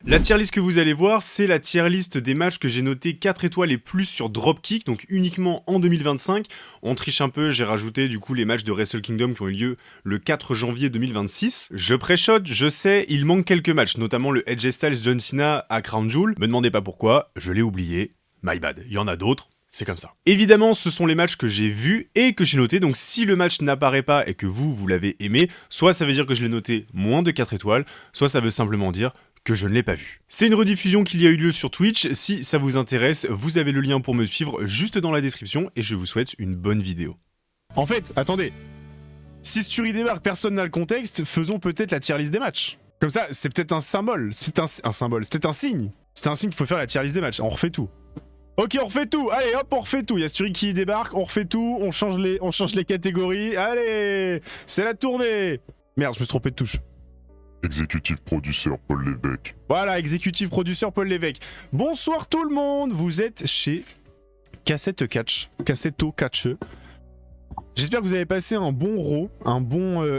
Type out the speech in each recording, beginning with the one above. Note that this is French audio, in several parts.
La tier list que vous allez voir, c'est la tier list des matchs que j'ai notés 4 étoiles et plus sur Dropkick, donc uniquement en 2025. On triche un peu, j'ai rajouté du coup les matchs de Wrestle Kingdom qui ont eu lieu le 4 janvier 2026. Je pré-shot, je sais, il manque quelques matchs, notamment le AJ Styles John Cena à Crown Jewel. Me demandez pas pourquoi, je l'ai oublié. My bad, il y en a d'autres. C'est comme ça. Évidemment, ce sont les matchs que j'ai vus et que j'ai notés, donc si le match n'apparaît pas et que vous l'avez aimé, soit ça veut dire que je l'ai noté moins de 4 étoiles, soit ça veut simplement dire que je ne l'ai pas vu. C'est une rediffusion qui a eu lieu sur Twitch, si ça vous intéresse, vous avez le lien pour me suivre juste dans la description et je vous souhaite une bonne vidéo. En fait, attendez, si Sturi débarque, personne n'a le contexte, faisons peut-être la tier list des matchs. Comme ça, c'est peut-être un symbole, c'est peut-être un symbole, c'est peut-être un signe. C'est un signe qu'il faut faire la tier list des matchs, on refait tout. Ok, on refait tout, allez hop, on refait tout, il y a Sturi qui débarque, on refait tout, on change les catégories, allez, c'est la tournée. Merde, je me suis trompé de touche. Executive Producer Paul Lévesque. Voilà, Executive Producer Paul Lévesque. Bonsoir tout le monde, vous êtes chez Cassette Catch, Cassetto Catch. J'espère que vous avez passé un bon Raw,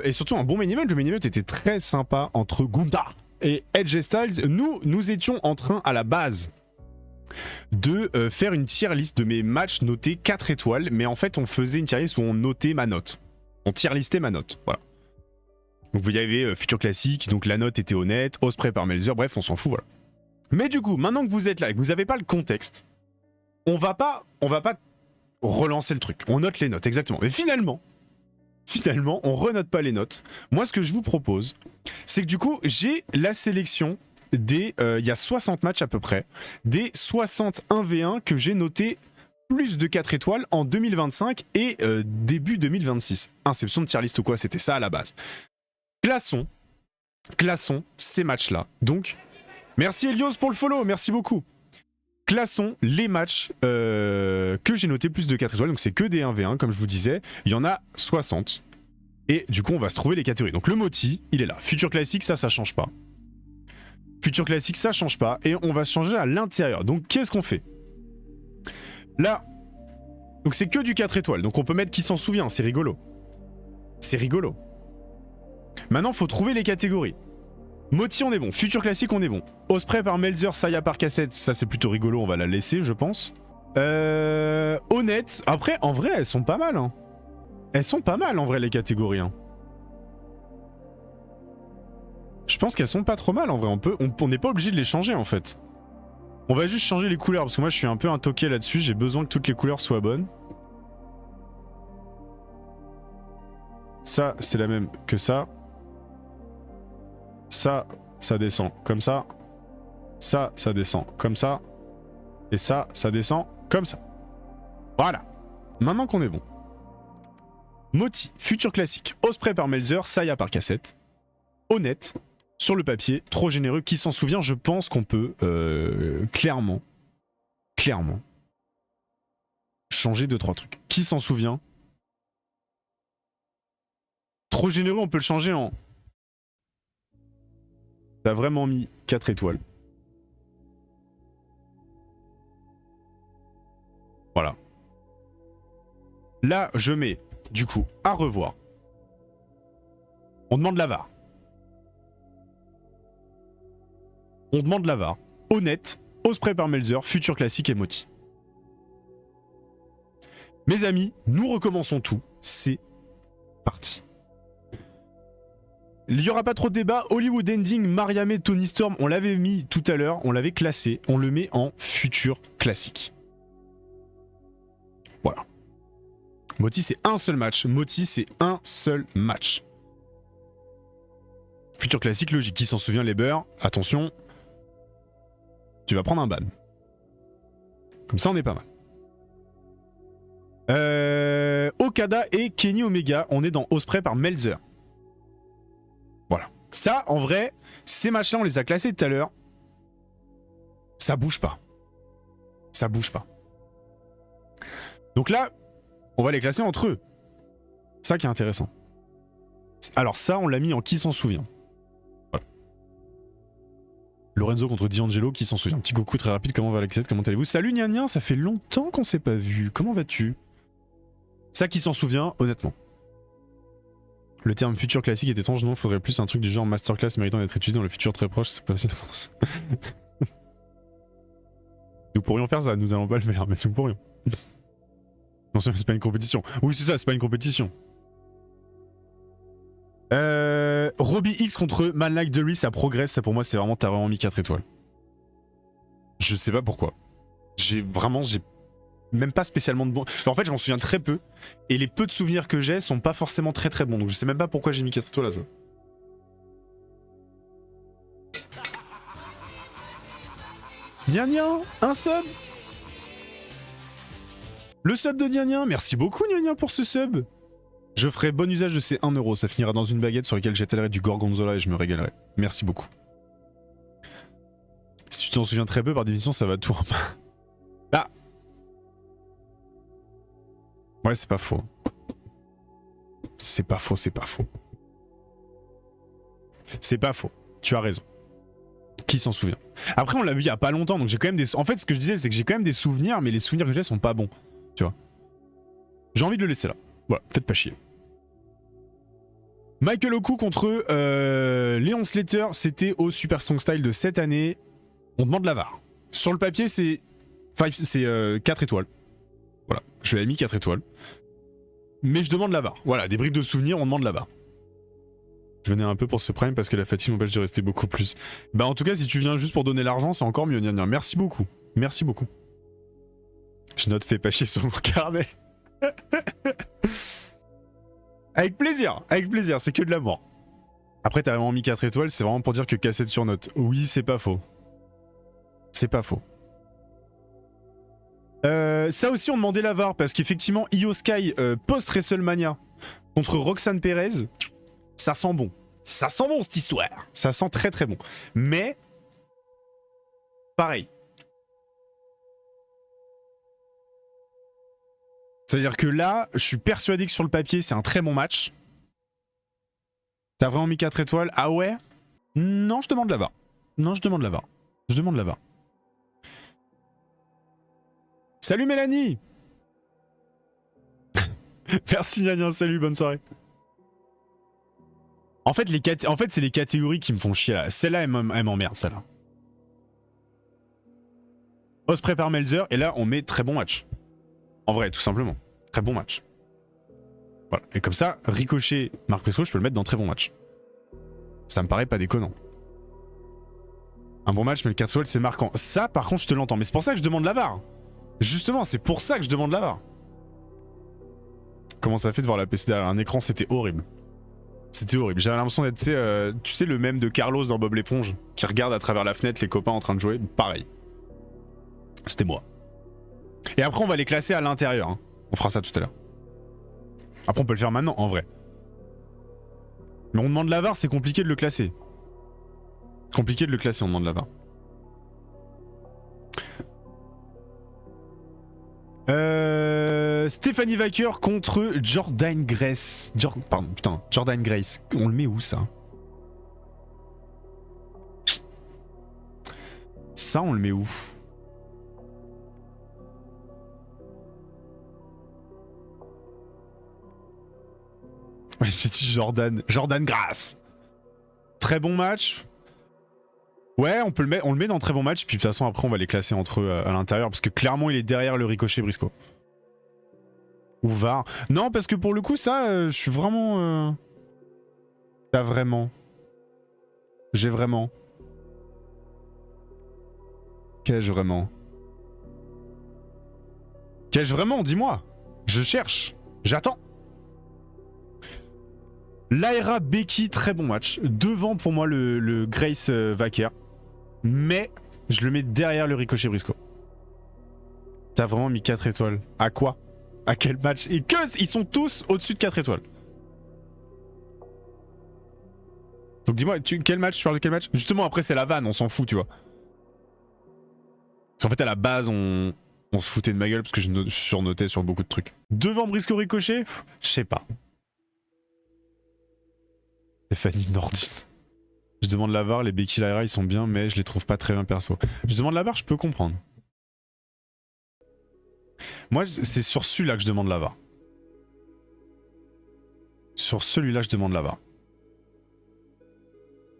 et surtout un bon main event. Le main event était très sympa entre Gunda et AJ Styles. Nous étions en train à la base de faire une tier list de mes matchs notés 4 étoiles, mais en fait on faisait une tier list où on notait ma note. On tier listait ma note, voilà. Donc vous y avez Futur Classique, donc la note était honnête, Ospreay par Melzer, bref on s'en fout, voilà. Mais du coup, maintenant que vous êtes là et que vous n'avez pas le contexte, on va pas relancer le truc, on note les notes, exactement. Mais finalement, on renote pas les notes. Moi ce que je vous propose, c'est que du coup j'ai la sélection des, il y a 60 matchs à peu près, des 60 1v1 que j'ai noté plus de 4 étoiles en 2025 et début 2026. Inception de tier list ou quoi, c'était ça à la base. Classons ces matchs-là. Donc, merci Elios pour le follow, merci beaucoup. Classons les matchs que j'ai notés plus de 4 étoiles, donc c'est que des 1v1, comme je vous disais. Il y en a 60. Et du coup, on va se trouver les catégories. Donc le Moti, il est là. Futur Classique, ça change pas. Futur Classique, ça change pas. Et on va se changer à l'intérieur. Donc, qu'est-ce qu'on fait? Là, donc c'est que du 4 étoiles. Donc on peut mettre qui s'en souvient, c'est rigolo. C'est rigolo. Maintenant, faut trouver les catégories. Moti, on est bon. Futur Classique, on est bon. Ospreay par Melzer, Saya par Cassette, ça c'est plutôt rigolo, on va la laisser, je pense. Honnête. Après, en vrai, elles sont pas mal. Hein. Elles sont pas mal, en vrai, les catégories. Hein. Je pense qu'elles sont pas trop mal, en vrai. On n'est pas obligé de les changer, en fait. On va juste changer les couleurs, parce que moi, je suis un peu un toqué là-dessus. J'ai besoin que toutes les couleurs soient bonnes. Ça, c'est la même que ça. Ça descend comme ça. Ça descend comme ça. Et ça descend comme ça. Voilà. Maintenant qu'on est bon. Moti, Futur Classique, Ospreay par Melzer, Saya par Cassette. Honnête, sur le papier, trop généreux. Qui s'en souvient? Je pense qu'on peut clairement changer 2-3 trucs. Qui s'en souvient? Trop généreux, on peut le changer en... T'as vraiment mis 4 étoiles. Voilà. Là, je mets, du coup, à revoir. On demande la VAR. On demande la VAR. Honnête, Ospreay par Melzer, Futur Classique et Moti. Mes amis, nous recommençons tout. C'est parti. Il n'y aura pas trop de débat. Hollywood Ending, Mariamé, Tony Storm, on l'avait mis tout à l'heure, on l'avait classé. On le met en Futur Classique. Voilà. Moti, c'est un seul match. Moti, c'est un seul match. Futur Classique, logique. Qui s'en souvient, les beurs? Attention. Tu vas prendre un ban. Comme ça, on est pas mal. Okada et Kenny Omega, on est dans Ospreay par Melzer. Voilà. Ça, en vrai, ces matchs-là, on les a classés tout à l'heure. Ça bouge pas. Ça bouge pas. Donc là, on va les classer entre eux. Ça qui est intéressant. Alors ça, on l'a mis en qui s'en souvient. Voilà. Lorenzo contre D'Angelo, qui s'en souvient. Petit coucou très rapide, comment va la cassette? Comment allez-vous? Salut Nian, ça fait longtemps qu'on s'est pas vu. Comment vas-tu? Ça qui s'en souvient, honnêtement. Le terme futur classique est étrange, non? Faudrait plus un truc du genre masterclass méritant d'être étudié dans le futur très proche, c'est pas facile. Nous pourrions faire ça, nous allons pas le faire, mais nous pourrions. Non, c'est pas une compétition. Oui, c'est ça, c'est pas une compétition. Robbie X contre Man Like Derry, ça progresse, ça pour moi c'est vraiment, t'as vraiment mis 4 étoiles. Je sais pas pourquoi. J'ai même pas spécialement de bons... En fait je m'en souviens très peu, et les peu de souvenirs que j'ai sont pas forcément très très bons, donc je sais même pas pourquoi j'ai mis 4 étoiles à ça. Nia, un sub. Le sub de Nia, merci beaucoup Nia pour ce sub. Je ferai bon usage de ces 1 euro, ça finira dans une baguette sur laquelle j'étalerai du gorgonzola et je me régalerai. Merci beaucoup. Si tu t'en souviens très peu, par définition, ça va tout... Ah. Ouais, c'est pas faux. C'est pas faux, c'est pas faux. C'est pas faux, tu as raison. Qui s'en souvient? Après, on l'a vu il y a pas longtemps, donc j'ai quand même des... En fait, ce que je disais, c'est que j'ai quand même des souvenirs, mais les souvenirs que j'ai sont pas bons. Tu vois. J'ai envie de le laisser là. Voilà, faites pas chier. Michael Oku contre Léon Slater, c'était au Super Strong Style de cette année. On demande la VAR. Sur le papier, c'est 4 étoiles. Voilà, je lui ai mis 4 étoiles. Mais je demande la VAR. Voilà, des bribes de souvenirs, on demande la VAR. Je venais un peu pour ce prime parce que la fatigue m'empêche de rester beaucoup plus. Bah en tout cas, si tu viens juste pour donner l'argent, c'est encore mieux. Merci beaucoup. Merci beaucoup. Je note, fais pas chier sur mon carnet. Avec plaisir, c'est que de l'amour. Après, t'as vraiment mis 4 étoiles, c'est vraiment pour dire que cassette sur note. Oui, c'est pas faux. C'est pas faux. Ça aussi, on demandait la VAR parce qu'effectivement, Io Sky post-WrestleMania contre Roxane Perez, ça sent bon. Ça sent bon cette histoire. Ça sent très très bon. Mais, pareil. C'est-à-dire que là, je suis persuadé que sur le papier, c'est un très bon match. T'as vraiment mis 4 étoiles? Ah ouais? Non, je demande la VAR. Non, je demande la VAR. Je demande la VAR. Salut Mélanie. Merci Nania, salut, bonne soirée. En fait, c'est les catégories qui me font chier là. Celle-là, elle m'emmerde, celle-là. Ospreay par Melzer, et là, on met très bon match. En vrai, tout simplement. Très bon match. Voilà. Et comme ça, Ricochet, Marc Briscoe, je peux le mettre dans très bon match. Ça me paraît pas déconnant. Un bon match, mais le 4 étoiles, c'est marquant. Ça, par contre, je te l'entends. Mais c'est pour ça que je demande la VAR. Justement, c'est pour ça que je demande la VAR. Comment ça fait de voir la PC derrière un écran? C'était horrible. C'était horrible. J'avais l'impression d'être, tu sais, le mème de Carlos dans Bob l'éponge, qui regarde à travers la fenêtre les copains en train de jouer. Pareil. C'était moi. Et après, on va les classer à l'intérieur. Hein. On fera ça tout à l'heure. Après, on peut le faire maintenant, en vrai. Mais on demande la VAR, c'est compliqué de le classer. Compliqué de le classer, on demande la VAR. Stephanie Vaker contre Jordan Grace. Jordan Grace. On le met où ça? Ça, on le met où? Ouais, j'ai dit Jordan. Jordan Grace. Très bon match. Ouais, on le met dans très bon match. Puis de toute façon, après, on va les classer entre eux à l'intérieur. Parce que clairement, il est derrière le Ricochet Briscoe. Ou VAR. Non, parce que pour le coup, ça, je suis vraiment... T'as vraiment. J'ai vraiment. Qu'ai-je vraiment? Qu'ai-je vraiment? Dis-moi. Je cherche. J'attends. Lyra Becky, très bon match. Devant pour moi le Grace Vaker. Mais je le mets derrière le Ricochet Briscoe. T'as vraiment mis 4 étoiles. À quoi? À quel match? Et que ils sont tous au-dessus de 4 étoiles. Donc dis-moi, quel match? Tu parles de quel match? Justement, après c'est la vanne, on s'en fout, tu vois. Parce qu'en fait à la base on se foutait de ma gueule parce que je surnotais sur beaucoup de trucs. Devant Briscoe Ricochet? Je sais pas. Stéphanie Nordine. Je demande la VAR, les Becky Lyra ils sont bien mais je les trouve pas très bien perso. Je demande la VAR, je peux comprendre. Moi c'est sur celui-là que je demande la VAR. Sur celui-là, je demande la VAR.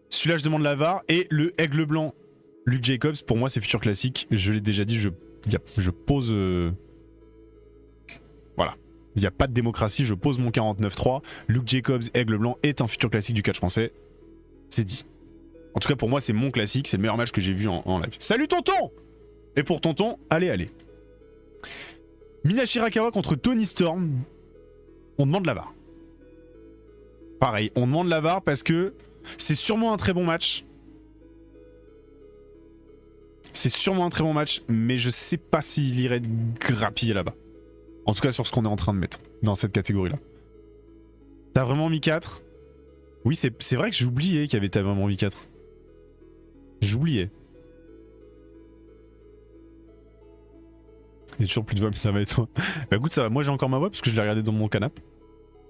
Celui-là, je demande la VAR. Et le aigle blanc, Luke Jacobs, pour moi, c'est futur classique. Je l'ai déjà dit, je pose... Voilà. Il n'y a pas de démocratie, je pose mon 49-3. Luke Jacobs, aigle blanc, est un futur classique du catch français. C'est dit. En tout cas, pour moi, c'est mon classique. C'est le meilleur match que j'ai vu en live. Salut tonton! Et pour tonton, allez. Mina Shirakawa contre Tony Storm. On demande la VAR. Pareil, on demande la VAR parce que c'est sûrement un très bon match. C'est sûrement un très bon match, mais je sais pas s'il irait grappiller là-bas. En tout cas, sur ce qu'on est en train de mettre dans cette catégorie-là. T'as vraiment mis 4? Oui, c'est vrai que j'ai oublié qu'il y avait t'as vraiment mis 4. J'oubliais. Il y a toujours plus de voix, mais ça va et toi? Bah écoute, ça va. Moi j'ai encore ma voix parce que je l'ai regardé dans mon canapé.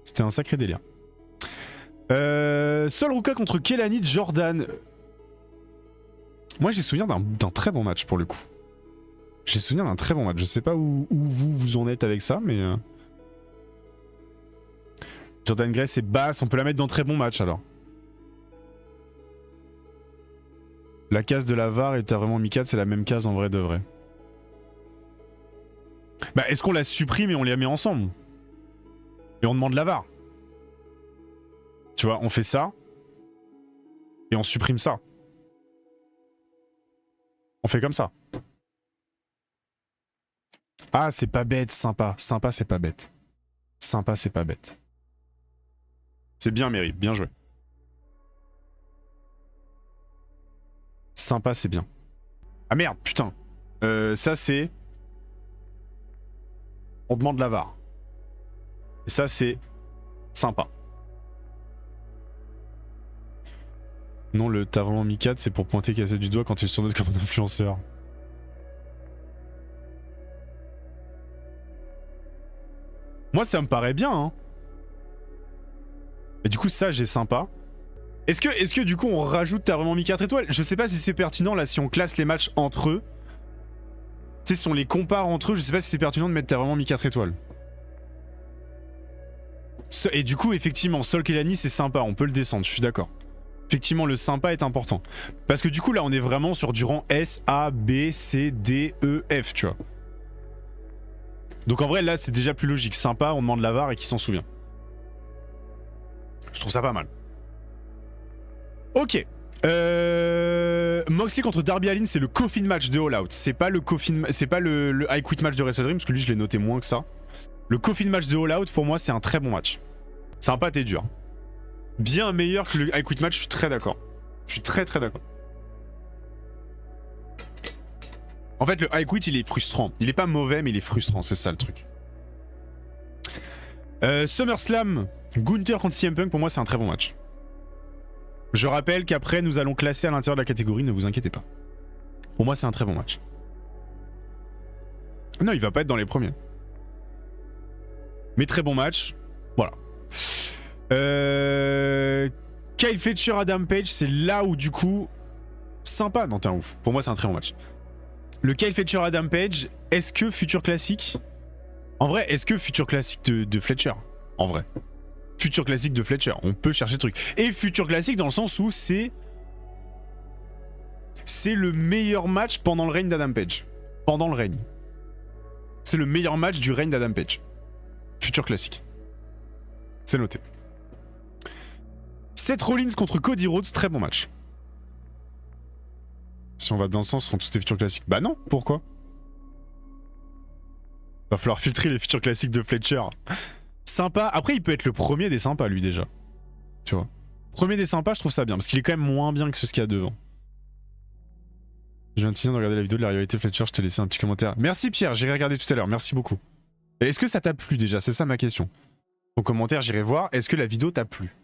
C'était un sacré délire. Sol Ruka contre Kelani Jordan. Moi j'ai souvenir d'un très bon match pour le coup. J'ai souvenir d'un très bon match. Je sais pas où vous en êtes avec ça, mais... Jordan Grace est basse, on peut la mettre dans très bon match alors. La case de la VAR et t'as vraiment mis 4, c'est la même case en vrai de vrai. Bah est-ce qu'on la supprime et on les met ensemble? Et on demande la VAR. Tu vois, on fait ça. Et on supprime ça. On fait comme ça. Ah, c'est pas bête, sympa. Sympa, c'est pas bête. Sympa, c'est pas bête. C'est bien, Mary, bien joué. Sympa, c'est bien. Ah merde, putain. Ça, c'est... On demande la VAR. Et ça, c'est... Sympa. Non, le t'as vraiment mis 4, c'est pour pointer casser du doigt quand il surnote comme un influenceur. Moi, ça me paraît bien, hein. Et du coup, ça, j'ai sympa. Est-ce que du coup, on rajoute t'as vraiment mis 4 étoiles? Je sais pas si c'est pertinent, là, si on classe les matchs entre eux. Tu sais, si on les compare entre eux, je sais pas si c'est pertinent de mettre t'as vraiment mis 4 étoiles. Et du coup, effectivement, Sol Kelani, c'est sympa, on peut le descendre, je suis d'accord. Effectivement, le sympa est important. Parce que du coup, là, on est vraiment sur du rang S, A, B, C, D, E, F, tu vois. Donc en vrai, là, c'est déjà plus logique. Sympa, on demande la VAR et qui s'en souvient. Je trouve ça pas mal. Ok. Moxley contre Darby Allin, c'est le coffin match de All Out. C'est pas le coffin, c'est pas le I Quit match de Wrestle Dream, parce que lui, je l'ai noté moins que ça. Le coffin match de All Out, pour moi, c'est un très bon match. Sympa, t'es dur. Bien meilleur que le I Quit match, je suis très d'accord. Je suis très d'accord. En fait, le I Quit, il est frustrant. Il est pas mauvais, mais il est frustrant, c'est ça le truc. SummerSlam, Gunther contre CM Punk, pour moi, c'est un très bon match. Je rappelle qu'après, nous allons classer à l'intérieur de la catégorie, ne vous inquiétez pas. Pour moi, c'est un très bon match. Non, il va pas être dans les premiers. Mais très bon match. Voilà. Kyle Fletcher, Adam Page, c'est là où du coup... Sympa. Non, t'es un ouf. Pour moi, c'est un très bon match. Le Kyle Fletcher, Adam Page, est-ce que futur classique? En vrai, est-ce que futur classique de Fletcher? En vrai. Futur classique de Fletcher, on peut chercher le truc. Et futur classique dans le sens où c'est le meilleur match pendant le règne d'Adam Page. Pendant le règne. C'est le meilleur match du règne d'Adam Page. Futur classique. C'est noté. Seth Rollins contre Cody Rhodes, très bon match. Si on va dans ce sens, seront tous des futurs classiques. Bah non, pourquoi? Va falloir filtrer les futurs classiques de Fletcher. Sympa. Après, il peut être le premier des sympas, lui, déjà. Tu vois. Premier des sympas, je trouve ça bien. Parce qu'il est quand même moins bien que ce qu'il y a devant. Je viens de finir de regarder la vidéo de la réalité Fletcher. Je t'ai laissé un petit commentaire. Merci, Pierre. J'irai regarder tout à l'heure. Merci beaucoup. Est-ce que ça t'a plu, déjà? C'est ça ma question. Ton commentaire, j'irai voir. Est-ce que la vidéo t'a plu?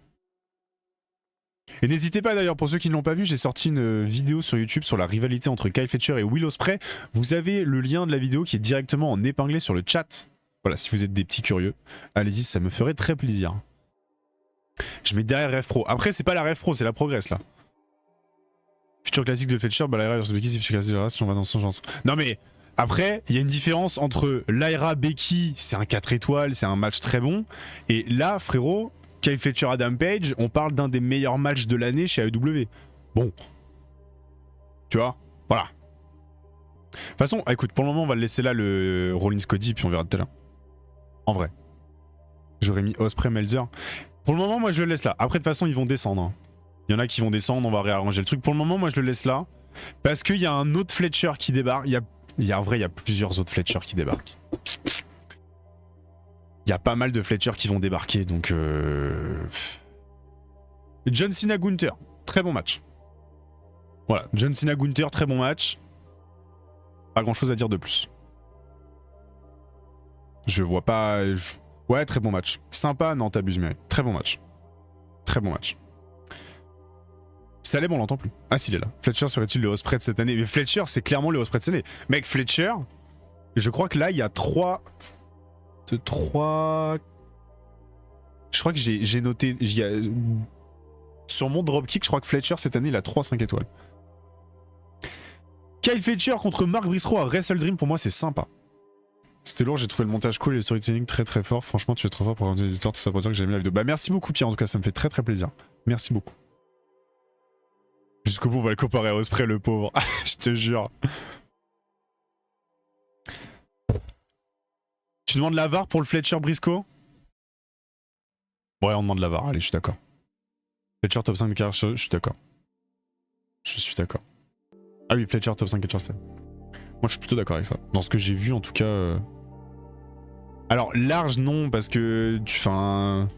Et n'hésitez pas, d'ailleurs, pour ceux qui ne l'ont pas vu, j'ai sorti une vidéo sur YouTube sur la rivalité entre Kyle Fletcher et Will Ospreay. Vous avez le lien de la vidéo qui est directement en épinglé sur le chat. Voilà, si vous êtes des petits curieux, allez-y, ça me ferait très plaisir. Je mets derrière Ref Pro. Après, c'est pas la Ref Pro, c'est la Progress, là. Futur classique de Fletcher, bah l'Aira versus Becky, c'est futur classique de la si on va dans ce sens. Non mais, après, il y a une différence entre l'Aira Becky, c'est un 4 étoiles, c'est un match très bon, et là, frérot, Kyle Fletcher, Adam Page, on parle d'un des meilleurs matchs de l'année chez AEW. Bon. Tu vois, voilà. De toute façon, écoute, pour le moment, on va le laisser là, le Rollins Cody, puis on verra tout à l'heure. En vrai. J'aurais mis Ospreay, Meltzer. Pour le moment, moi, je le laisse là. Après, de toute façon, ils vont descendre. Hein. Il y en a qui vont descendre, on va réarranger le truc. Pour le moment, moi, je le laisse là. Parce qu'il y a un autre Fletcher qui débarque. En vrai, il y a plusieurs autres Fletcher qui débarquent. Il y a pas mal de Fletcher qui vont débarquer, donc... John Cena Gunther, très bon match. Voilà, John Cena Gunther, très bon match. Pas grand chose à dire de plus. Je vois pas... Ouais, très bon match. Sympa, non, t'abuses, mais très bon match. Très bon match. Salem, on l'entend plus. Ah, s'il est là. Fletcher serait-il le Ospreay de cette année? Mais Fletcher, c'est clairement le Ospreay de cette année. Mec, Fletcher, je crois que là, il y a 3... Je crois que j'ai noté... Sur mon dropkick, je crois que Fletcher, cette année, il a 3-5 étoiles. Kyle Fletcher contre Mark Briscoe à Wrestle Dream, pour moi, c'est sympa. C'était lourd, j'ai trouvé le montage cool et le storytelling très très fort. Franchement, tu es trop fort pour raconter des histoires, tout ça pour dire que j'ai aimé la vidéo. Bah, merci beaucoup, Pierre, en tout cas, ça me fait très très plaisir. Merci beaucoup. Jusqu'au bout, on va le comparer à Ospreay, le pauvre. Je te jure. Tu demandes la VAR pour le Fletcher Briscoe? Ouais, on demande la VAR, allez, je suis d'accord. Fletcher top 5 de carrière, je suis d'accord. Je suis d'accord. Ah oui, Fletcher top 5 catcher, c'est. Moi, je suis plutôt d'accord avec ça. Dans ce que j'ai vu, en tout cas... Alors, large, non, parce que... Enfin...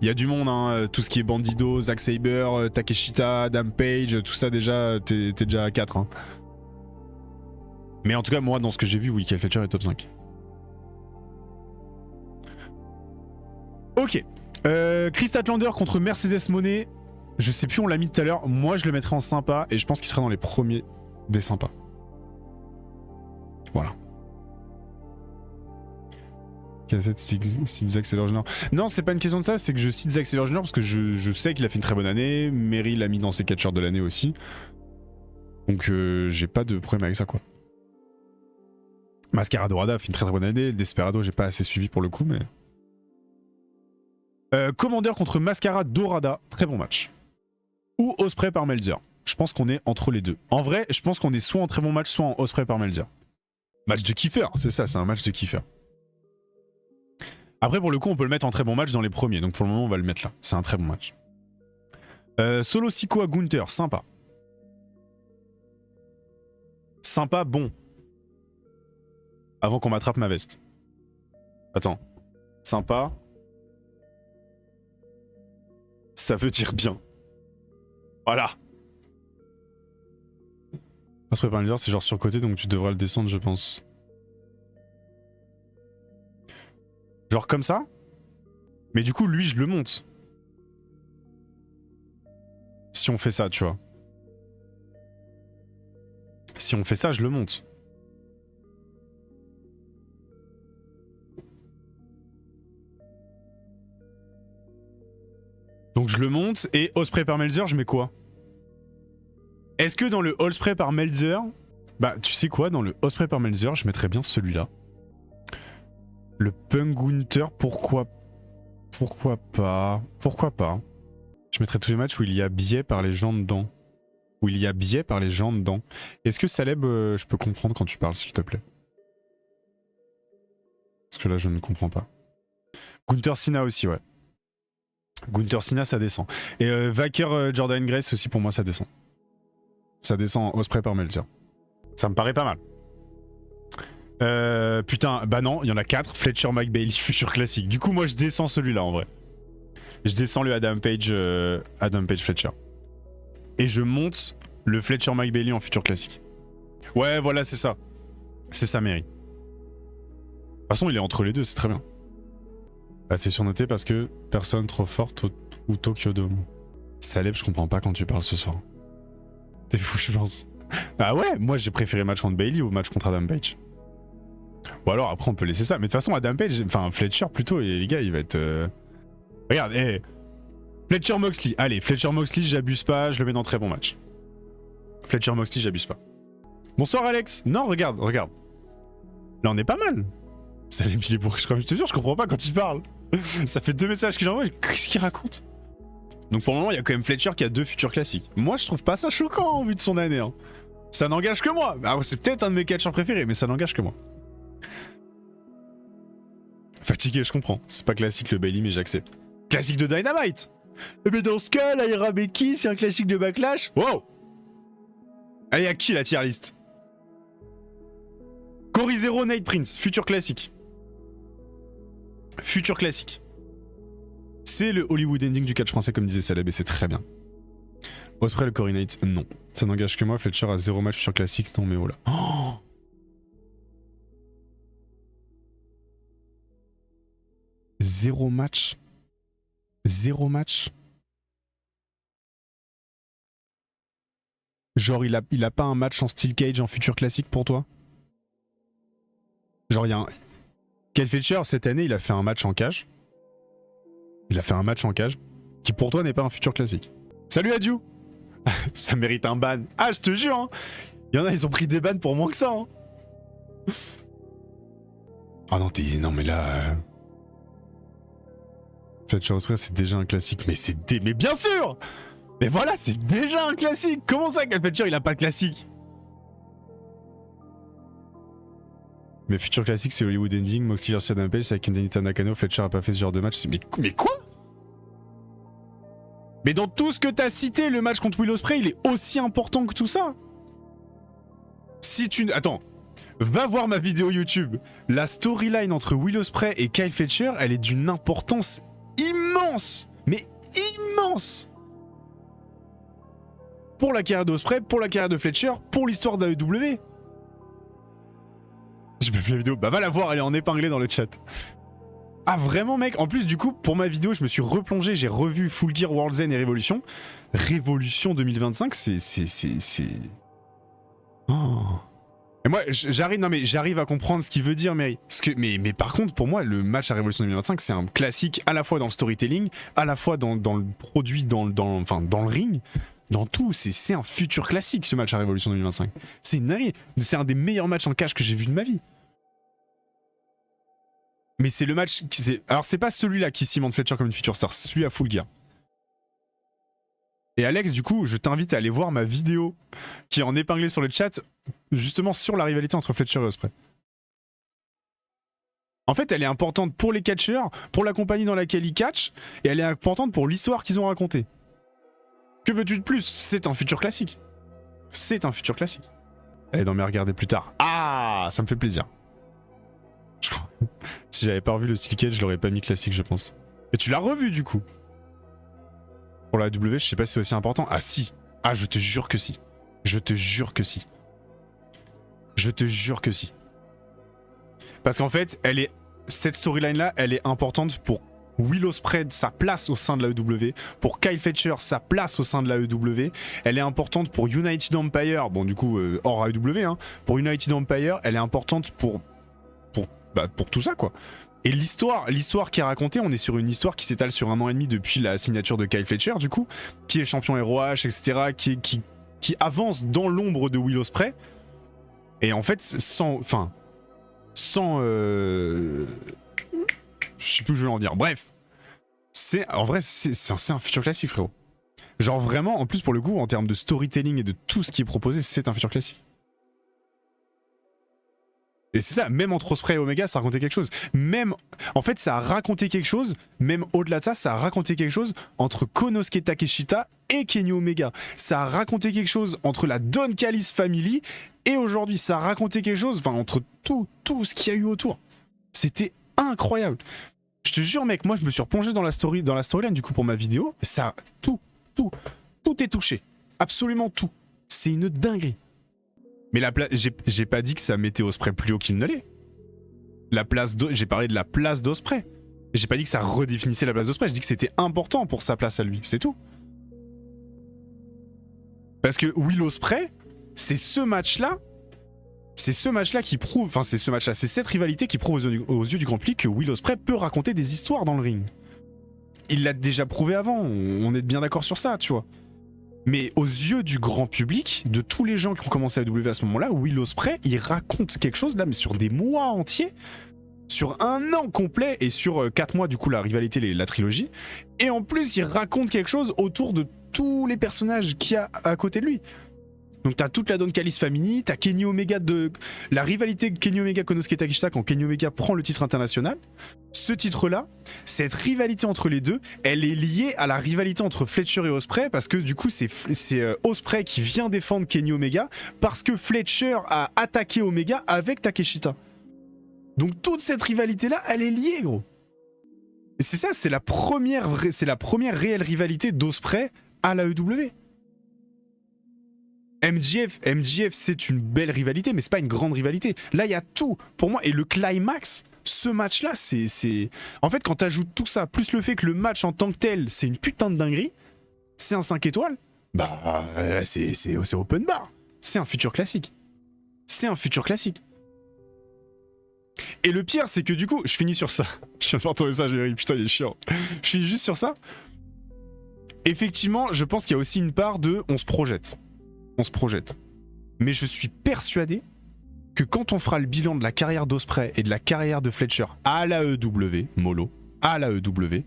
Il y a du monde, hein. Tout ce qui est Bandido, Zack Sabre, Takeshita, Adam Page, tout ça, déjà, t'es déjà à 4. Hein. Mais en tout cas, moi, dans ce que j'ai vu, oui, Kyle Fletcher est top 5. Ok. Chris Statlander contre Mercedes Moné. Je sais plus, on l'a mis tout à l'heure. Moi, je le mettrais en sympa et je pense qu'il sera dans les premiers des sympas. Voilà. Cassette cite Zack Sabre Jr. Non, c'est pas une question de ça, c'est que je cite Zack Sabre Jr. parce que je sais qu'il a fait une très bonne année. Mary l'a mis dans ses catcheurs de l'année aussi. Donc, j'ai pas de problème avec ça, quoi. Mascara Dorada fait une très très bonne année. Desperado, j'ai pas assez suivi pour le coup, mais. Commander contre Mascara Dorada, très bon match. Ou Ospreay par Meltzer. Je pense qu'on est entre les deux. En vrai, je pense qu'on est soit en très bon match, soit en Ospreay par Meltzer. Match de kiffer, c'est ça, c'est un match de kiffer. Après, pour le coup, on peut le mettre en très bon match dans les premiers. Donc pour le moment, on va le mettre là. C'est un très bon match. Solo Sikoa Gunther, sympa. Sympa, bon. Avant qu'on m'attrape ma veste. Attends. Sympa. Ça veut dire bien. Voilà. Ospreay par Meltzer, c'est genre surcoté, donc tu devras le descendre, je pense. Genre comme ça? Mais du coup, lui, je le monte. Si on fait ça, tu vois. Si on fait ça, je le monte. Donc je le monte et Ospreay par Meltzer, je mets quoi? Est-ce que dans le Ospreay par Meltzer... Bah, tu sais quoi? Dans le Ospreay par Meltzer, je mettrais bien celui-là. Le Punk Gunther, pourquoi pas? Pourquoi pas? Je mettrais tous les matchs où il y a biais par les gens dedans. Où il y a biais par les gens dedans. Est-ce que Saleb, je peux comprendre quand tu parles, s'il te plaît? Parce que là, je ne comprends pas. Gunther Cena aussi, ouais. Gunther Cena, ça descend. Et Vaker Jordan Grace aussi, pour moi, ça descend. Ça descend en Ospreay par Meltzer. Ça me paraît pas mal. Putain, bah non, il y en a 4. Fletcher, Mike Bailey, futur classique. Du coup, moi, je descends celui-là, en vrai. Je descends le Adam Page Fletcher. Et je monte le Fletcher, Mike Bailey en futur classique. Ouais, voilà, c'est ça. C'est ça, Mary. De toute façon, il est entre les deux, c'est très bien. Bah, c'est surnoté parce que personne trop forte ou Tokyo Dome. Saleb, je comprends pas quand tu parles ce soir. T'es fou, je pense. Ah ouais, moi j'ai préféré match contre Bailey ou match contre Adam Page. Ou alors après on peut laisser ça. Mais de toute façon, Adam Page, enfin Fletcher plutôt, et les gars, il va être. Regarde, Fletcher Moxley. Allez, Fletcher Moxley, j'abuse pas, je le mets dans très bon match. Fletcher Moxley, j'abuse pas. Bonsoir Alex. Non, regarde. Là on est pas mal. Salem, il est bourré, je te jure, je comprends pas quand il parle. Ça fait 2 messages qu'il envoie, qu'est-ce qu'il raconte? Donc pour le moment, il y a quand même Fletcher qui a 2 futurs classiques. Moi, je trouve pas ça choquant en vue de son année. Hein. Ça n'engage que moi. Alors, c'est peut-être un de mes catcheurs préférés, mais ça n'engage que moi. Fatigué, je comprends. C'est pas classique le Bailey, mais j'accepte. Classique de Dynamite. Mais dans ce cas, là, Ira Becky, c'est un classique de Backlash. Wow. Allez, à qui la tier list? Cory Zero, Nate Prince, futur classique. Futur classique. C'est le Hollywood ending du catch français, comme disait Saleb, et c'est très bien. Ospreay, le Cory Nate, non. Ça n'engage que moi. Fletcher a 0 match sur classique, non mais oh là. Oh, 0 match. 0 match. Genre, il a pas un match en Steel Cage en futur classique pour toi? Genre, il y a un... Kyle Fletcher, cette année, il a fait un match en cage. Il a fait un match en cage qui, pour toi, n'est pas un futur classique. Salut Adieu. Ça mérite un ban. Ah, je te jure, hein. Il y en a, ils ont pris des bans pour moins que ça, hein. Ah non, non mais là... Fletcher Ospreay, c'est déjà un classique. Mais mais bien sûr. Mais voilà, c'est déjà un classique. Comment ça, Kyle Fletcher, il a pas de classique? Mais futur classique, c'est Hollywood Ending, Moxley vs Adam Page, c'est avec Kenny Nakano, Fletcher a pas fait ce genre de match. Mais quoi? Mais dans tout ce que t'as cité, le match contre Will Ospreay, il est aussi important que tout ça. Si tu... Attends. Va voir ma vidéo YouTube. La storyline entre Will Ospreay et Kyle Fletcher, elle est d'une importance immense. Mais immense. Pour la carrière d'Ospreay, pour la carrière de Fletcher, pour l'histoire d'AEW. J'ai pas vu la vidéo. Bah va la voir, elle est en épinglée dans le chat. Ah vraiment mec, en plus du coup pour ma vidéo je me suis replongé, j'ai revu Full Gear, World's End et Révolution. Révolution 2025 c'est... Oh. Et moi j'arrive à comprendre ce qu'il veut dire mais par contre pour moi le match à Révolution 2025 c'est un classique à la fois dans le storytelling, à la fois dans le produit, dans le ring. Dans tout, c'est un futur classique ce match à Révolution 2025. C'est une dinguerie. C'est un des meilleurs matchs en cage que j'ai vu de ma vie. Mais c'est le match qui... Alors c'est pas celui-là qui cimente Fletcher comme une future star, c'est celui à Full Gear. Et Alex, du coup, je t'invite à aller voir ma vidéo qui est en épinglée sur le chat, justement sur la rivalité entre Fletcher et Ospreay. En fait, elle est importante pour les catcheurs, pour la compagnie dans laquelle ils catchent, et elle est importante pour l'histoire qu'ils ont racontée. Que veux-tu de plus? C'est un futur classique. C'est un futur classique. Allez, non mais regardez plus tard. Ah, ça me fait plaisir. Si j'avais pas revu le Steel Cage, je l'aurais pas mis classique, je pense. Et tu l'as revu du coup. Pour la W, je sais pas si c'est aussi important. Ah si. Ah, je te jure que si. Je te jure que si. Je te jure que si. Parce qu'en fait, cette storyline là, elle est importante pour Will Ospreay, sa place au sein de l'AEW, pour Kyle Fletcher, sa place au sein de l'AEW, elle est importante pour United Empire, bon du coup hors AEW, hein, pour United Empire, elle est importante pour tout ça quoi. Et l'histoire qui est racontée, on est sur une histoire qui s'étale sur 1 an et demi depuis la signature de Kyle Fletcher du coup, qui est champion ROH, etc., qui avance dans l'ombre de Will Ospreay, et en fait sans je sais plus où je veux en dire. Bref, en vrai, c'est un futur classique, frérot. Genre vraiment, en plus pour le coup, en termes de storytelling et de tout ce qui est proposé, c'est un futur classique. Et c'est ça, même entre Ospreay et Omega, ça a raconté quelque chose. Même, en fait, ça a raconté quelque chose, même au-delà de ça, ça a raconté quelque chose entre Konosuke Takeshita et Kenny Omega. Ça a raconté quelque chose entre la Don Callis Family et aujourd'hui, ça a raconté quelque chose, enfin, entre tout ce qu'il y a eu autour. C'était incroyable. Je te jure mec, moi je me suis replongé dans la storyline du coup pour ma vidéo, ça, tout est touché. Absolument tout. C'est une dinguerie. Mais j'ai pas dit que ça mettait Ospreay plus haut qu'il ne l'est. J'ai parlé de la place d'Ospreay. J'ai pas dit que ça redéfinissait la place d'Ospreay, j'ai dit que c'était important pour sa place à lui, c'est tout. Parce que Will Ospreay, c'est ce match-là qui prouve, enfin c'est cette rivalité qui prouve aux yeux du grand public que Will Ospreay peut raconter des histoires dans le ring. Il l'a déjà prouvé avant, on est bien d'accord sur ça, tu vois. Mais aux yeux du grand public, de tous les gens qui ont commencé à W à ce moment-là, Will Ospreay, il raconte quelque chose là, mais sur des mois entiers, sur un an complet et sur 4 mois du coup la rivalité, la trilogie. Et en plus il raconte quelque chose autour de tous les personnages qu'il y a à côté de lui. Donc t'as toute la Don Callis Family, t'as Kenny Omega la rivalité Kenny Omega Konosuke Takeshita quand Kenny Omega prend le titre international. Ce titre-là, cette rivalité entre les deux, elle est liée à la rivalité entre Fletcher et Ospreay parce que du coup c'est Ospreay qui vient défendre Kenny Omega parce que Fletcher a attaqué Omega avec Takeshita. Donc toute cette rivalité-là, elle est liée, gros. Et c'est ça, c'est la première réelle rivalité d'Ospreay à la EW. MJF, c'est une belle rivalité, mais c'est pas une grande rivalité. Là, il y a tout. Pour moi, et le climax, ce match-là, c'est... En fait, quand t'ajoutes tout ça, plus le fait que le match en tant que tel, c'est une putain de dinguerie, c'est un 5 étoiles, bah, c'est open bar. C'est un futur classique. C'est un futur classique. Et le pire, c'est que du coup, je finis sur ça. Je viens de retrouver ça, j'ai dit, putain, il est chiant. Je finis juste sur ça. Effectivement, je pense qu'il y a aussi une part de... On se projette. Mais je suis persuadé que quand on fera le bilan de la carrière d'Ospreay et de la carrière de Fletcher à la EW, mollo, à la EW,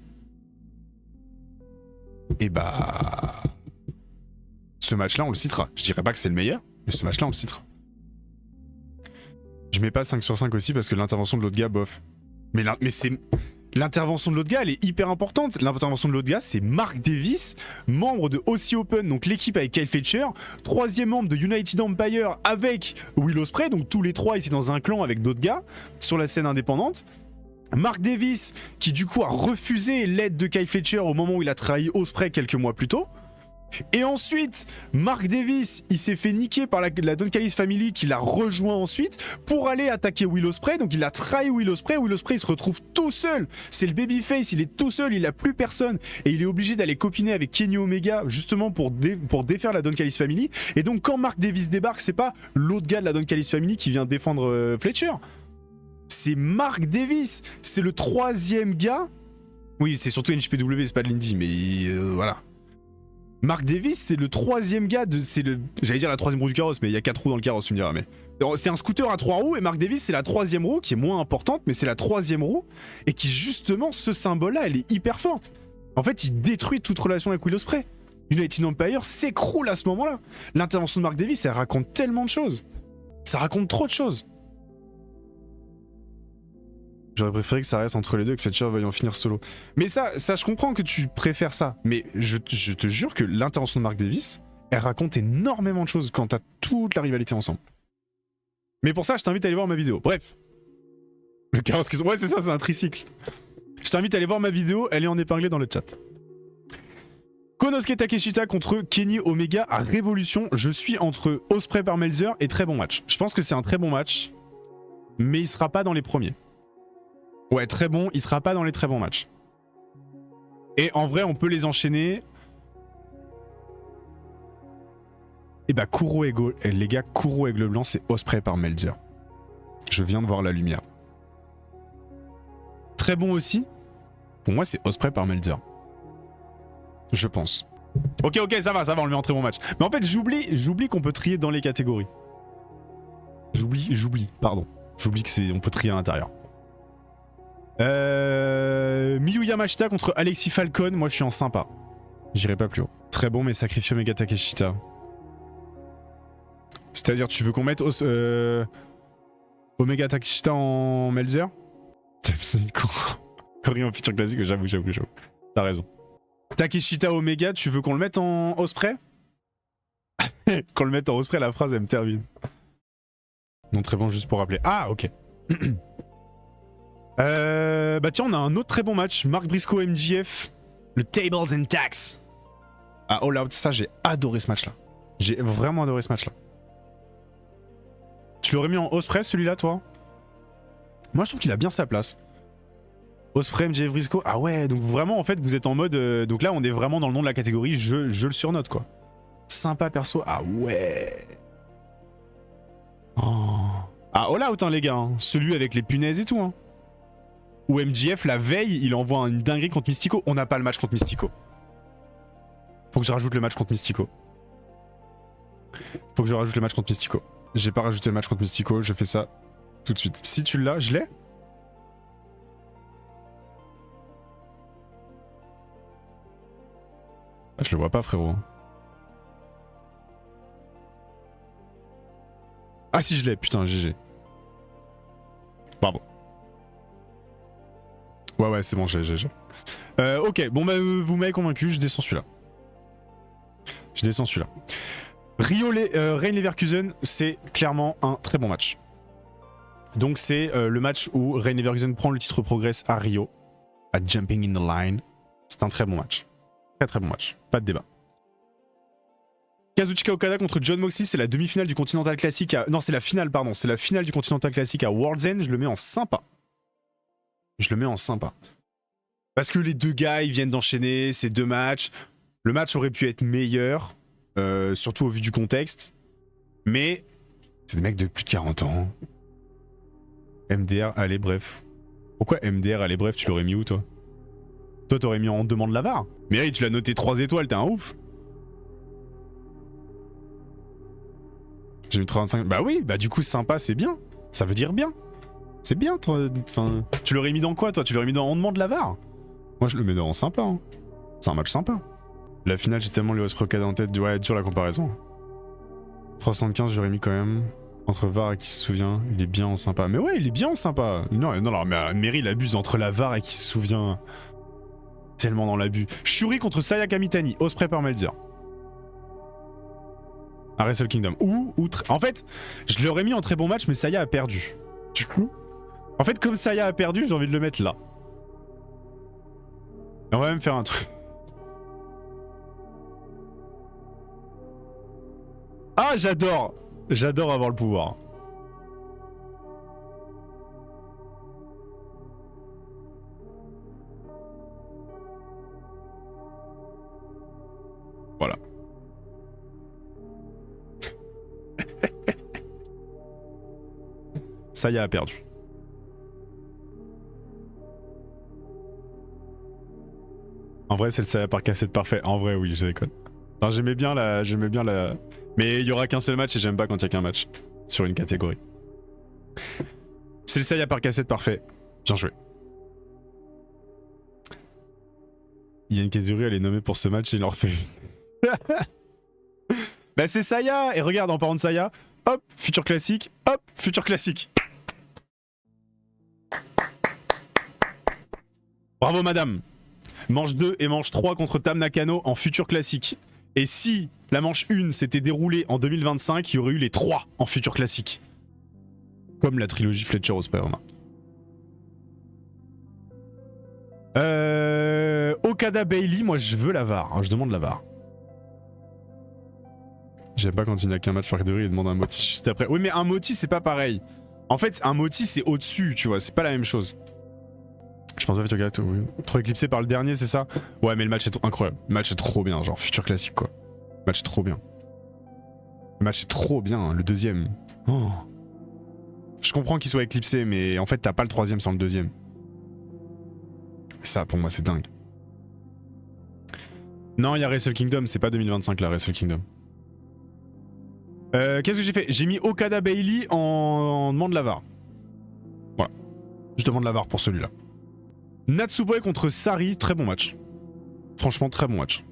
et bah... Ce match-là, on le citera. Je dirais pas que c'est le meilleur, mais ce match-là, on le citera. Je mets pas 5 sur 5 aussi parce que l'intervention de l'autre gars, bof. Mais c'est... L'intervention de l'autre gars, elle est hyper importante. L'intervention de l'autre gars, c'est Mark Davis, membre de OC Open, donc l'équipe avec Kyle Fletcher, 3e membre de United Empire avec Will Ospreay, donc tous les 3 ici dans un clan avec d'autres gars sur la scène indépendante. Mark Davis, qui du coup a refusé l'aide de Kyle Fletcher au moment où il a trahi Ospreay quelques mois plus tôt. Et ensuite, Mark Davis, il s'est fait niquer par la Don Callis Family qui l'a rejoint ensuite pour aller attaquer Will Ospreay. Donc il a trahi Will Ospreay. Will Ospreay, il se retrouve tout seul. C'est le babyface, il est tout seul, il a plus personne. Et il est obligé d'aller copiner avec Kenny Omega justement pour défaire la Don Callis Family. Et donc quand Mark Davis débarque, c'est pas l'autre gars de la Don Callis Family qui vient défendre Fletcher. C'est Mark Davis. C'est le 3e gars. Oui, c'est surtout NJPW, c'est pas de l'Indie, mais voilà. Mark Davis, c'est le 3e gars de... J'allais dire la 3e roue du carrosse, mais il y a 4 roues dans le carrosse, tu me diras. Mais... C'est un scooter à 3 roues, et Mark Davis, c'est la 3e roue, qui est moins importante, mais c'est la 3e roue, et qui, justement, ce symbole-là, elle est hyper forte. En fait, il détruit toute relation avec Will Ospreay. United Empire s'écroule à ce moment-là. L'intervention de Mark Davis, elle raconte tellement de choses. Ça raconte trop de choses. J'aurais préféré que ça reste entre les deux, que Fletcher veuille en finir solo. Mais ça je comprends que tu préfères ça. Mais je te jure que l'intervention de Mark Davis, elle raconte énormément de choses quand t'as toute la rivalité ensemble. Mais pour ça, je t'invite à aller voir ma vidéo. Bref. Le carrosse qui... Ouais, c'est ça, c'est un tricycle. Je t'invite à aller voir ma vidéo, elle est en épinglée dans le chat. Konosuke Takeshita contre Kenny Omega à Révolution. Je suis entre Ospreay par Meltzer et très bon match. Je pense que c'est un très bon match, mais il sera pas dans les premiers. Ouais, très bon, il sera pas dans les très bons matchs. Et en vrai, on peut les enchaîner. Et bah, les gars, Kuro Aigle Blanc, c'est Ospreay par Meltzer. Je viens de voir la lumière. Très bon aussi. Pour moi, c'est Ospreay par Meltzer. Je pense. Ok, ça va, on le met en très bon match. Mais en fait, j'oublie qu'on peut trier dans les catégories. Pardon. J'oublie on peut trier à l'intérieur. Miyu Yamashita contre Alexis Falcon. Moi, je suis en sympa. J'irai pas plus haut. Très bon, mais sacrifié Omega Takeshita. C'est-à-dire, tu veux qu'on mette Omega Takeshita en Meltzer? T'as mis une Corée en futur classique, j'avoue. T'as raison. Takeshita Omega, tu veux qu'on le mette en Ospreay? Qu'on le mette en Ospreay, la phrase, elle me termine. Non, très bon, juste pour rappeler. Ah, ok. Bah tiens, on a un autre très bon match. Mark Briscoe MJF. Le Tables and Tax. Ah, All Out, ça, j'ai adoré ce match-là. J'ai vraiment adoré ce match-là. Tu l'aurais mis en Ospreay, celui-là, toi? Moi, je trouve qu'il a bien sa place. Ospreay, MJF, Briscoe. Ah ouais, donc vraiment, en fait, vous êtes en mode... donc là, on est vraiment dans le nom de la catégorie. Je le surnote, quoi. Sympa, perso. Ah ouais. Oh. Ah, All Out, hein, les gars. Hein. Celui avec les punaises et tout, hein. Où MJF, la veille, il envoie une dinguerie contre Mystico. On n'a pas le match contre Mystico. Faut que je rajoute le match contre Mystico. J'ai pas rajouté le match contre Mystico, je fais ça tout de suite. Si tu l'as, je l'ai? Ah, je le vois pas, frérot. Ah si, je l'ai, putain, GG. Bravo. Ouais, c'est bon, j'ai. Ok, bon, bah, vous m'avez convaincu, je descends celui-là. Rhein Leverkusen, c'est clairement un très bon match. Donc c'est le match où Rhein Leverkusen prend le titre Progress à Rio, à Jumping in the Line. C'est un très bon match. Très bon match, pas de débat. Kazuchika Okada contre Jon Moxley, c'est la demi-finale du Continental Classic à... Non, c'est la finale, pardon. C'est la finale du Continental Classic à World's End. Je le mets en sympa. Parce que les deux gars, ils viennent d'enchaîner ces deux matchs. Le match aurait pu être meilleur, surtout au vu du contexte. Mais c'est des mecs de plus de 40 ans. MDR, allez, bref. Pourquoi MDR, allez, bref, tu l'aurais mis où, toi? Toi, t'aurais mis en demande la VAR. Mais là, tu l'as noté 3 étoiles, t'es un ouf. J'ai mis 35. Bah oui, bah du coup, sympa, c'est bien. Ça veut dire bien. C'est bien, toi. Enfin, tu l'aurais mis dans quoi, toi? Tu l'aurais mis dans en demande la VAR? Moi, je le mets dans sympa. Hein. C'est un match sympa. La finale, j'ai tellement le Osprey Okada en tête. Ouais, dur la comparaison. 375, j'aurais mis quand même. Entre VAR et qui se souvient, il est bien en sympa. Mais ouais, il est bien en sympa. Non, mais Mary, il abuse entre la VAR et qui se souvient. Tellement dans l'abus. Shuri contre Saya Kamitani. Osprey par Melzer. À Wrestle Kingdom. En fait, je l'aurais mis en très bon match, mais Saya a perdu. Du coup, en fait, comme Saya a perdu, j'ai envie de le mettre là. Et on va même faire un truc. Ah, j'adore. J'adore avoir le pouvoir. Voilà. Saya a perdu. En vrai, c'est le Saya par cassette parfait. En vrai, oui, je déconne. Enfin, j'aimais bien la... Mais il y aura qu'un seul match et j'aime pas quand il y a qu'un match sur une catégorie. C'est le Saya par cassette parfait. Bien joué. Il y a une catégorie, elle est nommée pour ce match et il en refait une. Bah c'est Saya. Et regarde, en parlant de Saya, hop, futur classique, hop, futur classique. Bravo madame. Manche 2 et manche 3 contre Tam Nakano en futur classique. Et si la manche 1 s'était déroulée en 2025, il y aurait eu les 3 en futur classique. Comme la trilogie Fletcher Ospreay, remarque. Okada Bailey, moi je veux la VAR, hein, je demande la VAR. J'aime pas quand il n'y a qu'un match par catégorie et demande un moti juste après. Oui mais un moti c'est pas pareil. En fait un moti c'est au-dessus, tu vois, c'est pas la même chose. Je pense pas que oui. Trop éclipsé par le dernier, c'est ça? Ouais mais le match est incroyable. Le match est trop bien, genre futur classique quoi. Le match est trop bien. Le match est trop bien, hein, le deuxième. Oh. Je comprends qu'il soit éclipsé, mais en fait t'as pas le troisième sans le deuxième. Ça pour moi c'est dingue. Non, il y a Wrestle Kingdom, c'est pas 2025 là, Wrestle Kingdom. Qu'est-ce que j'ai fait? J'ai mis Okada Bailey en demande la VAR. Voilà. Je demande la VAR pour celui-là. Natsupoi contre Sari, très bon match. Franchement, très bon match.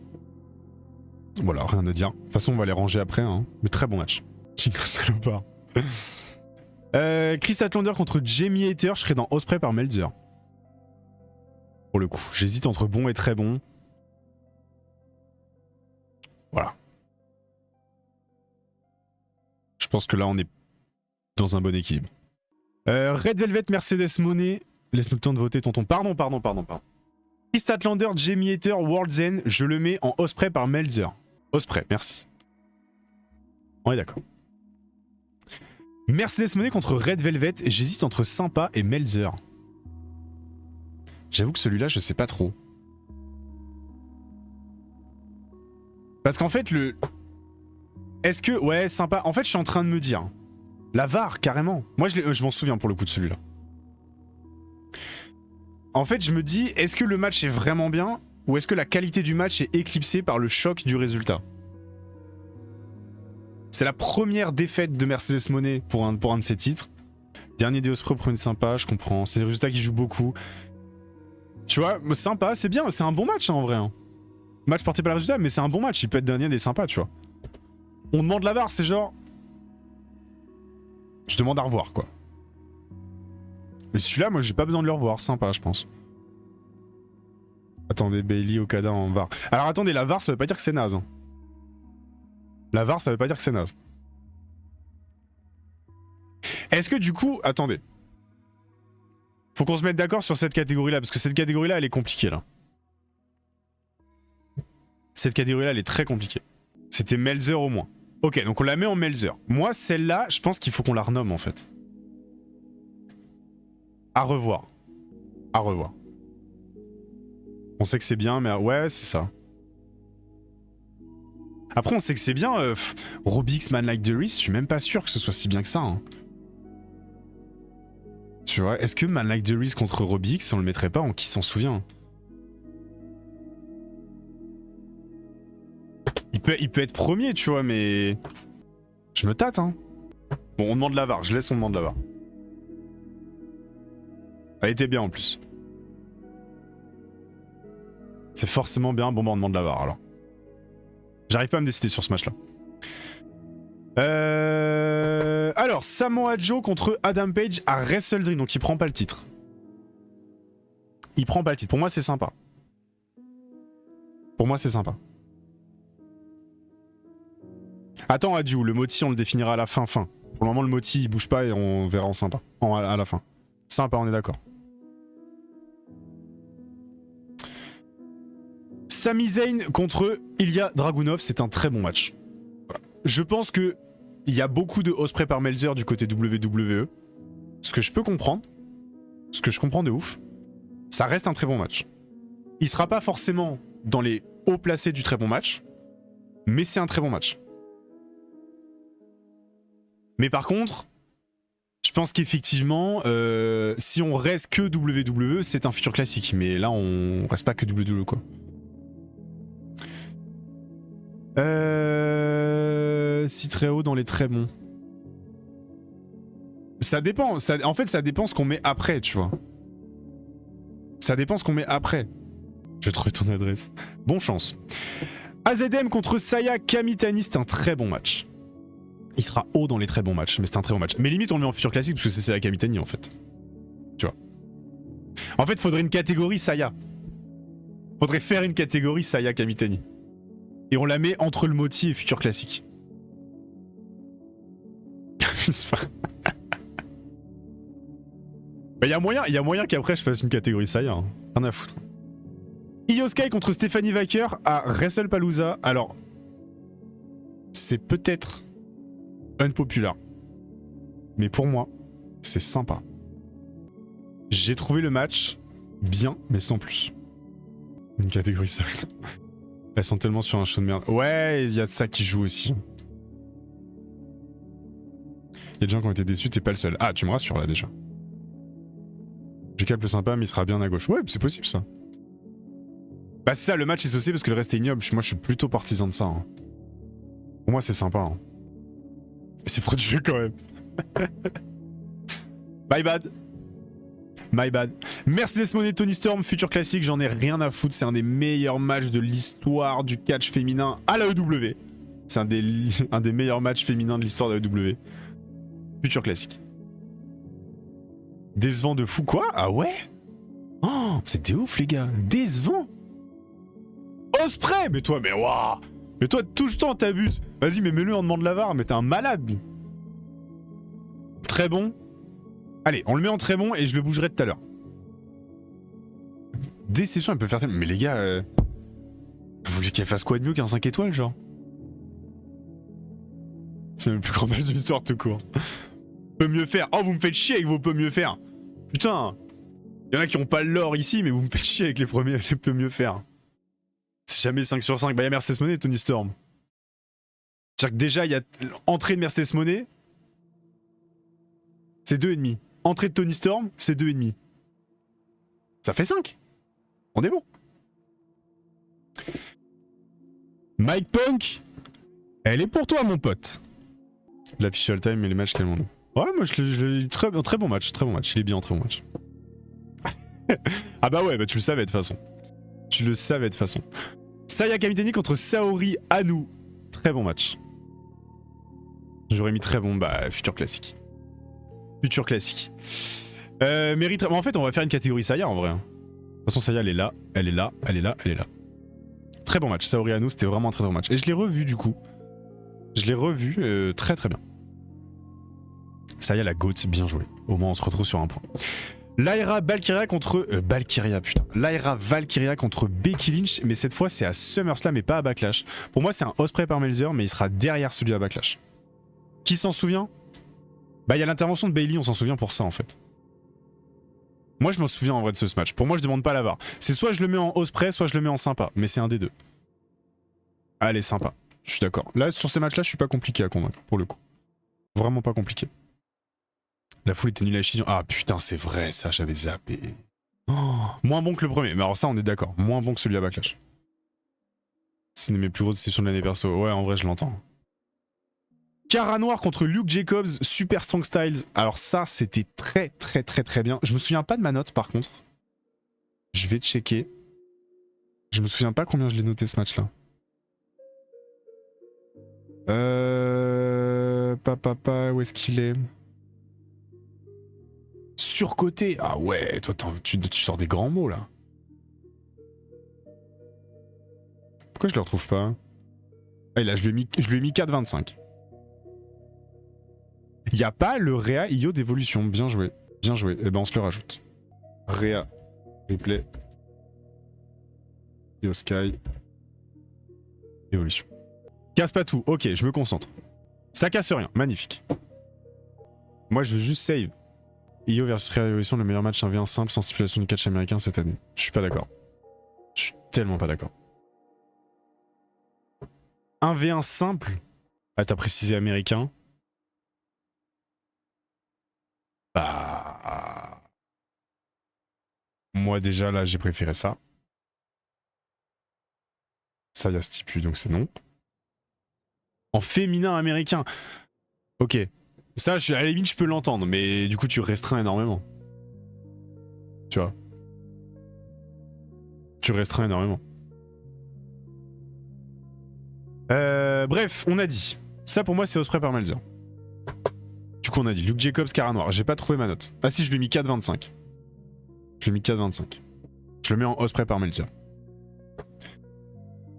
Voilà, rien à dire. De toute façon, on va les ranger après, hein. Mais très bon match. Chico salopard. Chris Statlander contre Jamie Hater, je serais dans Osprey par Meltzer. Pour le coup, j'hésite entre bon et très bon. Voilà. Je pense que là, on est dans un bon équilibre. Red Velvet, Mercedes Monet. Laisse-nous le temps de voter, tonton. Pardon. Chris Statlander, Jamie Hater, World's End, je le mets en Osprey par Meltzer. Osprey, merci. On est d'accord. Mercedes Monet contre Red Velvet, j'hésite entre Sympa et Meltzer. J'avoue que celui-là, je sais pas trop. Parce qu'en fait, le... Est-ce que... Ouais, Sympa. En fait, je suis en train de me dire... La VAR, carrément. Moi, je m'en souviens pour le coup de celui-là. En fait, je me dis, est-ce que le match est vraiment bien? Ou est-ce que la qualité du match est éclipsée par le choc du résultat? C'est la première défaite de Mercedes Monet pour un de ses titres. Dernier des Osprey, premier Sympa, je comprends. C'est le résultat qui joue beaucoup. Tu vois, Sympa, c'est bien, c'est un bon match hein, en vrai. Hein. Match porté par le résultat, mais c'est un bon match, il peut être dernier des sympas, tu vois. On demande la VAR, c'est genre... Je demande à revoir, quoi. Mais celui-là, moi, j'ai pas besoin de le revoir, sympa, je pense. Attendez, Bailey, Okada en VAR. Alors attendez, la VAR, ça veut pas dire que c'est naze. Hein. La VAR, ça veut pas dire que c'est naze. Est-ce que du coup... Attendez. Faut qu'on se mette d'accord sur cette catégorie-là, parce que cette catégorie-là, elle est compliquée, là. Cette catégorie-là, elle est très compliquée. C'était Melzer au moins. Ok, donc on la met en Melzer. Moi, celle-là, je pense qu'il faut qu'on la renomme, en fait. À revoir. À revoir. On sait que c'est bien, mais ouais, c'est ça. Après, on sait que c'est bien. Robix, Man Like the Reese, je suis même pas sûr que ce soit si bien que ça. Hein. Tu vois, est-ce que Man Like the Reese contre Robix, on le mettrait pas en qui s'en souvient? Il peut être premier, tu vois, mais... Je me tâte, hein. Bon, on demande la VAR, je laisse on demande la VAR. Elle était bien en plus. C'est forcément bien, bon bah on demande la VAR alors. J'arrive pas à me décider sur ce match là. Alors, Samoa Joe contre Adam Page à Wrestle Dream, donc il prend pas le titre. Il prend pas le titre, pour moi c'est sympa. Pour moi c'est sympa. Attends Adieu, le moti on le définira à la fin. Pour le moment le moti il bouge pas et on verra en sympa. À la fin. Sympa, on est d'accord. Sami Zayn contre Ilya Dragunov, c'est un très bon match. Je pense que il y a beaucoup de Ospreay par Melzer du côté WWE. Ce que je peux comprendre. Ce que je comprends de ouf. Ça reste un très bon match. Il sera pas forcément dans les hauts placés du très bon match. Mais c'est un très bon match. Mais par contre, je pense qu'effectivement, si on reste que WWE, c'est un futur classique. Mais là, on reste pas que WWE, quoi. Si très haut dans les très bons. Ça dépend. En fait, ça dépend ce qu'on met après, tu vois. Ça dépend ce qu'on met après. Je vais trouver ton adresse. Bon chance. AZM contre Saya Kamitani, c'est un très bon match. Il sera haut dans les très bons matchs, mais c'est un très bon match. Mais limite, on le met en futur classique parce que c'est Saya Kamitani, en fait. Tu vois. En fait, faudrait une catégorie Saya. Faudrait faire une catégorie Saya Kamitani. Et on la met entre le moti et futur classique. Bah, y a moyen qu'après je fasse une catégorie Saya. Hein. Rien à foutre. Io Sky contre Stephanie Wacker à WrestlePalooza. Alors, c'est peut-être unpopular. Mais pour moi, c'est sympa. J'ai trouvé le match bien, mais sans plus. Une catégorie Saya. Elles sont tellement sur un show de merde. Ouais, il y a de ça qui joue aussi. Il y a des gens qui ont été déçus, t'es pas le seul. Ah, tu me rassures là déjà. Je capte le sympa, mais il sera bien à gauche. Ouais, c'est possible ça. Bah c'est ça, le match est saucé parce que le reste est ignoble. Moi je suis plutôt partisan de ça. Hein. Pour moi c'est sympa. Hein. C'est frauduleux quand même. My bad. My bad. Mercedes Moné, Toni Storm, futur classique, j'en ai rien à foutre. C'est un des meilleurs matchs de l'histoire du catch féminin à la EW. C'est un des meilleurs matchs féminins de l'histoire de la EW. Futur classique. Décevant de fou, quoi? Ah ouais? Oh, c'était ouf les gars. Décevant. Ospreay. Mais toi, mais waouh. Mais toi, tout le temps t'abuses. Vas-y, mais mets-le en demande la VAR, mais t'es un malade. Très bon. Allez, on le met en très bon et je le bougerai tout à l'heure. Déception, elle peut faire... Mais les gars, vous voulez qu'elle fasse quoi de mieux qu'un 5 étoiles, genre? C'est même le plus grand match de l'histoire tout court. Peut mieux faire. Oh, vous me faites chier avec vos peut mieux faire. Putain. Il y en a qui ont pas l'or ici, mais vous me faites chier avec les premiers, les peut mieux faire. C'est jamais 5 sur 5. Bah, il y a Mercedes Moné et Toni Storm. C'est-à-dire que déjà, il y a entrée de Mercedes Moné. C'est 2,5. Entrée de Toni Storm, c'est 2,5. Ça fait 5. On est bon. Mike Punk, elle est pour toi, mon pote. La fiche all time et les matchs qu'elle m'en a. Ouais, moi je l'ai très bon match, très bon match. Il est bien très bon match. Ah bah ouais, bah tu le savais de toute façon. Tu le savais de toute façon. Saya Kamitani contre Saori Anou. Très bon match. J'aurais mis très bon, bah, futur classique. Futur classique. Mérite... En fait, on va faire une catégorie Saya en vrai. De toute façon, Saya, elle est là, elle est là, elle est là, elle est là. Très bon match. Saori Anou, c'était vraiment un très bon match. Et je l'ai revu du coup. Je l'ai revu très très bien. Saya, la GOAT, bien joué. Au moins, on se retrouve sur un point. Lyra Valkyria contre... Valkyria, putain. Lyra Valkyria contre Becky Lynch, mais cette fois, c'est à SummerSlam et pas à Backlash. Pour moi, c'est un Ospreay par Melzer, mais il sera derrière celui à Backlash. Qui s'en souvient? Bah, il y a l'intervention de Bayley, on s'en souvient pour ça, en fait. Moi, je m'en souviens en vrai de ce match. Pour moi, je demande pas la VAR. C'est soit je le mets en Ospreay, soit je le mets en sympa. Mais c'est un des deux. Allez, sympa. Je suis d'accord. Là, sur ces matchs-là, je suis pas compliqué à convaincre, pour le coup. Vraiment pas compliqué. La foule était nulle à chier. Ah putain, c'est vrai, ça, j'avais zappé. Oh, moins bon que le premier. Mais alors ça, on est d'accord. Moins bon que celui à Backlash. C'est une de mes plus grosses déceptions de l'année perso. Ouais, en vrai, je l'entends. Cara Noir contre Luke Jacobs, Super Strong Styles. Alors ça, c'était très très très très bien. Je me souviens pas de ma note par contre. Je vais checker. Je me souviens pas combien je l'ai noté ce match-là. Où est-ce qu'il est? Surcoté. Ah ouais, toi tu sors des grands mots là. Pourquoi je le retrouve pas? Ah là, je lui ai mis 4,25. Il n'y a pas le Réa IO d'évolution. Bien joué. Bien joué. Et ben on se le rajoute. Réa. Replay. IO Sky. Évolution. Casse pas tout. Ok, je me concentre. Ça casse rien. Magnifique. Moi je veux juste save. IO versus Réa Évolution, le meilleur match 1v1 simple sans stipulation du catch américain cette année. Je suis pas d'accord. Je suis tellement pas d'accord. 1v1 simple. Ah, t'as précisé américain. Bah... Moi déjà là j'ai préféré ça. Ça y a stipu donc c'est non. En féminin américain. Ok. Ça à la limite je peux l'entendre mais du coup tu restreins énormément. Tu vois. Tu restreins énormément. Bref, on a dit. Ça pour moi c'est Ospreay par Melzer. Du coup on a dit Luke Jacobs, Cara Noir. J'ai pas trouvé ma note. Ah si, je lui ai mis 4,25. Je lui ai mis 4,25. Je le mets en Ospreay par Melzer.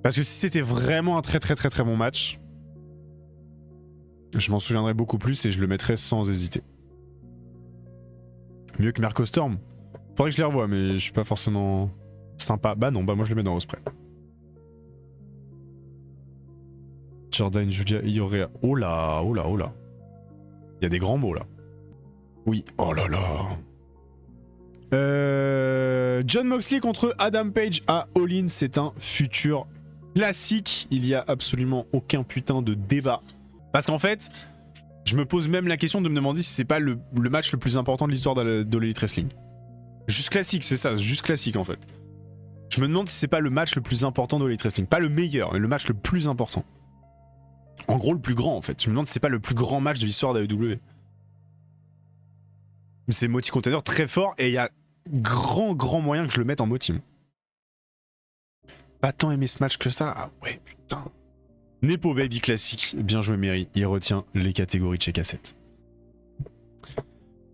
Parce que si c'était vraiment un très très très très bon match, je m'en souviendrai beaucoup plus et je le mettrais sans hésiter. Mieux que Merco Storm. Faudrait que je les revoie mais je suis pas forcément sympa. Bah non, bah moi je le mets dans Ospreay. Jordan, Julia, Iorea. Oh là, oh là, oh là. Il y a des grands mots là. Oui, oh là là. John Moxley contre Adam Page à All In, c'est un futur classique. Il y a absolument aucun putain de débat. Parce qu'en fait, je me pose même la question de me demander si c'est pas le match le plus important de l'histoire de l'Elite Wrestling. Juste classique, c'est ça, juste classique en fait. Je me demande si c'est pas le match le plus important de l'Elite Wrestling. Pas le meilleur, mais le match le plus important. En gros, le plus grand en fait. Je me demande si c'est pas le plus grand match de l'histoire de la WWE. C'est Multi Contender très fort et il y a grand moyen que je le mette en Multi. Pas tant aimé ce match que ça. Ah ouais, putain. Nepo Baby classique. Bien joué, Mary. Il retient les catégories de chez Cassette.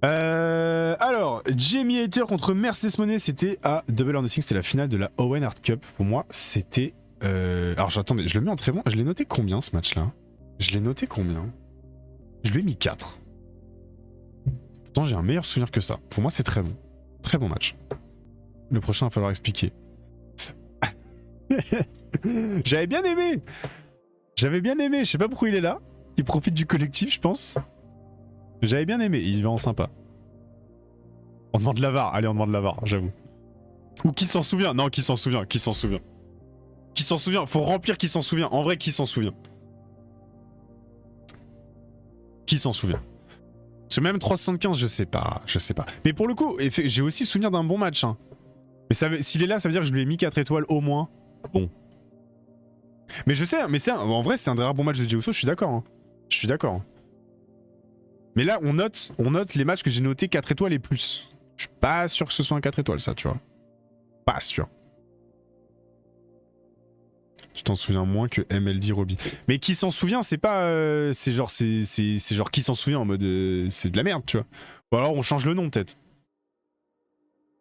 Alors, Jamie Hater contre Mercedes Moné, c'était à Double or Nothing. C'était la finale de la Owen Hart Cup. Pour moi, c'était. Alors, j'attendais. Je le mets en très bon. Je l'ai noté combien ce match-là? Je l'ai noté combien? Je lui ai mis 4. Pourtant, j'ai un meilleur souvenir que ça. Pour moi, c'est très bon. Très bon match. Le prochain, il va falloir expliquer. J'avais bien aimé. J'avais bien aimé. Je sais pas pourquoi il est là. Il profite du collectif, je pense. J'avais bien aimé. Il va en sympa. On demande la VAR. Allez, on demande la VAR, j'avoue. Ou qui s'en souvient? Non, qui s'en souvient? Qui s'en souvient? Qui s'en souvient? Faut remplir qui s'en souvient. En vrai, qui s'en souvient? Qui s'en souvient? Parce que même 375, je sais pas. Je sais pas. Mais pour le coup, j'ai aussi souvenir d'un bon match. Hein. Mais s'il est là, ça veut dire que je lui ai mis 4 étoiles au moins. Bon. Mais je sais, mais en vrai, c'est un des rares bons matchs de Jey Uso, je suis d'accord. Hein. Je suis d'accord. Mais là, on note les matchs que j'ai notés 4 étoiles et plus. Je suis pas sûr que ce soit un 4 étoiles, ça, tu vois. Pas sûr. Tu t'en souviens moins que MLD Robbie. Mais qui s'en souvient, c'est pas... c'est genre qui s'en souvient en mode... c'est de la merde, tu vois. Ou alors on change le nom peut-être.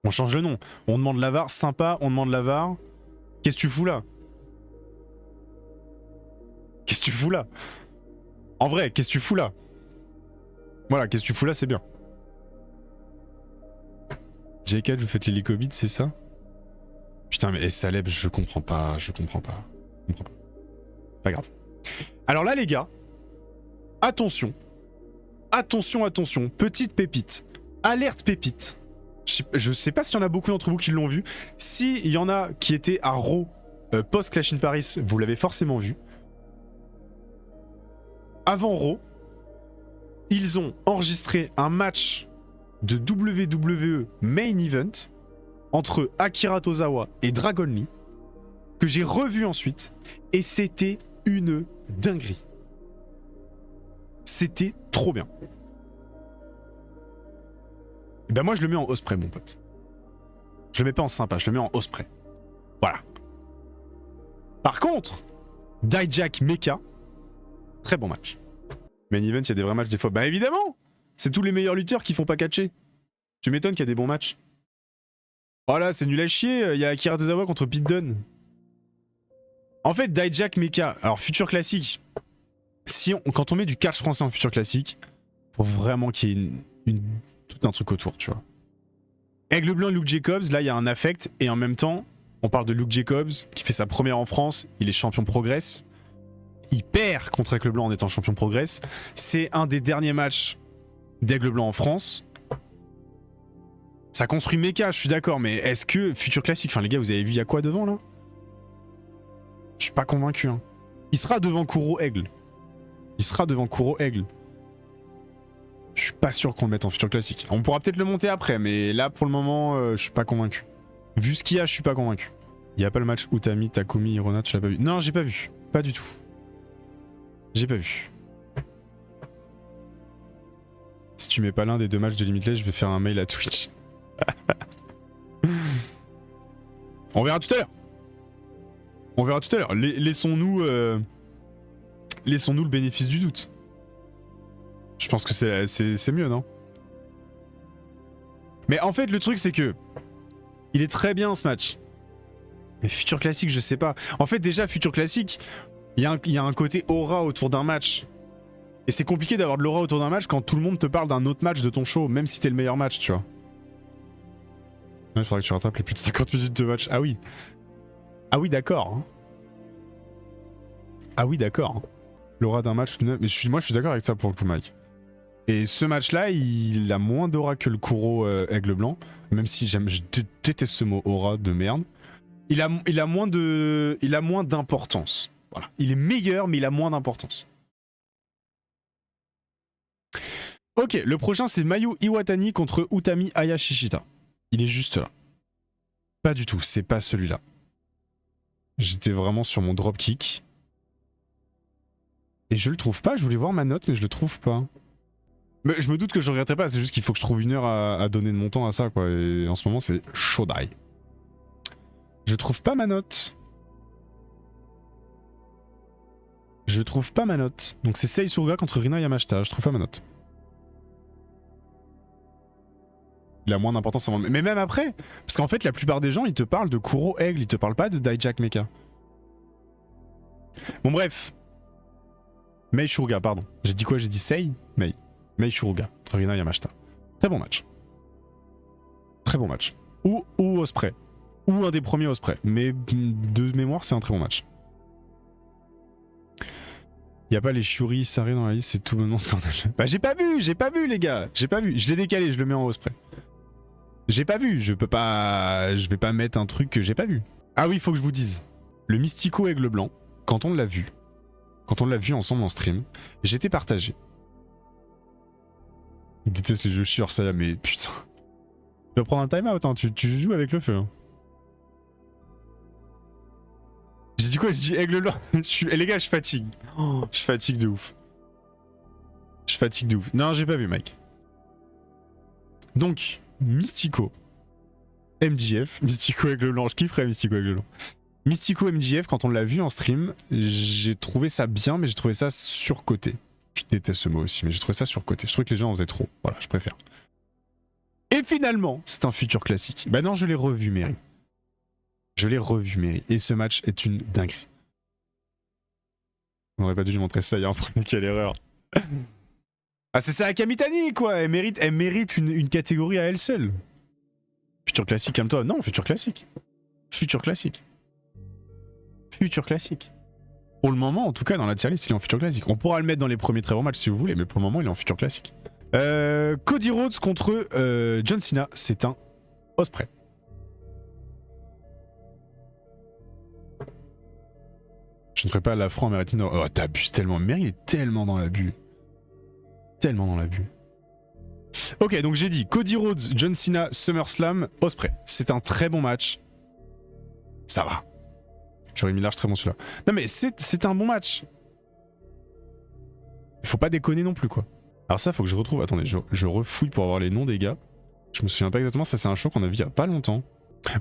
On change le nom. On demande la VAR, sympa, on demande la VAR. Qu'est-ce que tu fous là? Qu'est-ce que tu fous là? En vrai, qu'est-ce que tu fous là? Voilà, qu'est-ce que tu fous là, c'est bien. J4, vous faites l'hélicobit, c'est ça? Putain, mais Saleb, je comprends pas. Pas grave. Alors là, les gars, attention. Attention. Petite pépite. Alerte pépite. Je sais pas s'il y en a beaucoup d'entre vous qui l'ont vu. S'il y en a qui étaient à Raw post-Clash in Paris, vous l'avez forcément vu. Avant Raw, ils ont enregistré un match de WWE Main Event entre Akira Tozawa et Dragon Lee que j'ai revu ensuite et c'était une dinguerie. C'était trop bien. Et ben moi je le mets en Osprey mon pote. Je le mets pas en sympa, je le mets en Osprey. Voilà. Par contre, Dijak Mecha, très bon match. Main Event, il y a des vrais matchs des fois. Bah évidemment, c'est tous les meilleurs lutteurs qui font pas catcher. Tu m'étonnes qu'il y a des bons matchs. Voilà, c'est nul à chier, il y a Akira Tozawa contre Pete Dunne. En fait, Dijak Mecha, alors futur classique. Quand on met du catch français en futur classique, faut vraiment qu'il y ait tout un truc autour, tu vois. Aigle Blanc et Luke Jacobs, là il y a un affect, et en même temps, on parle de Luke Jacobs, qui fait sa première en France, il est champion Progress. Il perd contre Aigle Blanc en étant champion Progress. C'est un des derniers matchs d'Aigle Blanc en France. Ça construit méca, je suis d'accord, mais est-ce que futur classique, enfin les gars, vous avez vu il y a quoi devant là? Je suis pas convaincu. Hein. Il sera devant Kuro Aigle. Je suis pas sûr qu'on le mette en futur classique. On pourra peut-être le monter après, mais là pour le moment, je suis pas convaincu. Vu ce qu'il y a, je suis pas convaincu. Il y a pas le match Utami, Takumi, Hirona, tu l'as pas vu? Non, j'ai pas vu. Pas du tout. J'ai pas vu. Si tu mets pas l'un des deux matchs de Limitless, je vais faire un mail à Twitch. On verra tout à l'heure. Laissons-nous le bénéfice du doute. Je pense que c'est mieux, non? Mais en fait, le truc, c'est que il est très bien ce match. Mais futur classique, je sais pas. En fait, déjà, futur classique, il y a un côté aura autour d'un match. Et c'est compliqué d'avoir de l'aura autour d'un match quand tout le monde te parle d'un autre match de ton show, même si c'était le meilleur match, tu vois. Il faudrait que tu rattrapes les plus de 50 minutes de match. Ah oui. Ah oui, d'accord. Hein. Ah oui, d'accord. Hein. L'aura d'un match... Mais moi, je suis d'accord avec ça pour le coup, Mike. Et ce match-là, il a moins d'aura que le Kuro Aigle Blanc. Même si je déteste ce mot aura de merde. Il a moins d'importance. Voilà. Il est meilleur, mais il a moins d'importance. Ok, le prochain, c'est Mayu Iwatani contre Utami Hayashishita. Il est juste là. Pas du tout, c'est pas celui-là. J'étais vraiment sur mon dropkick. Et je le trouve pas, je voulais voir ma note, mais je le trouve pas. Mais je me doute que je regretterai pas, c'est juste qu'il faut que je trouve une heure à donner de mon temps à ça, quoi. Et en ce moment, c'est chaud d'ail. Je trouve pas ma note. Donc c'est Sei Suruga contre Rina Yamashita, je trouve pas ma note. Il a moins d'importance avant. Mais même après, parce qu'en fait, la plupart des gens, ils te parlent de Kuro Aigle, ils te parlent pas de Dijak Mecha. Bon, bref. Mei Shuruga, pardon. J'ai dit quoi? J'ai dit Sei? Mei Shuruga, Rina Yamashita. Très bon match. Ou Osprey. Ou un des premiers Osprey. Mais de mémoire, c'est un très bon match. Y a pas les Shuri Saré dans la liste, c'est tout le nom scandale. Bah j'ai pas vu les gars. Je l'ai décalé, je le mets en Osprey. J'ai pas vu, je vais pas mettre un truc que j'ai pas vu. Ah oui, faut que je vous dise. Le Mystico Aigle Blanc, quand on l'a vu ensemble en stream, j'étais partagé. Il déteste les jeux chieurs, ça, mais putain. Tu vas prendre un time-out, hein, tu joues avec le feu. Hein. J'ai dit quoi? J'ai dit Aigle Blanc. Et les gars, je fatigue. Oh, je fatigue de ouf. Non, j'ai pas vu, Mike. Donc, Mystico. MJF. Mystico Aigle Blanc. Je kifferais Mystico Aigle Blanc. Mystico MJF, quand on l'a vu en stream, j'ai trouvé ça bien, mais j'ai trouvé ça surcoté. Je déteste ce mot aussi, mais j'ai trouvé ça surcoté. Je trouvais que les gens en faisaient trop. Voilà, je préfère. Et finalement, c'est un futur classique. Bah non, je l'ai revu, Mary. Je l'ai revu, Mary. Et ce match est une dinguerie. On aurait pas dû lui montrer ça, il y a un premier, quelle erreur. Ah, c'est ça à Kamitani, quoi. Elle mérite une catégorie à elle seule. Futur classique, calme-toi. Non, futur classique. Futur classique. Futur classique. Pour le moment, en tout cas, dans la tier list, il est en futur classique. On pourra le mettre dans les premiers très bons matchs si vous voulez, mais pour le moment, il est en futur classique. Cody Rhodes contre John Cena, c'est un Ospreay. Je ne ferai pas l'afro-américaine. Oh, t'abuses tellement. Mary est tellement dans l'abus. Tellement dans l'abus. Ok, donc j'ai dit Cody Rhodes, John Cena, SummerSlam, Ospreay. C'est un très bon match. Ça va. J'aurais mis large très bon celui-là. Non mais c'est un bon match. Il faut pas déconner non plus quoi. Alors ça faut que je retrouve. Attendez, je refouille pour avoir les noms des gars. Je me souviens pas exactement. Ça c'est un show qu'on a vu il y a pas longtemps.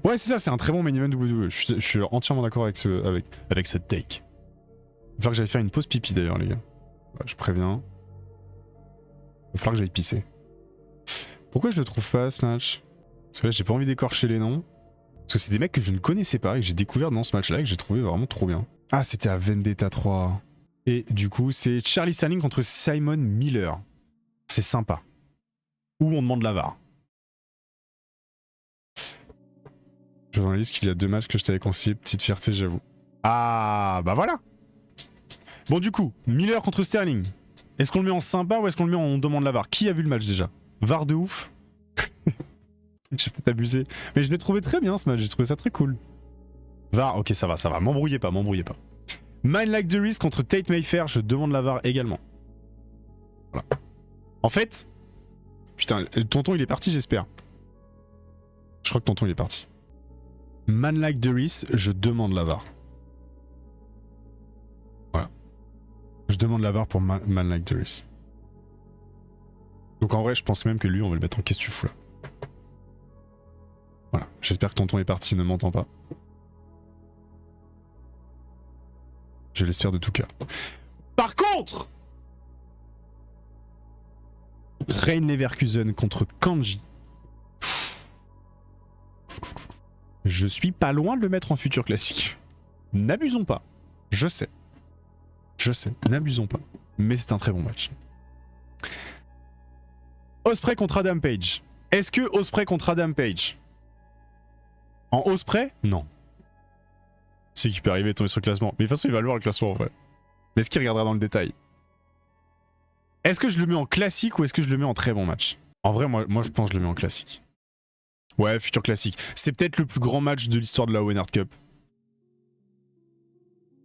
Ouais c'est ça, c'est un très bon main event WWE. Je suis entièrement d'accord avec cette take. Il va falloir que j'aille faire une pause pipi d'ailleurs les gars. Ouais, je préviens. Il va falloir que j'aille pisser. Pourquoi je le trouve pas ce match? Parce que là j'ai pas envie d'écorcher les noms. Parce que c'est des mecs que je ne connaissais pas et que j'ai découvert dans ce match-là et que j'ai trouvé vraiment trop bien. Ah, c'était à Vendetta 3. Et du coup, c'est Charlie Sterling contre Simon Miller. C'est sympa. Ou on demande la VAR. Je vois dans la liste qu'il y a 2 matchs que je t'avais conseillé. Petite fierté, j'avoue. Ah, bah voilà. Bon, du coup, Miller contre Sterling. Est-ce qu'on le met en sympa ou est-ce qu'on le met en on demande la VAR? Qui a vu le match déjà? VAR de ouf. J'ai peut-être abusé. Mais je l'ai trouvé très bien ce match, j'ai trouvé ça très cool. VAR, ok ça va, m'embrouillez pas. Man Like The Risk contre Tate Mayfair, je demande la VAR également. Voilà. En fait, putain, tonton il est parti j'espère. Je crois que tonton il est parti. Man Like The Risk, je demande la VAR. Voilà. Je demande la VAR pour Man Like The Risk. Donc en vrai je pense même que lui on va le mettre en qu'est-ce que tu fous là. Voilà, j'espère que tonton est parti, ne m'entend pas. Je l'espère de tout cœur. Par contre, Reign Leverkusen contre Kanji. Je suis pas loin de le mettre en futur classique. N'abusons pas. Je sais, n'abusons pas. Mais c'est un très bon match. Ospreay contre Adam Page. Est-ce que Ospreay contre Adam Page en Ospreay? Non. C'est qu'il peut arriver à tomber sur le classement. Mais de toute façon, il va le voir le classement en vrai. Mais est-ce qu'il regardera dans le détail? Est-ce que je le mets en classique ou est-ce que je le mets en très bon match? En vrai, moi je pense que je le mets en classique. Ouais, futur classique. C'est peut-être le plus grand match de l'histoire de la Owen Hart Cup.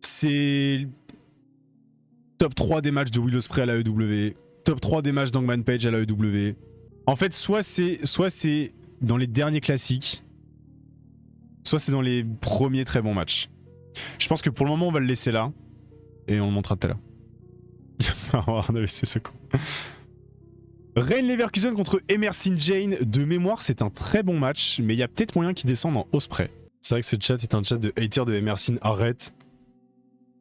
C'est top 3 des matchs de Will Ospreay à la AEW. Top 3 des matchs d'Hangman Page à la AEW. En fait, soit c'est dans les derniers classiques, soit c'est dans les premiers très bons matchs. Je pense que pour le moment, on va le laisser là. Et on le montrera tout à l'heure. On avait ce con. Reign Leverkusen contre Emerson Jane. De mémoire, c'est un très bon match. Mais il y a peut-être moyen qu'il descende en Ospreay. C'est vrai que ce chat est un chat de hater de Emerson. Arrête.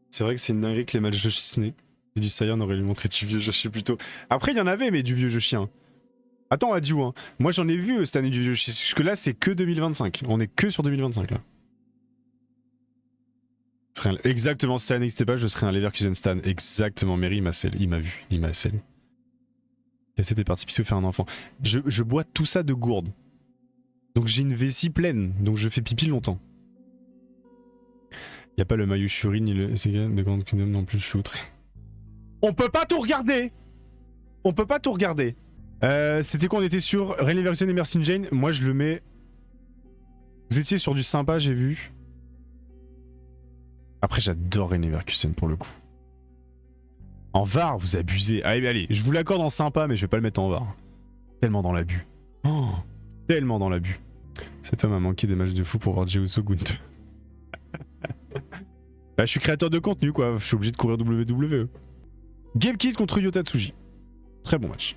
C'est vrai que c'est une dinguerie que les matchs de Disney et du Saiyan aurait lui montré du vieux Joshi plutôt. Après, il y en avait, mais du vieux Joshi. Hein. Attends, Adieu, hein. Moi j'en ai vu cette année du vieux Joshi. Jusque là, c'est que 2025. On est que sur 2025 là. Exactement, si ça n'existait pas, je serais un Leverkusen Stan. Exactement, Mary, il m'a vu, il m'a scellé. Et c'était parti pisser ou faire un enfant. Je bois tout ça de gourde. Donc j'ai une vessie pleine, donc je fais pipi longtemps. Y a pas le maillot Shuri ni le Sega de Grand Kingdom non plus, je suis outré. On peut pas tout regarder. On peut pas tout regarder. C'était quoi? On était sur Reign Leverkusen et Emerson Jane. Moi je le mets... Vous étiez sur du sympa, j'ai vu. Après j'adore Reign Leverkusen pour le coup. En VAR, vous abusez. Allez, je vous l'accorde en sympa, mais je vais pas le mettre en VAR. Tellement dans l'abus. Oh, tellement dans l'abus. Cet homme a manqué des matchs de fou pour voir Jey Uso Gunther. Bah, je suis créateur de contenu, quoi. Je suis obligé de courir WWE. Gabe Kidd contre Yota Tsuji. Très bon match.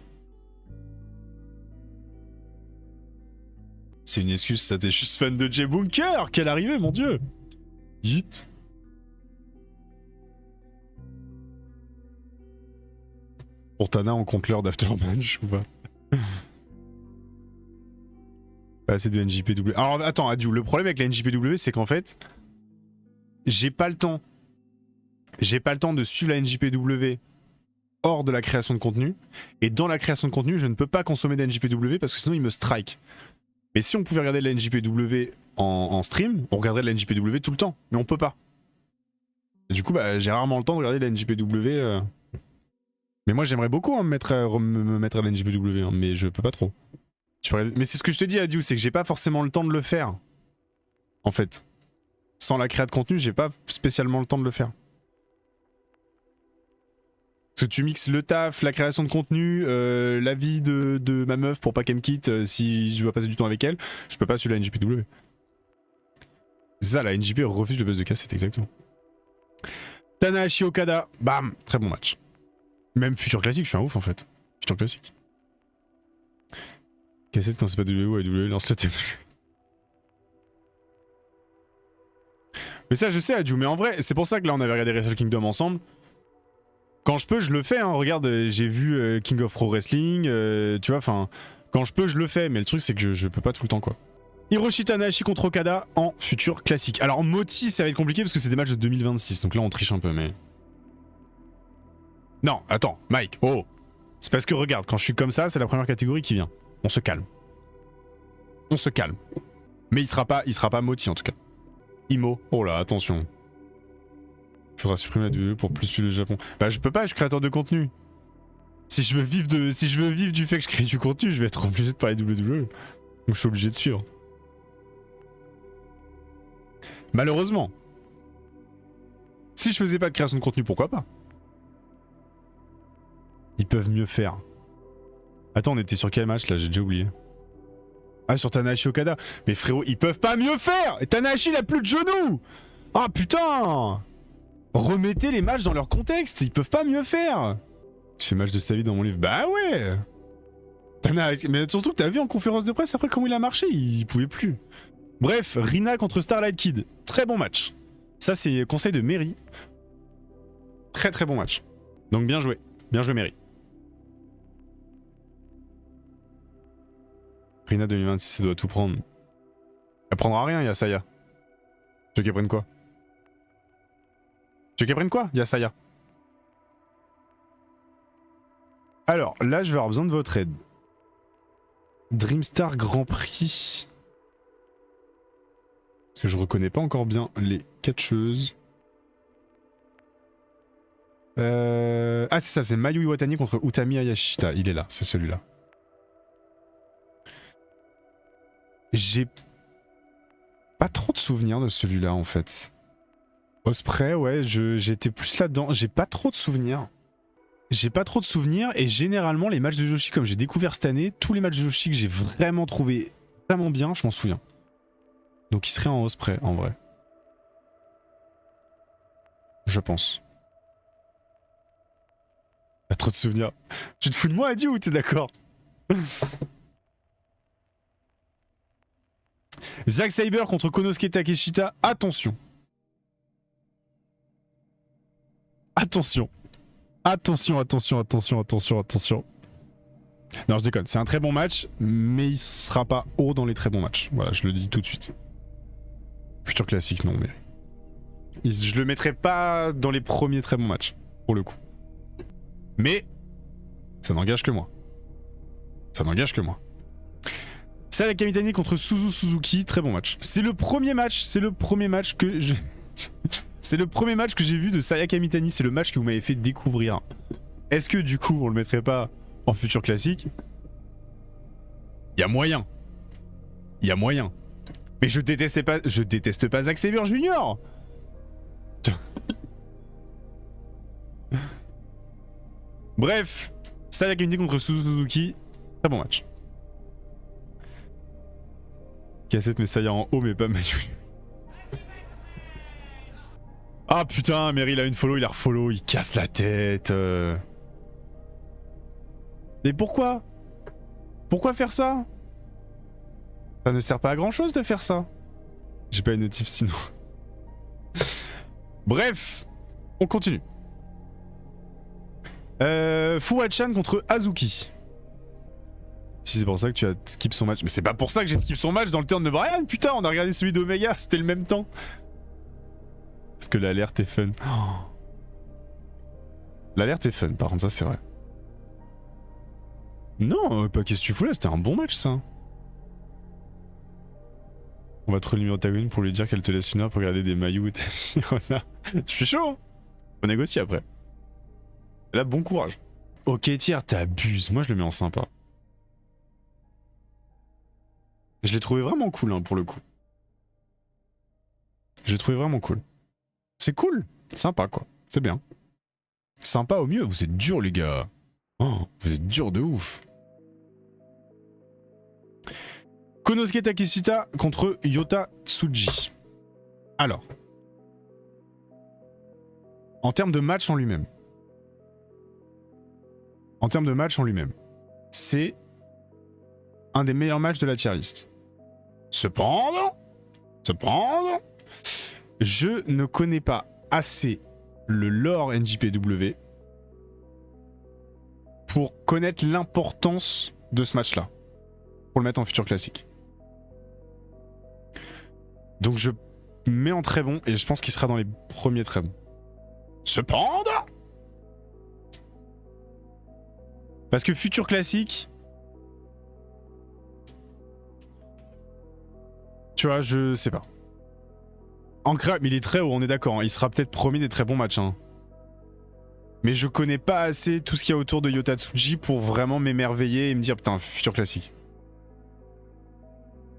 C'est une excuse, ça, t'es juste fan de Jay Bunker. Quelle arrivée, mon dieu. Hit. Pour Tana, on compte l'heure d'aftermatch ou pas? Pas assez de NJPW. Alors attends, Adieu, le problème avec la NJPW, c'est qu'en fait, j'ai pas le temps. J'ai pas le temps de suivre la NJPW hors de la création de contenu. Et dans la création de contenu, je ne peux pas consommer de la NJPW parce que sinon il me strike. Mais si on pouvait regarder de la NJPW en stream, on regarderait de la NJPW tout le temps. Mais on peut pas. Et du coup, bah, j'ai rarement le temps de regarder de la NJPW. Mais moi, j'aimerais beaucoup me mettre à la NJPW, hein, mais je peux pas trop. Mais c'est ce que je te dis, Adieu, c'est que j'ai pas forcément le temps de le faire. En fait. Sans la création de contenu, j'ai pas spécialement le temps de le faire. Parce que tu mixes le taf, la création de contenu, la vie de ma meuf pour pas qu'elle me quitte si je dois passer du temps avec elle, je peux pas suivre la NJPW. C'est ça, la NJP refuse le buzz de cassette, exactement. Tanahashi Okada, bam, très bon match. Même Futur Classique, je suis un ouf en fait. Futur Classique. Cassette quand c'est pas WWE, WWE lance le thème. Mais ça je sais Adieu, mais en vrai, c'est pour ça que là on avait regardé Wrestle Kingdom ensemble. Quand je peux, je le fais, hein. Regarde, j'ai vu King of Pro Wrestling, tu vois, enfin, quand je peux, je le fais, mais le truc c'est que je peux pas tout le temps quoi. Hiroshi Tanahashi contre Okada en Futur Classique. Alors Moti, ça va être compliqué parce que c'est des matchs de 2026, donc là on triche un peu, mais... Non, attends, Mike, oh. C'est parce que regarde, quand je suis comme ça, c'est la première catégorie qui vient. On se calme. On se calme. Mais il sera pas Moti en tout cas. Imo, oh là, attention. Il faudra supprimer la WWE pour plus suivre le Japon. Bah je peux pas, je suis créateur de contenu. Si je veux vivre du fait que je crée du contenu, je vais être obligé de parler de WWE. Donc je suis obligé de suivre. Malheureusement. Si je faisais pas de création de contenu, pourquoi pas? Ils peuvent mieux faire. Attends, on était sur quel match là? J'ai déjà oublié. Ah, sur Tanahashi Okada. Mais frérot, ils peuvent pas mieux faire! Et Tanahashi, il a plus de genoux! Ah putain! Remettez les matchs dans leur contexte, ils peuvent pas mieux faire! Je fais match de sa vie dans mon livre. Bah ouais! Tanahashi, mais surtout, t'as vu en conférence de presse après comment il a marché? Il pouvait plus. Bref, Rina contre Starlight Kid. Très bon match. Ça, c'est conseil de Mary. Très très bon match. Donc bien joué. Bien joué, Mary. Rina 2026, elle doit tout prendre. Elle prendra rien, Yasaya. Tu veux qu'elle prenne quoi? Tu veux qu'elle prenne quoi, Yasaya? Alors, là, je vais avoir besoin de votre aide. Dreamstar Grand Prix. Parce que je reconnais pas encore bien les catcheuses. Ah, c'est ça, c'est Mayu Iwatani contre Utami Hayashishita. Il est là, c'est celui-là. J'ai pas trop de souvenirs de celui-là en fait. Osprey, ouais, j'étais plus là-dedans. J'ai pas trop de souvenirs. J'ai pas trop de souvenirs et généralement les matchs de Joshi comme j'ai découvert cette année, tous les matchs de Joshi que j'ai vraiment trouvé vraiment bien, je m'en souviens. Donc il serait en Osprey en vrai. Je pense. Pas trop de souvenirs. Tu te fous de moi, Adi, ou t'es d'accord? Zack Sabre contre Konosuke Takeshita. Attention. Attention. Attention, attention, attention, attention, attention. Non, je déconne. C'est un très bon match, mais il sera pas haut dans les très bons matchs. Voilà, je le dis tout de suite. Futur Classique, non, mais... Je le mettrai pas dans les premiers très bons matchs, pour le coup. Mais ça n'engage que moi. Ça n'engage que moi. Saya Kamitani contre Suzu Suzuki, très bon match. C'est le premier match que je... C'est le premier match que j'ai vu de Saya Kamitani, c'est le match que vous m'avez fait découvrir. Est-ce que du coup on le mettrait pas en Futur Classique? Il y a moyen. Il y a moyen. Mais je déteste pas Zack Sabre Jr. Bref, Saya Kamitani contre Suzu Suzuki, très bon match. Cassette mais Saya en haut mais pas Mayu. Ah putain, Mary il a une follow, il a refollow, il casse la tête. Mais pourquoi? Pourquoi faire ça? Ça ne sert pas à grand chose de faire ça. J'ai pas une notif sinon. Bref, on continue. Fuwachan contre Azuki. Si c'est pour ça que tu as skip son match. Mais c'est pas pour ça que j'ai skip son match dans le turn de Brian, putain, on a regardé celui d'Omega, c'était le même temps. Parce que l'alerte est fun. Oh. L'alerte est fun, par contre, ça c'est vrai. Non, pas qu'est-ce que tu fous là, c'était un bon match ça. On va trouver le numéro de Tagoon pour lui dire qu'elle te laisse une heure pour regarder des maillots et ta Fiona. Je suis chaud, hein. On négocie après. Là, bon courage. Ok, tiers, t'abuses. Moi, je le mets en sympa. Je l'ai trouvé vraiment cool, hein, pour le coup. Je l'ai trouvé vraiment cool. C'est cool. Sympa, quoi. C'est bien. Sympa au mieux. Vous êtes durs, les gars. Oh, vous êtes durs de ouf. Konosuke Takeshita contre Yota Tsuji. Alors. En termes de match en lui-même. C'est un des meilleurs matchs de la tier list. Cependant, je ne connais pas assez le lore NJPW pour connaître l'importance de ce match-là, pour le mettre en futur classique. Donc je mets en très bon et je pense qu'il sera dans les premiers très bons. Cependant, parce que futur classique, tu vois, je sais pas. Ankra, mais il est très haut, on est d'accord. Hein. Il sera peut-être premier des très bons matchs. Hein. Mais je connais pas assez tout ce qu'il y a autour de Yota Tsuji pour vraiment m'émerveiller et me dire putain, futur classique.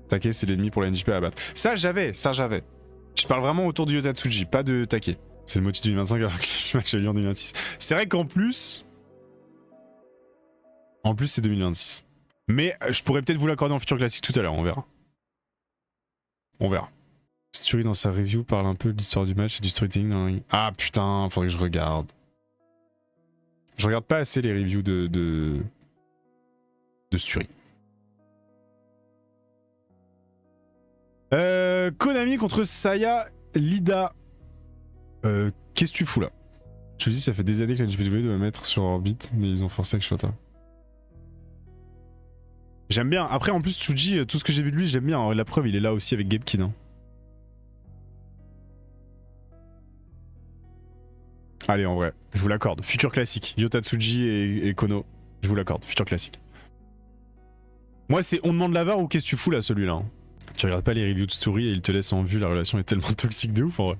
Take, c'est l'ennemi pour la NJP à battre. Ça, j'avais. Je parle vraiment autour de Yota Tsuji, pas de Take. C'est le motif 2025 alors que le match a lieu en 2026. C'est vrai qu'en plus. En plus, c'est 2026. Mais je pourrais peut-être vous l'accorder en futur classique tout à l'heure, on verra. On verra. Sturi dans sa review parle un peu de l'histoire du match et du storytelling dans la... Ah putain, faudrait que je regarde. Je regarde pas assez les reviews de Sturi. Konami contre Saya Lida. Qu'est-ce que tu fous là? Je te dis, ça fait des années que la NJPW doit mettre sur orbite, mais ils ont forcé avec Shota. J'aime bien. Après, en plus, Tsuji, tout ce que j'ai vu de lui, j'aime bien. La preuve, il est là aussi avec Gapkin. Hein. Allez, en vrai, je vous l'accorde. Futur classique. Yota Tsuji et Kono. Je vous l'accorde. Futur classique. Moi, c'est on demande la VAR ou qu'est-ce que tu fous là, celui-là hein. Tu regardes pas les reviews de Story et il te laisse en vue. La relation est tellement toxique de ouf, en vrai.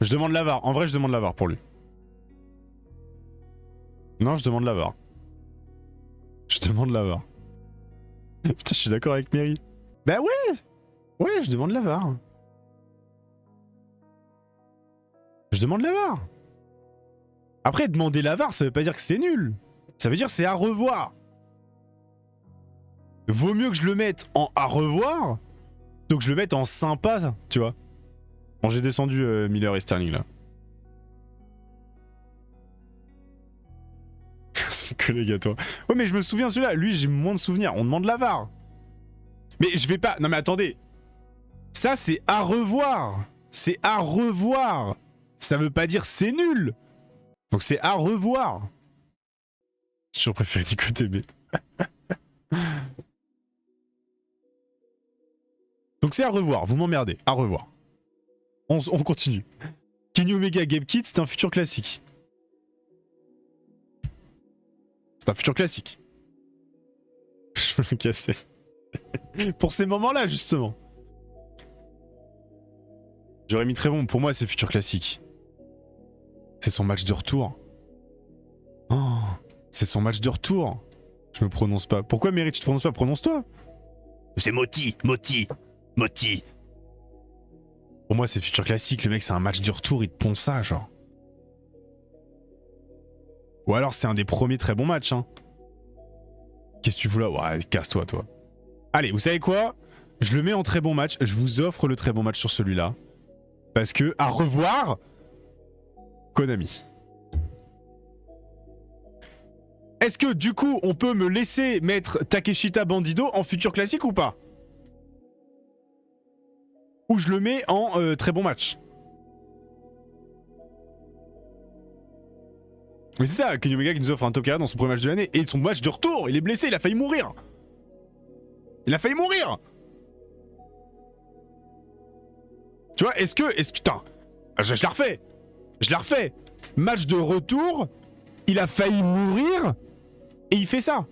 Je demande la VAR. En vrai, je demande la VAR pour lui. Non, je demande la VAR. Je demande la VAR. Putain, je suis d'accord avec Mary. Bah ouais. Ouais, je demande la VAR. Je demande la VAR. Après, demander la VAR, ça veut pas dire que c'est nul. Ça veut dire que c'est à revoir. Vaut mieux que je le mette en à revoir plutôt que je le mette en sympa, tu vois. Bon, j'ai descendu Miller et Sterling là. C'est le collègue à toi. Ouais, mais je me souviens celui-là. Lui, j'ai moins de souvenirs. On demande la VAR. Mais je vais pas. Non, mais attendez. Ça, c'est à revoir. C'est à revoir. Ça veut pas dire c'est nul. Donc c'est à revoir. J'ai toujours préféré Nico TB. Donc c'est à revoir. Vous m'emmerdez. À revoir. On continue. Kenny Omega Gabe Kid, c'est un futur classique. C'est un futur classique. Je vais me casser. Pour ces moments-là, justement. J'aurais mis très bon. Pour moi, c'est futur classique. C'est son match de retour. Oh, c'est son match de retour. Je me prononce pas. Pourquoi Mary, tu te prononces pas? Prononce-toi. C'est Moti. Pour moi, c'est futur classique. Le mec, c'est un match de retour. Il te pond ça, genre. Ou alors, c'est un des premiers très bons matchs. Hein. Qu'est-ce que tu fous là? Ouais, casse-toi, toi. Allez, vous savez quoi? Je le mets en très bon match. Je vous offre le très bon match sur celui-là. Parce que, à revoir, Konami. Est-ce que, du coup, on peut me laisser mettre Takeshita Bandido en futur classique ou pas? ou je le mets en très bon match. Mais c'est ça, Kenny Omega qui nous offre un top 4 dans son premier match de l'année. Et son match de retour, il est blessé, il a failli mourir. Il a failli mourir. Tu vois, est-ce que... Putain, je la refais. Je la refais. Match de retour, il a failli mourir, et il fait ça.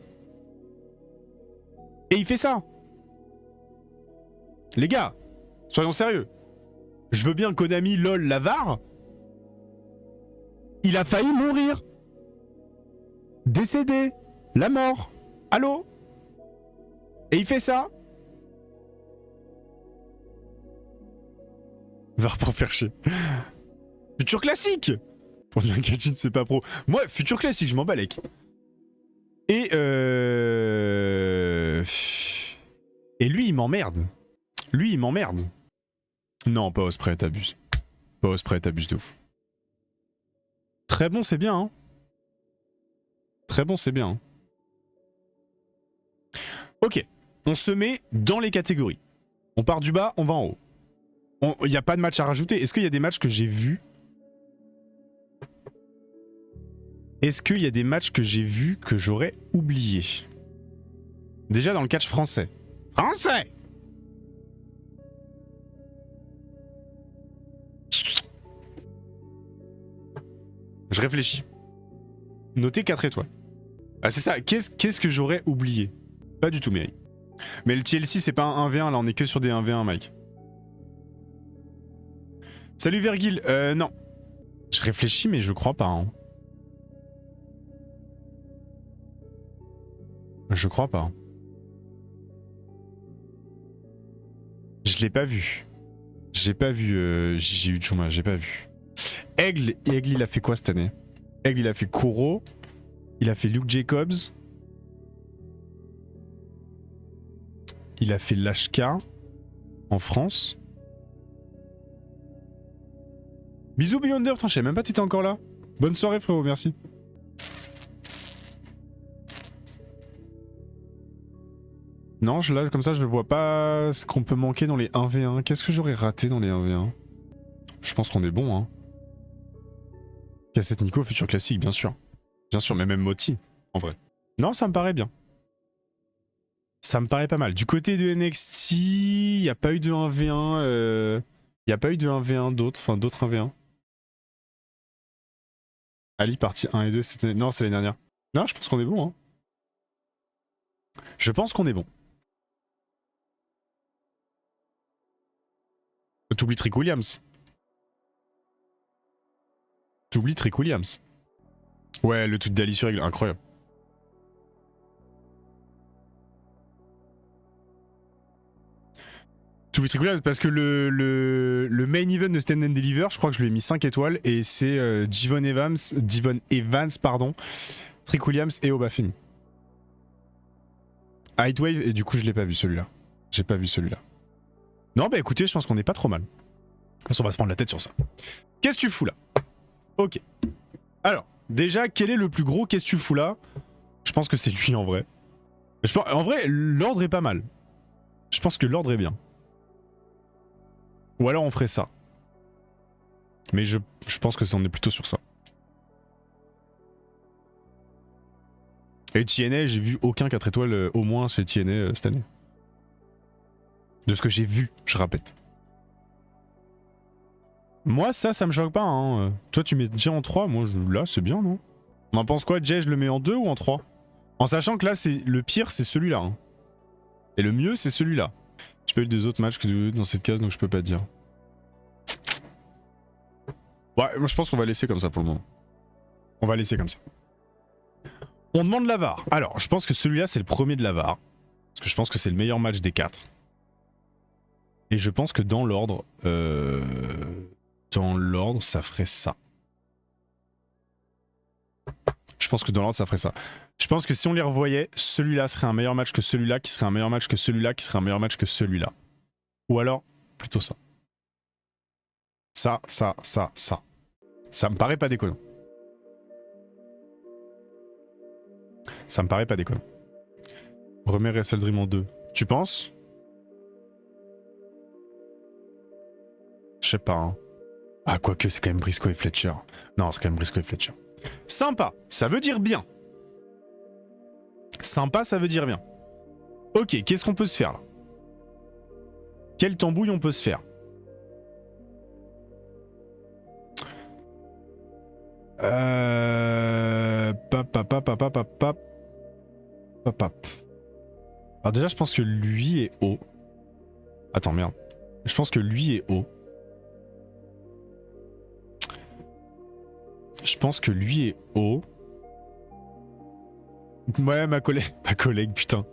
Et il fait ça. Les gars, soyons sérieux. Je veux bien Konami, LOL, Lavar. Il a failli mourir. Décédé. La mort. Allô? Et il fait ça. Va pour faire chier. Futur classique. Pour dire Gajin c'est pas pro. Moi, futur classique, je m'en balèque. Et lui, il m'emmerde. Lui, il m'emmerde. Non, pas Osprey, t'abuses. Pas Osprey, t'abuses de ouf. Très bon, c'est bien, hein. Très bon, c'est bien. Hein. Ok. On se met dans les catégories. On part du bas, on va en haut. Il n'y a pas de match à rajouter. Est-ce qu'il y a des matchs que j'ai vus? Est-ce qu'il y a des matchs que j'ai vus que j'aurais oubliés? Déjà dans le catch français. Français! Je réfléchis. Notez 4 étoiles. Ah c'est ça, qu'est-ce que j'aurais oublié? Pas du tout, Mary. Mais le TLC c'est pas un 1v1, là on est que sur des 1v1, Mike. Salut Vergil, non. Je réfléchis mais je crois pas. Hein. Je crois pas. Je l'ai pas vu. J'ai pas vu j'ai eu de chômage, j'ai pas vu. Aigle, il a fait quoi cette année? Aigle, il a fait Kuro. Il a fait Luke Jacobs. Il a fait Lashka en France. Bisous Beyonder, je savais même pas que t'étais encore là. Bonne soirée frérot, merci. Non, là comme ça je ne vois pas ce qu'on peut manquer dans les 1v1. Qu'est-ce que j'aurais raté dans les 1v1? Je pense qu'on est bon hein. Cassette Nico, futur classique, bien sûr. Bien sûr, mais même Moti, en vrai. Non, ça me paraît bien. Ça me paraît pas mal. Du côté de NXT, il n'y a pas eu de 1v1. Il n'y a pas eu de 1v1 d'autres, enfin d'autres 1v1. Ali partie 1 et 2, c'était... Non, c'est l'année dernière. Non, je pense qu'on est bon. Hein. Je pense qu'on est bon. T'oublies Trick Williams. T'oublies Trick Williams. Ouais, le truc d'Ali sur Aigle, incroyable. T'oublies Trick Williams parce que le main event de Stand and Deliver, je crois que je lui ai mis 5 étoiles et c'est Devon Evans, pardon, Trick Williams et Obafemi. Heatwave, et du coup je l'ai pas vu celui-là. J'ai pas vu celui-là. Non bah écoutez, je pense qu'on est pas trop mal. De toute façon on va se prendre la tête sur ça. Qu'est-ce que tu fous là? Ok. Alors, déjà, quel est le plus gros qu'est-ce que tu fous là? Je pense que c'est lui en vrai. En vrai, l'ordre est pas mal. Je pense que l'ordre est bien. Ou alors on ferait ça. Mais je pense que on est plutôt sur ça. Et TNA, j'ai vu aucun 4 étoiles au moins chez TNA cette année. De ce que j'ai vu, je répète. Moi, ça me choque pas. Hein. Toi, tu mets Jay en 3, moi, là, c'est bien, non? On en pense quoi, Jay? Je le mets en 2 ou en 3? En sachant que là, le pire, c'est celui-là. Hein. Et le mieux, c'est celui-là. J'ai pas eu des autres matchs que dans cette case, donc je peux pas te dire. Ouais, moi, je pense qu'on va laisser comme ça pour le moment. On va laisser comme ça. On demande la VAR. Alors, je pense que celui-là, c'est le premier de la VAR. Parce que je pense que c'est le meilleur match des 4. Et je pense que dans l'ordre... Dans l'ordre, ça ferait ça. Je pense que dans l'ordre, ça ferait ça. Je pense que si on les revoyait, celui-là serait un meilleur match que celui-là, qui serait un meilleur match que celui-là, qui serait un meilleur match que celui-là. Ou alors, plutôt ça. Ça. Ça me paraît pas déconnant. Ça me paraît pas déconnant. Remets Wrestle Dream en 2. Tu penses? Je sais pas. Hein. Ah, quoique, c'est quand même Briscoe et Fletcher. Non, c'est quand même Briscoe et Fletcher. Sympa, ça veut dire bien. Sympa, ça veut dire bien. Ok, qu'est-ce qu'on peut se faire là? Quelle tambouille on peut se faire? Alors déjà, je pense que lui est haut. Attends, merde. Je pense que lui est haut. Je pense que lui est haut. Ouais, ma collègue, putain.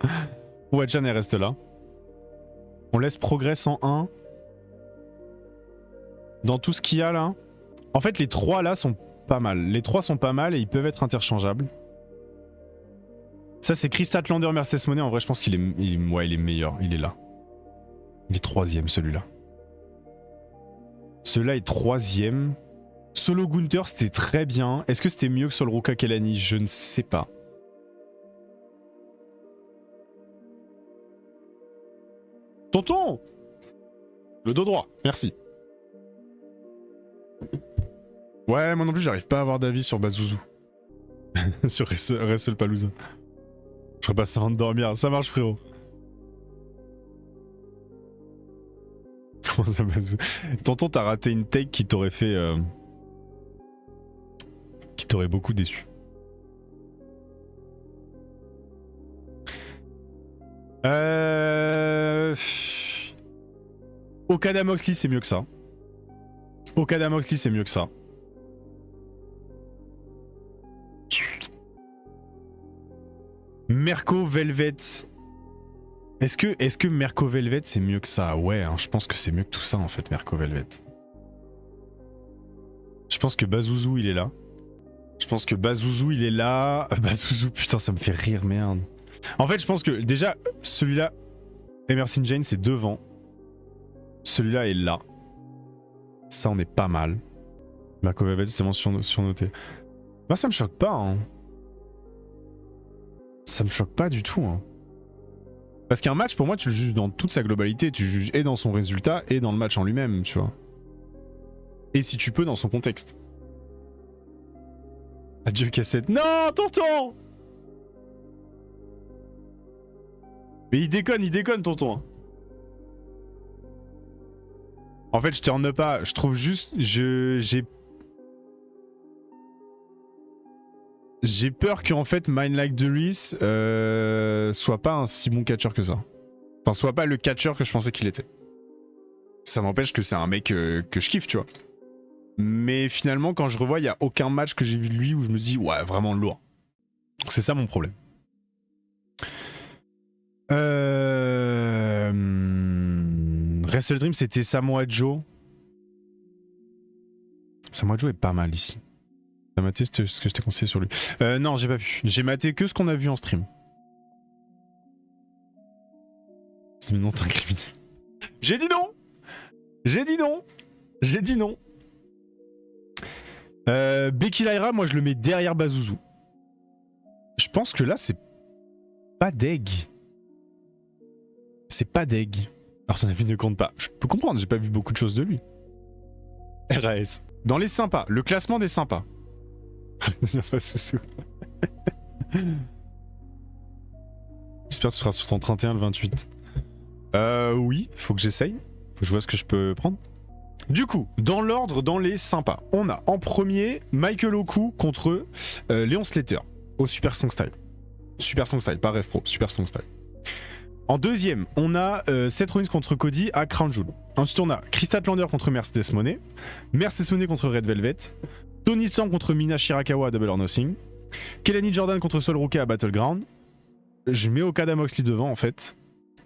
Fuachan, elle reste là. On laisse Progress en 1. Dans tout ce qu'il y a là. En fait, les 3 là sont pas mal. Les 3 sont pas mal et ils peuvent être interchangeables. Ça, c'est Chris Statlander, Mercedes Moné. En vrai, je pense qu'il est, ouais, il est meilleur. Il est là. Il est 3ème, celui-là. Celui-là est 3ème. Solo Gunther, c'était très bien. Est-ce que c'était mieux que Solruka Kelani? Je ne sais pas. Tonton! Le dos droit, merci. Ouais, moi non plus, j'arrive pas à avoir d'avis sur Bazouzou. Sur WrestlePalooza. Je ferai pas ça avant de dormir. Ça marche, frérot. Comment ça, Bazouzou? Tonton, t'as raté une take qui t'aurait fait... qui t'aurait beaucoup déçu. Okada Moxley, c'est mieux que ça. Okada Moxley, c'est mieux que ça. Merco Velvet. Est-ce que Merco Velvet c'est mieux que ça? Ouais, hein, je pense que c'est mieux que tout ça en fait, Merco Velvet. Je pense que Bazouzou il est là. Je pense que Bazouzou il est là. Bazouzou, putain, ça me fait rire, merde. En fait, je pense que déjà, celui-là, Emerson Jane, c'est devant. Celui-là est là. Ça, on est pas mal. Merco Velvet, c'est vraiment surnoté. Moi, ça me choque pas, hein. Ça me choque pas du tout, hein. Parce qu'un match, pour moi, tu le juges dans toute sa globalité. Tu juges et dans son résultat et dans le match en lui-même, tu vois. Et si tu peux, dans son contexte. Adieu cassette. Non, tonton! Mais il déconne, tonton. En fait, je turne pas. Je trouve juste... J'ai peur qu'en fait, Mind Like Dullis soit pas un si bon catcheur que ça. Enfin, soit pas le catcheur que je pensais qu'il était. Ça m'empêche que c'est un mec que je kiffe, tu vois. Mais finalement, quand je revois, il y a aucun match que j'ai vu de lui où je me dis, ouais, vraiment lourd. C'est ça mon problème. Wrestle Dream, c'était Samoa Joe. Samoa Joe est pas mal ici. T'as maté ce que je t'ai conseillé sur lui. Non, j'ai pas pu. J'ai maté que ce qu'on a vu en stream. C'est non, t'es incriminé. J'ai dit non. J'ai dit non. J'ai dit non. Becky Lyra, moi je le mets derrière Bazouzou. Je pense que là c'est pas deg. C'est pas deg. Alors son avis ne compte pas. Je peux comprendre, j'ai pas vu beaucoup de choses de lui. RAS. Dans les sympas, le classement des sympas. J'espère que tu seras sur ton 31 le 28. Oui, faut que j'essaye. Faut que je vois ce que je peux prendre. Du coup, dans l'ordre, dans les sympas, on a en premier Michael Oku contre Léon Slater au Super Song Style. Super Song Style, pas Ref Pro, Super Song Style. En deuxième, on a Seth Rollins contre Cody à Crown Jewel. Ensuite, on a Chris Statlander contre Mercedes Moné, Mercedes Moné contre Red Velvet, Tony Storm contre Mina Shirakawa à Double or Nothing, Kelani Jordan contre Sol Ruka à Battleground. Je mets Okada Moxley devant en fait.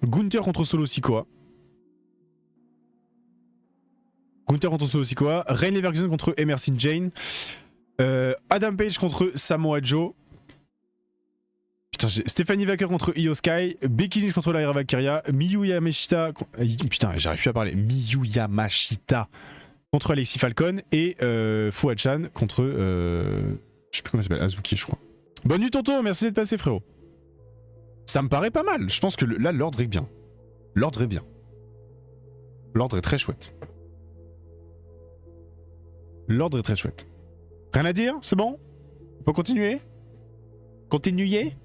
Gunther contre Solo Sikoa. Rayleigh Ferguson contre Emerson Jane. Adam Page contre Samoa Joe. Putain, Stephanie Vaker contre Io Sky. Becky Lynch contre Lyra Valkyria. Miyu Yamashita. Putain, j'arrive plus à parler. Miyu Yamashita contre Alexis Falcon. Et Fuachan contre. Je sais plus comment il s'appelle. Azuki, je crois. Bonne nuit, tonton. Merci d'être passé, frérot. Ça me paraît pas mal. Je pense que là, l'ordre est bien. L'ordre est bien. L'ordre est très chouette. L'ordre est très chouette. Rien à dire? C'est bon? On peut continuer? Continuer?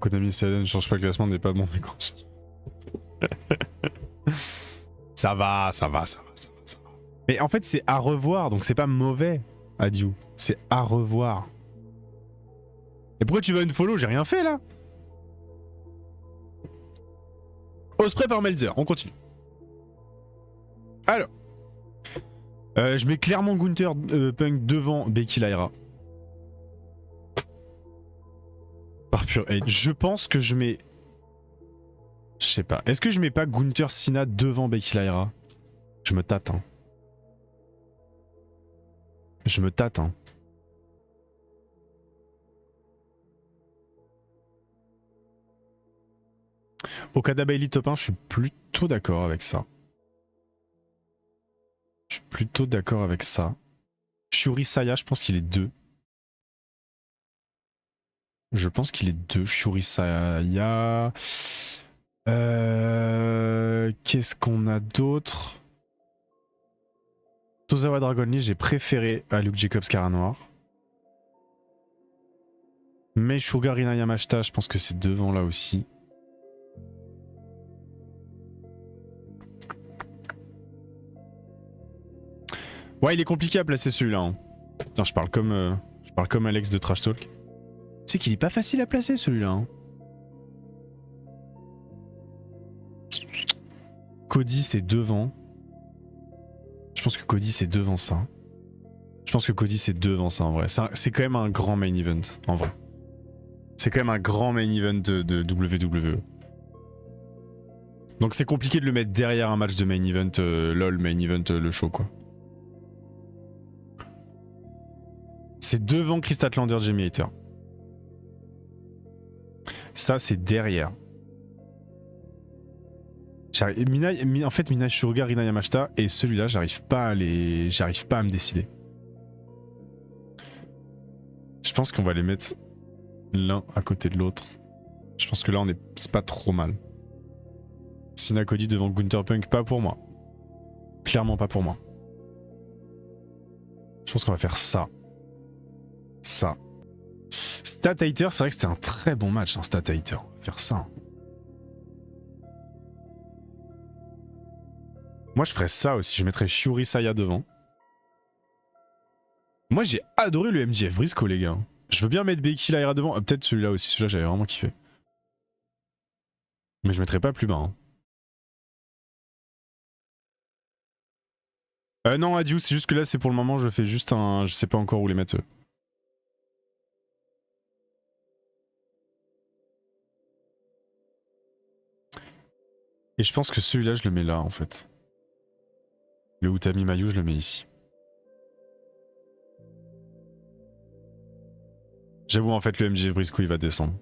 Konami Seiya ne change pas le classement, n'est pas bon, mais continue. Ça va. Mais en fait, c'est à revoir, donc c'est pas mauvais, Adieu. C'est à revoir. Et pourquoi tu veux une follow? J'ai rien fait là. Osprey par Melzer, on continue. Alors. Je mets clairement Gunther Punk devant Becky Lyra. Par pure hate. Je pense que je mets... Je sais pas. Est-ce que je mets pas Gunther Cena devant Becky Lyra? Je me tâte, hein. Je me tâte, hein. Okada Bailey top 1, je suis plutôt d'accord avec ça. Je suis plutôt d'accord avec ça. Shuri Saya, je pense qu'il est 2. Je pense qu'il est 2. Shuri Saya. Qu'est-ce qu'on a d'autre? Tozawa Dragon Lee, j'ai préféré à Luke Jacobs Cara Noir. Mais Sugar Rina Yamashita, je pense que c'est devant là aussi. Ouais, il est compliqué à placer celui-là. Hein. Putain, je parle comme Alex de Trash Talk. Tu sais qu'il est pas facile à placer celui-là. Hein. Cody c'est devant. Je pense que Cody c'est devant ça. Je pense que Cody c'est devant ça en vrai. C'est quand même un grand main event en vrai. C'est quand même un grand main event de WWE. Donc c'est compliqué de le mettre derrière un match de main event, LOL main event, le show quoi. C'est devant Chris Statlander, Jamie Hater. Ça c'est derrière. En fait, Mina Suruga, Rina Yamashita, et celui-là, j'arrive pas à me décider. Je pense qu'on va les mettre l'un à côté de l'autre. Je pense que là, c'est pas trop mal. Cena Cody devant Gunther Punk, pas pour moi. Clairement pas pour moi. Je pense qu'on va faire ça. Ça. Stat Hater, c'est vrai que c'était un très bon match, hein, Stat Hater. On va faire ça. Moi, je ferais ça aussi. Je mettrais Shuri Saya devant. Moi, j'ai adoré le MJF Briscoe, les gars. Je veux bien mettre Becky Lyra devant. Peut-être celui-là aussi. Celui-là, j'avais vraiment kiffé. Mais je mettrais pas plus bas. Hein. Non, adieu. C'est juste que là, c'est pour le moment. Je fais juste un... Je sais pas encore où les mettre, eux. Et je pense que celui-là, je le mets là, en fait. Le Utami Mayu, je le mets ici. J'avoue, en fait, le MJF Briscoe, il va descendre.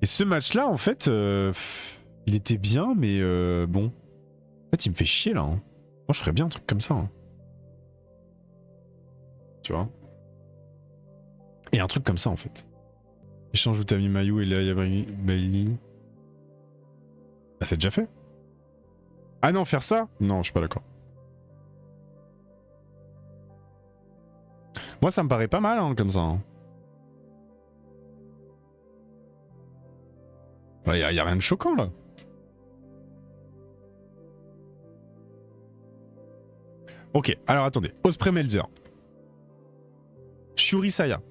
Et ce match-là, en fait, il était bien, mais bon. En fait, il me fait chier, là. Hein. Moi, je ferais bien un truc comme ça. Hein. Tu vois? Et un truc comme ça, en fait. Échange Utami Mayu et Leia Bailey. Ah, c'est déjà fait? Ah non, faire ça? Non, je suis pas d'accord. Moi, ça me paraît pas mal, hein, comme ça. Hein. Y a rien de choquant, là. Ok, alors attendez. Osprey Melzer. Shuri Saya.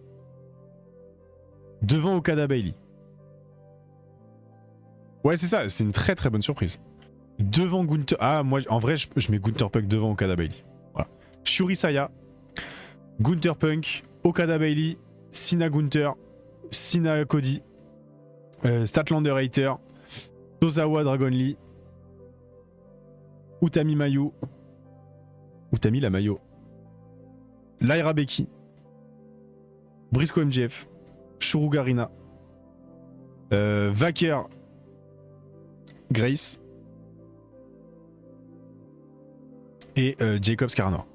Devant Okada Bailey. Ouais, c'est ça, c'est une très très bonne surprise. Devant Gunther... Ah, moi, en vrai, je mets Gunther Punk devant Okada Bailey. Voilà. Shuri Saya, Gunther Punk, Okada Bailey, Cena Gunther, Cena Cody, Statlander Hater, Tozawa Dragon Lee, Utami Mayu, Utami la Mayo, Lyra Becky, Briscoe MJF, Suruga Rina, Vaker Grace et Jacobs Carnor.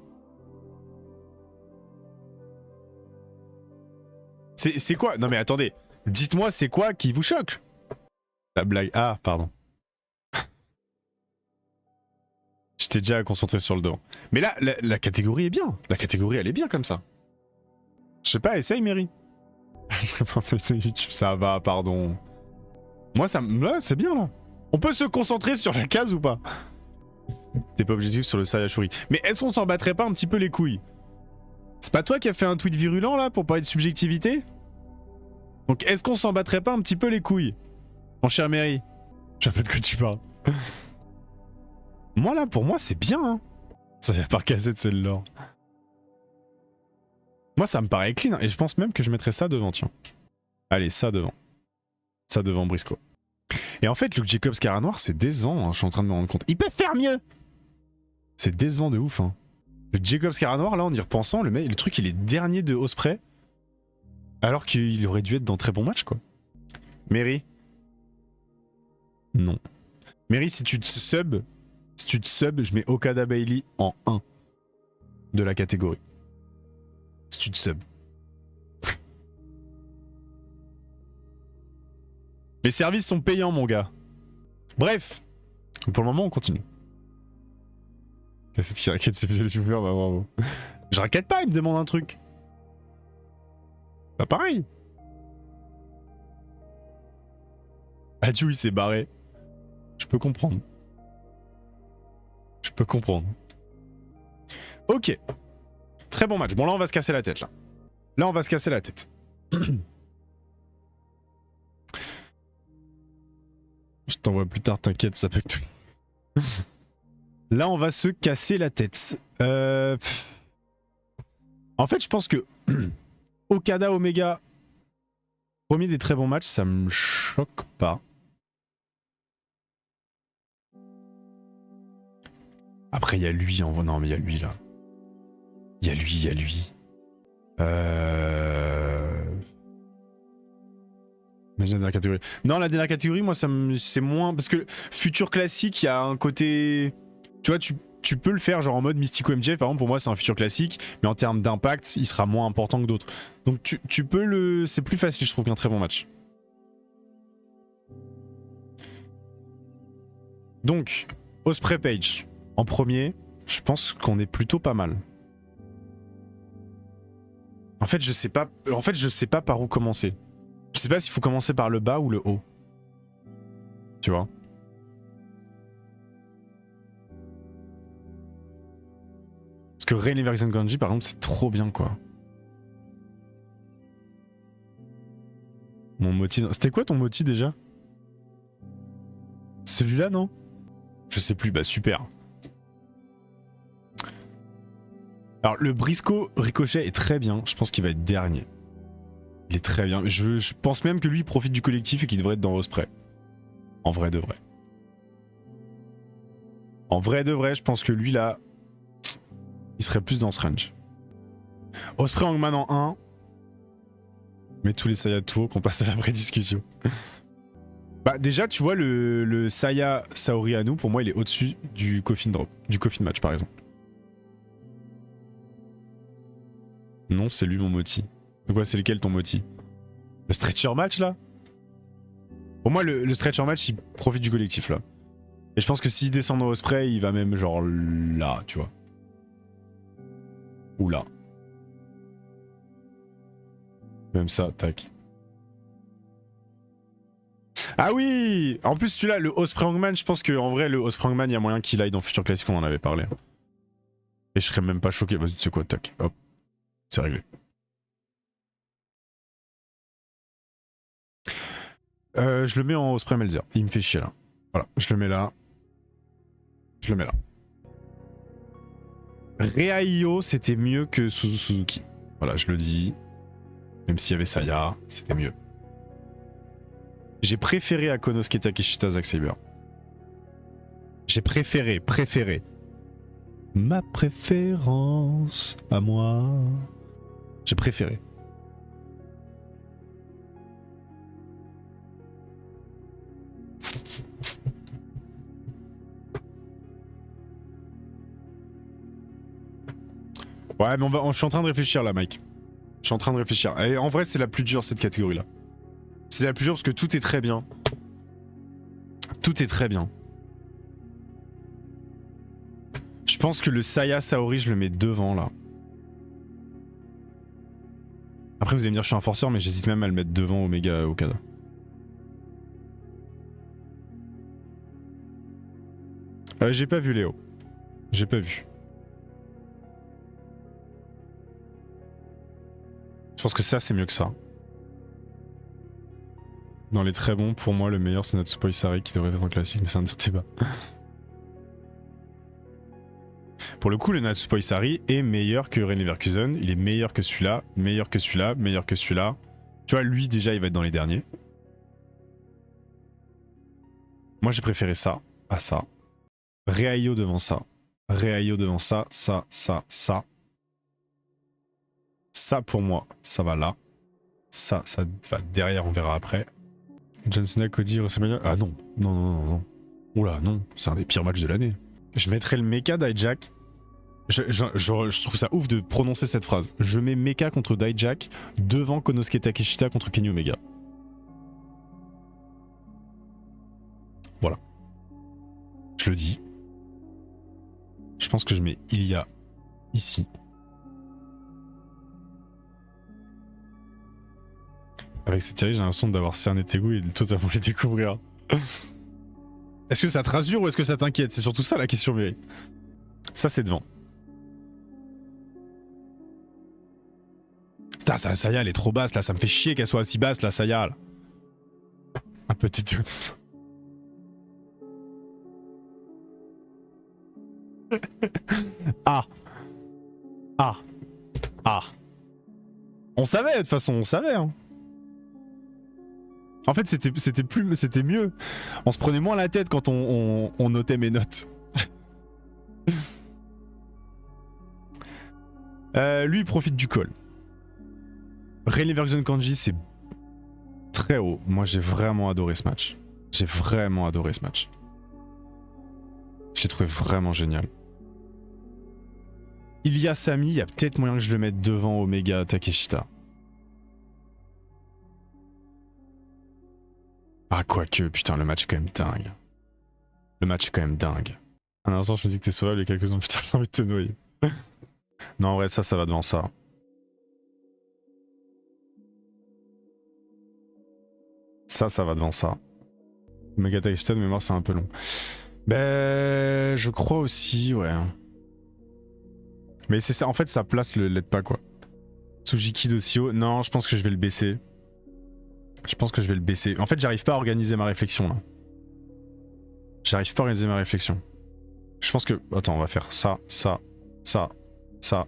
C'est quoi? Non mais attendez, dites-moi c'est quoi qui vous choque? La blague. Ah, pardon. J'étais déjà concentré sur le devant. Mais là, la catégorie est bien. La catégorie, elle est bien comme ça. Je sais pas, essaye, Mary. Ça va, pardon. Moi, là, c'est bien, là. On peut se concentrer sur la case ou pas? T'es pas objectif sur le Sayashuri. Mais est-ce qu'on s'en battrait pas un petit peu les couilles? C'est pas toi qui as fait un tweet virulent, là, pour parler de subjectivité? Donc, est-ce qu'on s'en battrait pas un petit peu les couilles? Mon cher Mary. Je sais pas de quoi tu parles. Moi, là, pour moi, c'est bien, hein. Ça y a pas cassé de celle-là. Moi, ça me paraît clean, hein, et je pense même que je mettrais ça devant, tiens. Allez, ça devant. Ça devant Briscoe. Et en fait, Luke Jacobs Cara Noir, c'est décevant, hein, je suis en train de me rendre compte. Il peut faire mieux. C'est décevant de ouf, hein. Luke Jacobs Cara Noir, là, en y repensant, le truc, il est dernier de Osprey, alors qu'il aurait dû être dans très bon match, quoi. Mary. Non. Mary, si tu te subs, je mets Okada Bailey en 1 de la catégorie. Si tu te subs. Les services sont payants, mon gars. Bref. Pour le moment, on continue. Cassette qui raquette ses youtubeurs, bah bravo. Je raquette pas, il me demande un truc. Bah pareil. Adieu, il s'est barré. Je peux comprendre. Je peux comprendre. Ok. Très bon match. Bon, là, on va se casser la tête, là. Là, on va se casser la tête. Je t'envoie plus tard, t'inquiète, ça peut que tout. Là, on va se casser la tête. En fait, je pense que Okada Omega, premier des très bons matchs, ça me choque pas. Après, il y a lui. Non, mais il y a lui, là. Il y a lui. La dernière catégorie. Non, la dernière catégorie, moi, c'est moins... Parce que futur classique, il y a un côté... Tu vois, tu peux le faire genre en mode Mystico MJF, par exemple, pour moi, c'est un futur classique, mais en termes d'impact, il sera moins important que d'autres. Donc tu peux le... C'est plus facile, je trouve, qu'un très bon match. Donc, Osprey Page, en premier, je pense qu'on est plutôt pas mal. En fait, je sais pas par où commencer. Je sais pas s'il faut commencer par le bas ou le haut. Tu vois? Parce que Ray Leverkusen Kanji, par exemple, c'est trop bien, quoi. Mon moti... C'était quoi ton moti, déjà? Celui-là, non? Je sais plus, bah super. Alors, le Briscoe Ricochet est très bien. Je pense qu'il va être dernier. Il est très bien. Je pense même que lui, il profite du collectif et qu'il devrait être dans Osprey. En vrai de vrai. En vrai de vrai, je pense que lui, là, il serait plus dans ce range. Osprey Hangman en 1. Mais tous les Saya Tour qu'on passe à la vraie discussion. Bah déjà, tu vois, le Saya Saori Anu, pour moi, il est au-dessus du Coffin Drop. Du Coffin Match, par exemple. Non, c'est lui mon moti. Donc ouais, c'est lequel ton moti? Le stretcher match là? Pour moi, le stretcher match, il profite du collectif là. Et je pense que s'il descend dans Osprey, il va même genre là, tu vois. Ou là. Même ça, tac. Ah oui! En plus, celui-là, le Osprey Hangman, je pense qu'en vrai, le Osprey Hangman, il y a moyen qu'il aille dans Future Classic, on en avait parlé. Et je serais même pas choqué. Vas-y, tu sais quoi, tac. Hop. C'est réglé. Je le mets en Osprey Melzer. Il me fait chier là. Voilà, je le mets là. Je le mets là. Reaio, c'était mieux que Suzuki. Voilà, je le dis. Même s'il y avait Saya, c'était mieux. J'ai préféré à Konosuke Takeshita Zack Sabre. J'ai préféré. Ma préférence à moi. J'ai préféré. Ouais, mais je suis en train de réfléchir là, Mike. Je suis en train de réfléchir. Et en vrai, c'est la plus dure, cette catégorie-là. C'est la plus dure parce que tout est très bien. Tout est très bien. pense que le Saya Saori, je le mets devant là. Après, vous allez me dire, je suis un forceur, mais j'hésite même à le mettre devant Omega Okada. J'ai pas vu Léo. J'ai pas vu. Je pense que ça, c'est mieux que ça. Dans les très bons, pour moi, le meilleur, c'est Natsupoi Sarii qui devrait être en classique, mais c'est un autre débat. Pour le coup, le Natsupoi Sarii est meilleur que René Leverkusen. Il est meilleur que celui-là, meilleur que celui-là, meilleur que celui-là. Tu vois, lui, déjà, il va être dans les derniers. Moi, j'ai préféré ça à ça. Reayo devant ça. Reayo devant ça, ça, ça, ça. Ça, pour moi, ça va là. Ça va derrière, on verra après. John Cena, Cody, WrestleMania. Ah non, non, non, non, non. Oula, non, c'est un des pires matchs de l'année. Je mettrais le mecha d'Hijack. Je trouve ça ouf de prononcer cette phrase. Je mets mecha contre Dijak devant Konosuke Takeshita contre Kenny Omega. Voilà. Je le dis. Je pense que je mets Ilya ici. Avec cette série, j'ai l'impression d'avoir cerné tes goûts et de totalement les découvrir. Est-ce que ça te rassure ou est-ce que ça t'inquiète? C'est surtout ça la question, Mary. Ça, c'est devant. Putain, Saya, elle est trop basse là, ça me fait chier qu'elle soit aussi basse là, Saya. Là. Un petit. Ah. Ah. Ah. On savait, de toute façon, on savait. Hein. En fait, c'était mieux. On se prenait moins la tête quand on notait mes notes. Lui, il profite du call. René Leverkusen Kanji, c'est très haut. Moi, j'ai vraiment adoré ce match. J'ai vraiment adoré ce match. Je l'ai trouvé vraiment génial. Ilya Sami, il y a peut-être moyen que je le mette devant Omega Takeshita. Ah, quoique, putain, le match est quand même dingue. Le match est quand même dingue. Un instant, je me dis que t'es sauvable et quelques-uns, putain, j'ai envie de te noyer. Non, en vrai, ça va devant ça. Ça va devant ça. Omega Takeshita, de mémoire, c'est un peu long. Ben, je crois aussi, ouais. Mais c'est ça, en fait, ça place le l'aide pas, quoi. Tsujiki Doshio, non, je pense que je vais le baisser. Je pense que je vais le baisser. En fait, j'arrive pas à organiser ma réflexion, là. J'arrive pas à organiser ma réflexion. Je pense que... Attends, on va faire ça, ça, ça, ça.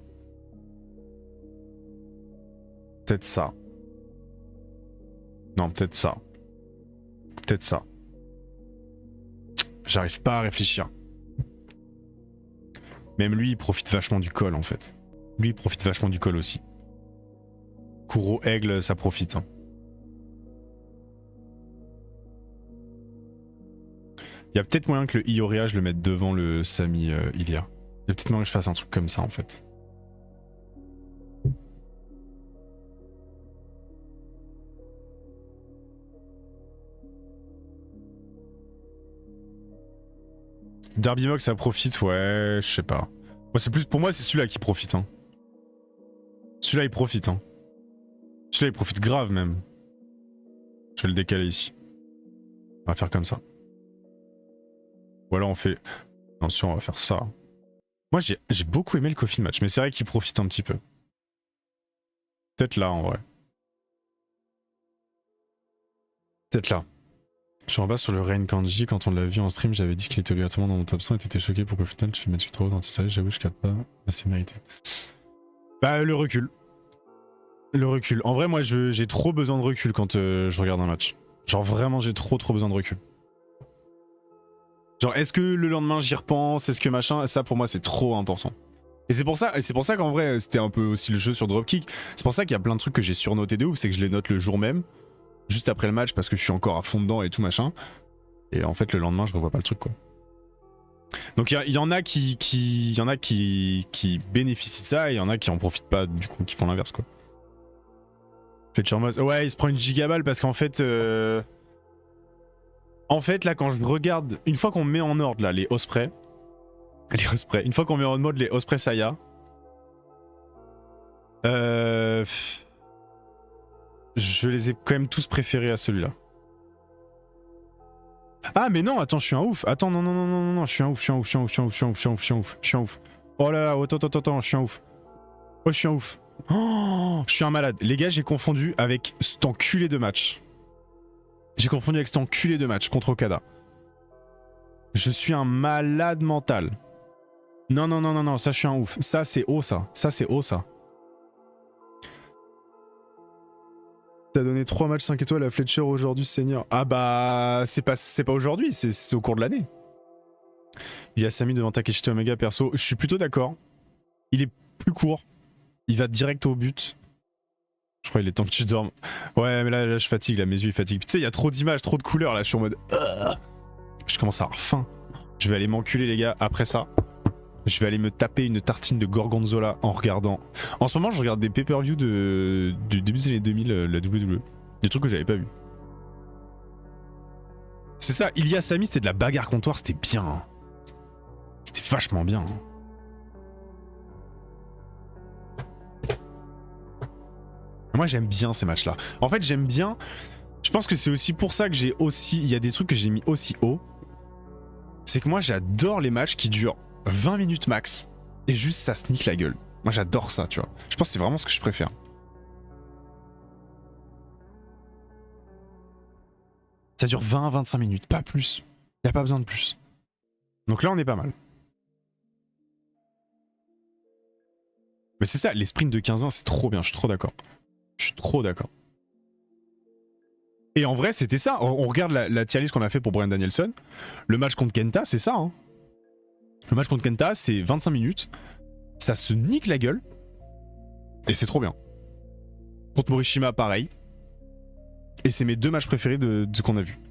Peut-être ça. Non, peut-être ça. Peut-être ça. J'arrive pas à réfléchir. Même lui, il profite vachement du col, en fait. Lui, il profite vachement du col aussi. Kuro Aigle, ça profite. Hein. Il y a peut-être moyen que le Ioria, je le mette devant le Sami Ilya. Il y a peut-être moyen que je fasse un truc comme ça, en fait. Derby Mock, ça profite, ouais, je sais pas. Moi, c'est plus, pour moi, c'est celui-là qui profite. Hein. Celui-là, il profite. Hein. Celui-là, il profite grave, même. Je vais le décaler ici. On va faire comme ça. Ou alors on fait... Attention, on va faire ça. Moi, j'ai beaucoup aimé le coffee match, mais c'est vrai qu'il profite un petit peu. Peut-être là, en vrai. Peut-être là. Je suis en bas sur le Rain Kanji, quand on l'a vu en stream, j'avais dit qu'il était obligatoirement dans mon top 100 et t'étais choqué pour qu'au final tu le mettes trop haut dans tes séries, j'avoue je capte pas, mais c'est mérité. Bah le recul. Le recul. En vrai moi j'ai trop besoin de recul quand je regarde un match. Genre vraiment j'ai trop besoin de recul. Genre est-ce que le lendemain j'y repense, est-ce que machin, ça pour moi c'est trop important. Et c'est pour ça qu'en vrai c'était un peu aussi le jeu sur Dropkick, c'est pour ça qu'il y a plein de trucs que j'ai surnoté de ouf, c'est que je les note le jour même. Juste après le match parce que je suis encore à fond dedans et tout machin. Et en fait le lendemain je revois pas le truc quoi. Donc il y en a qui bénéficient de ça et il y en a qui en profitent pas du coup, qui font l'inverse quoi. Ouais il se prend une gigaballe parce qu'en fait... En fait là quand je regarde, une fois qu'on met en ordre là les Osprey, Les Osprey. Une fois qu'on met en mode les Osprey Saya. Je les ai quand même tous préférés à celui-là. Ah mais non, attends, je suis un ouf. Attends, non, je suis un ouf. Oh là là, attends, je suis un ouf. Oh, je suis un ouf. Oh, je suis un malade. Les gars, j'ai confondu avec cet enculé de match. Contre Okada. Je suis un malade mental. Non, ça je suis un ouf. Ça c'est haut ça. Ça. T'as donné 3 matchs 5 étoiles à Fletcher aujourd'hui, senior. Ah bah, c'est pas aujourd'hui, c'est au cours de l'année. Il y a Sami devant Takeshita Omega, perso. Je suis plutôt d'accord. Il est plus court. Il va direct au but. Je crois qu'il est temps que tu dormes. Ouais, mais là je fatigue, là, mes yeux ils fatiguent. Tu sais, il y a trop d'images, trop de couleurs, là, je suis en mode... Je commence à avoir faim. Je vais aller m'enculer, les gars, après ça. Je vais aller me taper une tartine de gorgonzola en regardant... En ce moment, je regarde des pay-per-view du début des années 2000, la WWE. Des trucs que j'avais pas vu. C'est ça, Ilya Sami, c'était de la bagarre comptoir, c'était bien. Hein. C'était vachement bien. Hein. Moi, j'aime bien ces matchs-là. En fait, j'aime bien... Je pense que c'est aussi pour ça que j'ai aussi... Il y a des trucs que j'ai mis aussi haut. C'est que moi, j'adore les matchs qui durent 20 minutes max et juste ça se nique la gueule. Moi j'adore ça, tu vois. Je pense que c'est vraiment ce que je préfère. Ça dure 20 à 25 minutes, pas plus. Y a pas besoin de plus. Donc là on est pas mal. Mais c'est ça, les sprints de 15-20 c'est trop bien, je suis trop d'accord. Et en vrai c'était ça, on regarde la tier list qu'on a fait pour Bryan Danielson. Le match contre Kenta c'est ça, hein. Le match contre Kenta, c'est 25 minutes. Ça se nique la gueule. Et c'est trop bien. Contre Morishima, pareil. Et c'est mes 2 matchs préférés de qu'on a vu.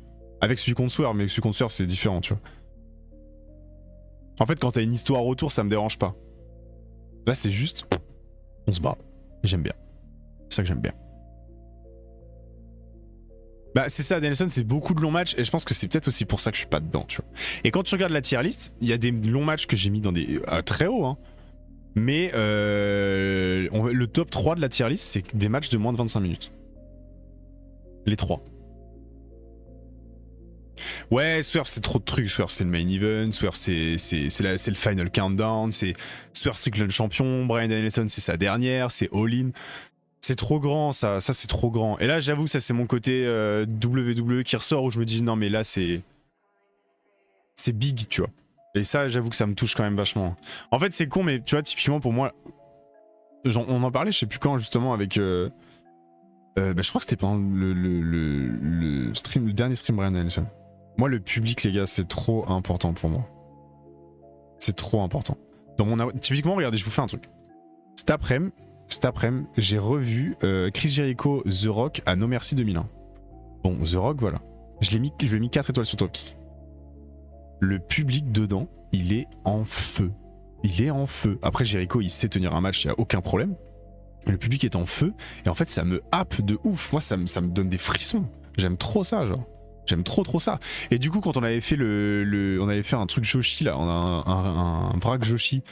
Avec celui contre Swerve, mais celui contre Swerve, c'est différent, tu vois. En fait, quand t'as une histoire autour, ça me dérange pas. Là, c'est juste... On se bat. J'aime bien. C'est ça que j'aime bien. Bah c'est ça, Danielson, c'est beaucoup de longs matchs et je pense que c'est peut-être aussi pour ça que je suis pas dedans, tu vois. Et quand tu regardes la tier list, il y a des longs matchs que j'ai mis dans des très haut, hein. Mais le top 3 de la tier list, c'est des matchs de moins de 25 minutes. Les 3. Ouais, Swerve c'est trop de trucs, Swerve c'est le main event, Swerve c'est le final countdown, c'est Swerve c'est le champion, Bryan Danielson c'est sa dernière, c'est all-in. C'est trop grand, ça c'est trop grand. Et là, j'avoue, ça c'est mon côté WWE qui ressort où je me dis non, mais là c'est big, tu vois. Et ça, j'avoue que ça me touche quand même vachement. En fait, c'est con, mais tu vois, typiquement pour moi, on en parlait, je sais plus quand justement avec. Je crois que c'était pendant le stream, le dernier stream Bryan Danielson. Moi, le public, les gars, c'est trop important pour moi. C'est trop important. Typiquement, regardez, je vous fais un truc. Cet après-midi, j'ai revu Chris Jericho The Rock à No Mercy 2001. Bon, The Rock, voilà. Je lui ai mis 4 étoiles sur Dropkick. Le public dedans, il est en feu. Après, Jericho, il sait tenir un match, il n'y a aucun problème. Le public est en feu. Et en fait, ça me happe de ouf. Moi, ça me donne des frissons. J'aime trop ça, genre. J'aime trop ça. Et du coup, quand on avait fait on avait fait un truc Joshi, là, on a un vrac Joshi.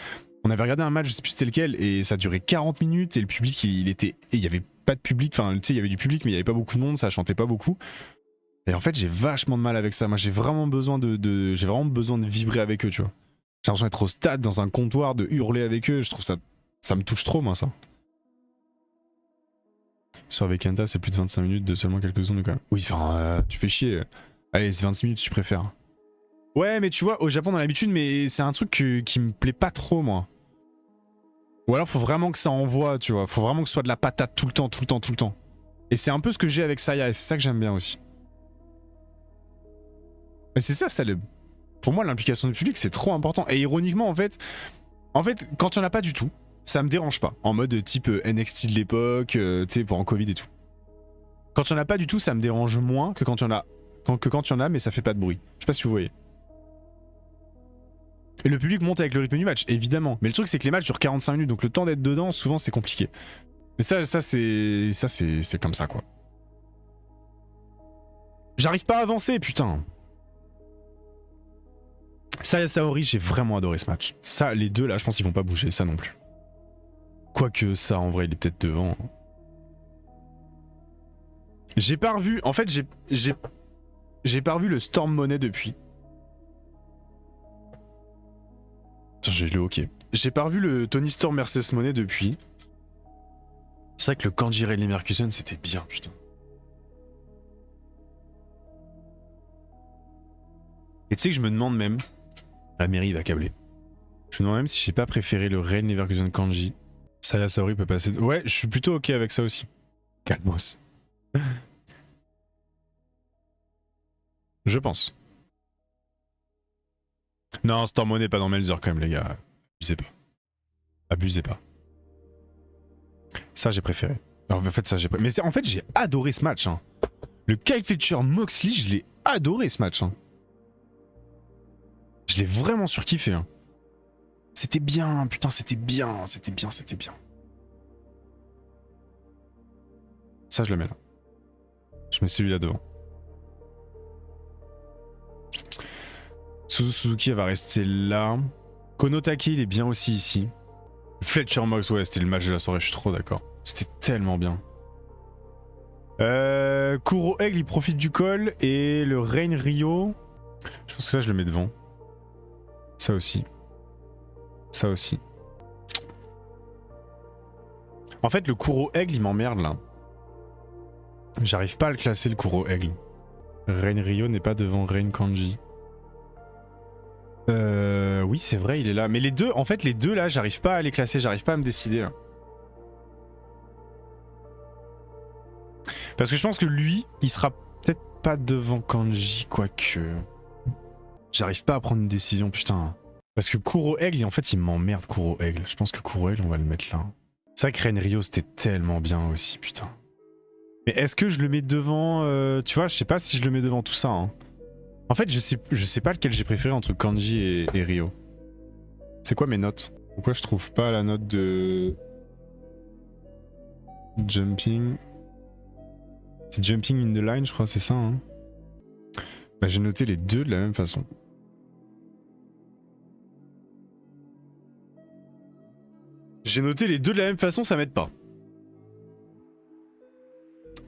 On avait regardé un match, je sais plus c'était lequel, et ça durait 40 minutes, et le public, il y avait pas de public, enfin, tu sais, il y avait du public, mais il y avait pas beaucoup de monde, ça chantait pas beaucoup. Et en fait, j'ai vachement de mal avec ça. Moi, j'ai vraiment besoin de vibrer avec eux, tu vois. J'ai l'impression d'être au stade, dans un comptoir, de hurler avec eux. Je trouve ça me touche trop, moi, ça. Sur avec Kenta, c'est plus de 25 minutes de seulement quelques secondes, quand même. Oui, enfin, tu fais chier. Allez, c'est 26 minutes, tu préfères. Ouais, mais tu vois, au Japon, on a l'habitude, mais c'est un truc qui me plaît pas trop, moi. Ou alors, faut vraiment que ça envoie, tu vois. Faut vraiment que ce soit de la patate tout le temps. Et c'est un peu ce que j'ai avec Saya, et c'est ça que j'aime bien aussi. Mais c'est ça, pour moi, l'implication du public, c'est trop important. Et ironiquement, en fait, quand il n'y en a pas du tout, ça me dérange pas. En mode type NXT de l'époque, tu sais, pendant Covid et tout. Quand il n'y en a pas du tout, ça me dérange moins que quand il y en a, mais ça fait pas de bruit. Je sais pas si vous voyez. Et le public monte avec le rythme du match, évidemment. Mais le truc, c'est que les matchs durent 45 minutes, donc le temps d'être dedans, souvent, c'est compliqué. Mais ça c'est comme ça, quoi. J'arrive pas à avancer, putain. Saya Saori, j'ai vraiment adoré ce match. Ça, les deux là, je pense qu'ils vont pas bouger, ça non plus. Quoique ça, en vrai, il est peut-être devant. J'ai pas revu, en fait, j'ai pas revu le Storm Money depuis. Tiens, j'ai le hockey. J'ai pas revu le Tony Storm Mercedes Money depuis. C'est vrai que le Kanji Riley Mercuson, c'était bien, putain. Et tu sais que je me demande même... La mairie va câbler. Je me demande même si j'ai pas préféré le Rain Leverkusen Kanji. Saya Saori peut passer... Ouais, je suis plutôt ok avec ça aussi. Calmos. Je pense. Non, Storm Money pas dans Melzer quand même, les gars. Abusez pas. Abusez pas. Ça, j'ai préféré. Alors, en fait, ça, j'ai préféré. Mais en fait, j'ai adoré ce match. Hein. Le Kyle Fletcher Moxley, je l'ai adoré ce match. Hein. Je l'ai vraiment surkiffé. Hein. C'était bien, putain, c'était bien, c'était bien, c'était bien. Ça, je le mets là. Je mets celui-là devant. Suzuki, elle va rester là. Konotaki, il est bien aussi ici. Fletcher Mox, ouais, c'était le match de la soirée, je suis trop d'accord. C'était tellement bien. Kuro Egg, il profite du col. Et le Rain Rio. Je pense que ça, je le mets devant. Ça aussi. Ça aussi. En fait, le Kuro Aigle, il m'emmerde là. J'arrive pas à le classer, le Kuro Aigle. Rain Rio n'est pas devant Rain Kanji. Oui, c'est vrai, il est là. Mais les deux, en fait, les deux là, j'arrive pas à les classer, j'arrive pas à me décider là. Parce que je pense que lui, il sera peut-être pas devant Kanji, quoique. J'arrive pas à prendre une décision, putain. Parce que Kuro Aigle, en fait, il m'emmerde, Kuro Aigle. Je pense que Kuro Aigle, on va le mettre là. C'est vrai que Rain Rio, c'était tellement bien aussi, putain. Mais est-ce que je le mets devant... tu vois, je sais pas si je le mets devant tout ça. Hein. En fait, je sais pas lequel j'ai préféré entre Kanji et Rio. C'est quoi mes notes? Pourquoi je trouve pas la note de... Jumping... C'est Jumping in the line, je crois, c'est ça. Hein. Bah, j'ai noté les deux de la même façon. J'ai noté les deux de la même façon, ça m'aide pas.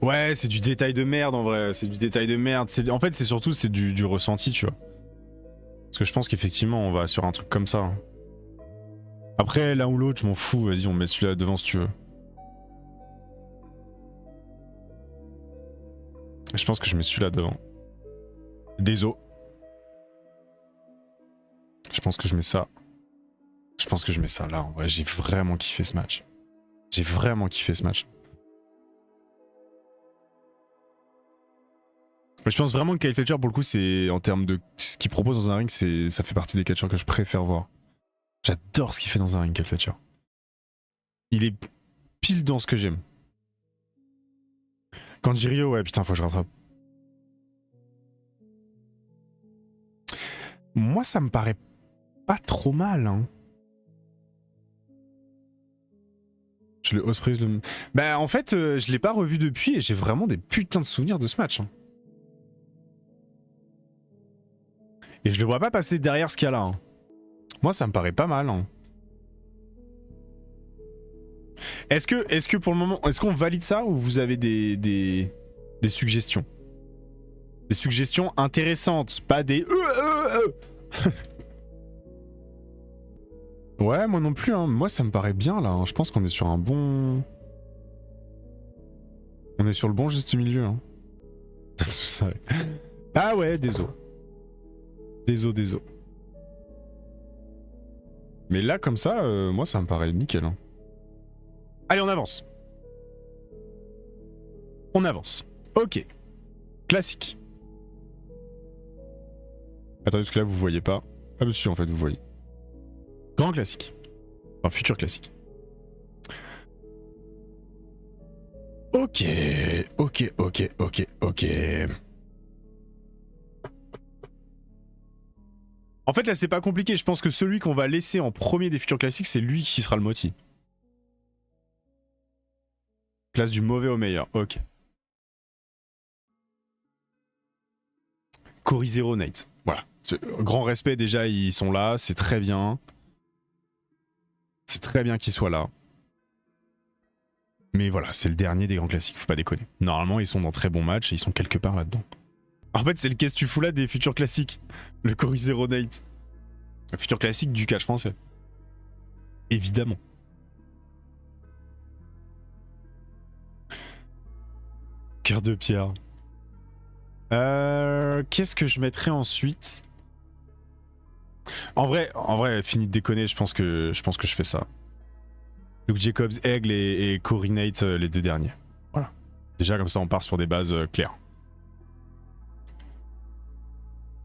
Ouais, c'est du détail de merde en vrai, c'est du détail de merde. En fait, c'est surtout du ressenti, tu vois. Parce que je pense qu'effectivement, on va sur un truc comme ça. Hein. Après, l'un ou l'autre, je m'en fous, vas-y, on met celui-là devant si tu veux. Je pense que je mets celui-là devant. Désolé. Je pense que je mets ça. Je pense que je mets ça là, en vrai, j'ai vraiment kiffé ce match. J'ai vraiment kiffé ce match. Je pense vraiment que Kyle Fletcher, pour le coup, c'est en termes de ce qu'il propose dans un ring, ça fait partie des catcheurs que je préfère voir. J'adore ce qu'il fait dans un ring, Kyle Fletcher. Il est pile dans ce que j'aime. Kanji Rio, ouais, putain, faut que je rattrape. Moi, ça me paraît pas trop mal, hein. Je le Ospreys, le... Bah, en fait, je l'ai pas revu depuis et j'ai vraiment des putains de souvenirs de ce match. Hein. Et je le vois pas passer derrière ce qu'il y a là. Hein. Moi, ça me paraît pas mal. Hein. Est-ce que pour le moment, est-ce qu'on valide ça ou vous avez des suggestions? Des suggestions intéressantes, pas des... Ouais, moi non plus. Hein. Moi, ça me paraît bien là. Hein. Je pense qu'on est sur un bon... On est sur le bon juste milieu. Hein. Ah ouais, désolé. Désolé. Mais là, comme ça, moi, ça me paraît nickel. Hein. Allez, on avance. On avance. Ok. Classique. Attendez, parce que là, vous voyez pas. Ah, monsieur, en fait, vous voyez. Grand classique. Enfin, futur classique. Ok. En fait, là, c'est pas compliqué. Je pense que celui qu'on va laisser en premier des futurs classiques, c'est lui qui sera le moti. Classe du mauvais au meilleur. Ok. Cory Zero Nate. Voilà. Grand respect déjà, ils sont là, c'est très bien. C'est très bien qu'ils soient là. Mais voilà, c'est le dernier des grands classiques, faut pas déconner. Normalement, ils sont dans très bons matchs et ils sont quelque part là-dedans. En fait, c'est le qu'est-ce que tu fous là des futurs classiques. Le Cory Zero Nate. Le futur classique du catch français. Évidemment. Cœur de pierre. Qu'est-ce que je mettrais ensuite? En vrai, fini de déconner, je pense que je fais ça. Luke Jacobs, Aigle et Cory Nate, les deux derniers. Voilà. Déjà, comme ça, on part sur des bases claires.